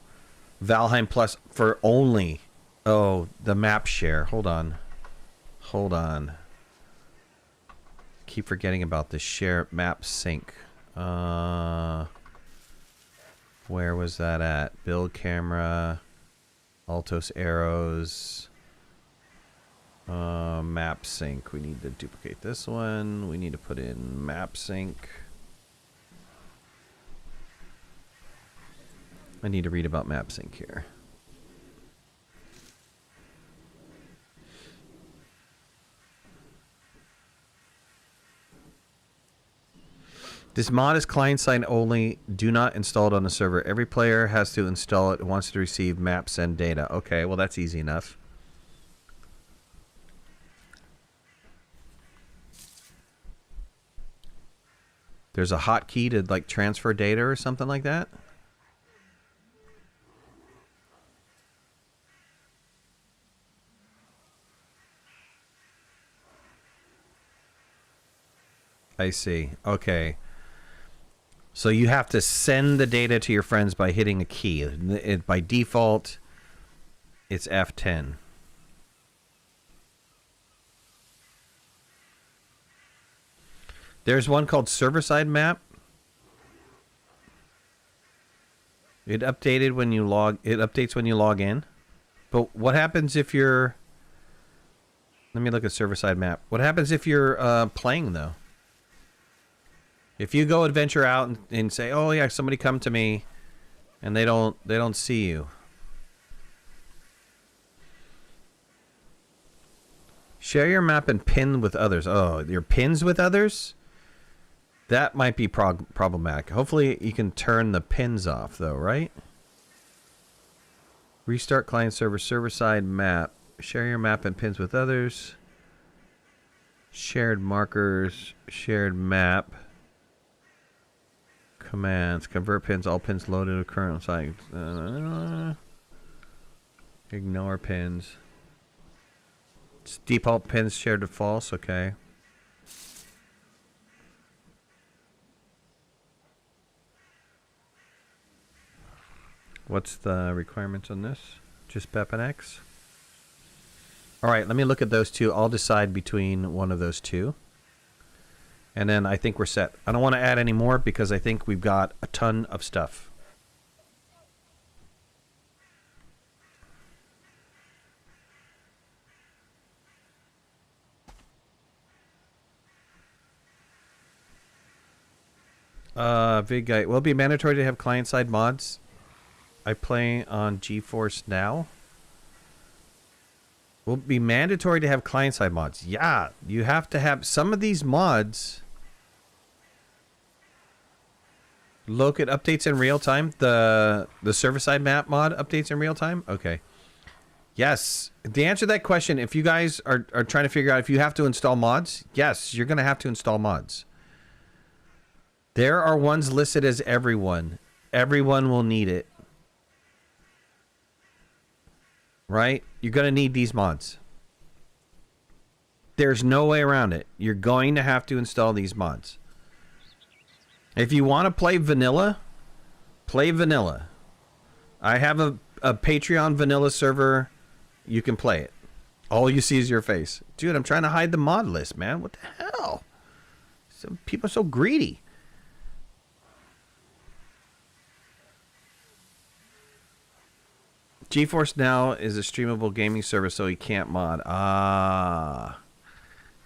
Valheim Plus for only the map share. Hold on. Keep forgetting about the share map sync. Where was that at? Build camera, Altos arrows. Map sync. We need to duplicate this one. We need to put in map sync. I need to read about map sync here. This mod is client-side only. Do not install it on the server. Every player has to install it and wants to receive map send data. Okay, well that's easy enough. There's a hotkey to like transfer data or something like that. I see. Okay. So you have to send the data to your friends by hitting a key. By default, it's F10. There's one called server-side map. It updated when you log. It updates when you log in. But what happens if you're? Let me look at server-side map. What happens if you're playing though? If you go adventure out and say, "Oh yeah, somebody come to me," and they don't see you. Share your map and pin with others. Oh, your pins with others? That might be problematic. Hopefully you can turn the pins off though, right? Restart client server, server-side map. Share your map and pins with others. Shared markers, shared map. Commands, convert pins, all pins loaded to current site. Ignore pins. It's default pins shared to false, okay. What's the requirements on this? Just PEP and X? Alright, let me look at those two. I'll decide between one of those two. And then I think we're set. I don't want to add any more because I think we've got a ton of stuff. VidGuide. Will it be mandatory to have client-side mods? I play on GeForce Now. Will it be mandatory to have client-side mods? Yeah, you have to have some of these mods. Look at updates in real time. The server-side map mod updates in real time. Okay. Yes. To answer that question, if you guys are trying to figure out if you have to install mods, yes, you're going to have to install mods. There are ones listed as everyone. Everyone will need it. Right? You're going to need these mods. There's no way around it. You're going to have to install these mods. If you want to play vanilla, play vanilla. I have a Patreon vanilla server. You can play it. All you see is your face. Dude, I'm trying to hide the mod list, man. What the hell? Some people are so greedy. GeForce Now is a streamable gaming service, so you can't mod. Ah.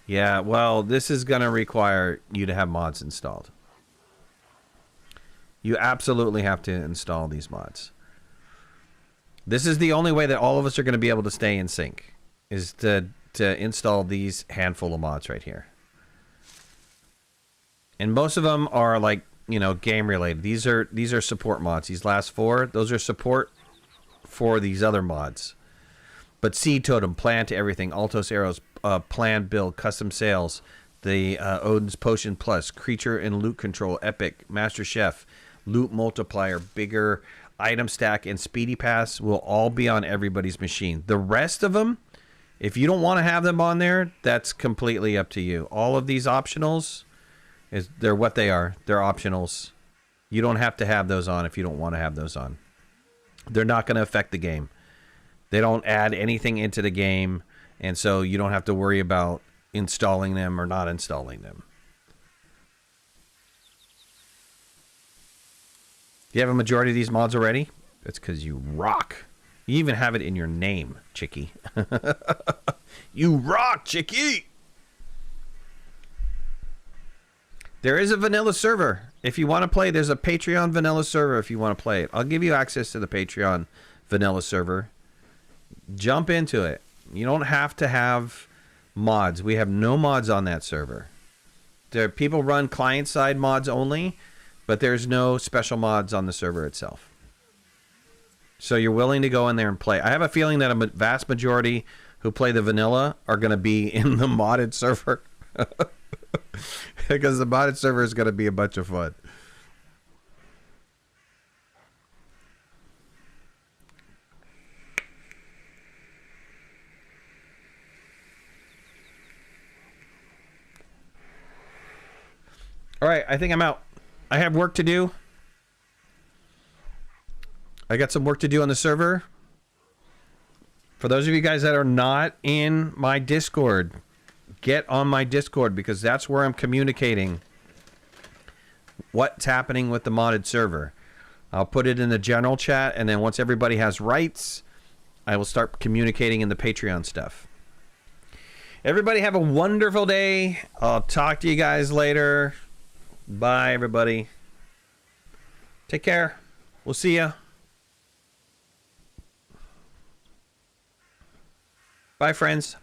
Yeah, well, this is going to require you to have mods installed. You absolutely have to install these mods. This is the only way that all of us are going to be able to stay in sync, is to install these handful of mods right here. And most of them are like, you know, game related. These are support mods. These last four, those are support for these other mods. But Seed Totem, Plant Everything, Altos Arrows, Plan Build, Custom Sales, the Odin's Potion Plus, Creature and Loot Control, Epic, Master Chef, Loot Multiplier, Bigger, Item Stack, and Speedy Pass will all be on everybody's machine. The rest of them, if you don't want to have them on there, that's completely up to you. All of these optionals, they're what they are. They're optionals. You don't have to have those on if you don't want to have those on. They're not going to affect the game. They don't add anything into the game, and so you don't have to worry about installing them or not installing them. You have a majority of these mods already? That's because you rock. You even have it in your name, Chickie. You rock, Chickie! There is a vanilla server. If you want to play, there's a Patreon vanilla server if you want to play it. I'll give you access to the Patreon vanilla server. Jump into it. You don't have to have mods. We have no mods on that server. People run client-side mods only, but there's no special mods on the server itself. So you're willing to go in there and play. I have a feeling that a vast majority who play the vanilla are going to be in the modded server. Because the modded server is going to be a bunch of fun. All right, I think I'm out. I have work to do. I got some work to do on the server. For those of you guys that are not in my Discord, get on my Discord because that's where I'm communicating what's happening with the modded server. I'll put it in the general chat, and then once everybody has rights, I will start communicating in the Patreon stuff. Everybody have a wonderful day. I'll talk to you guys later. Bye, everybody. Take care. We'll see ya. Bye, friends.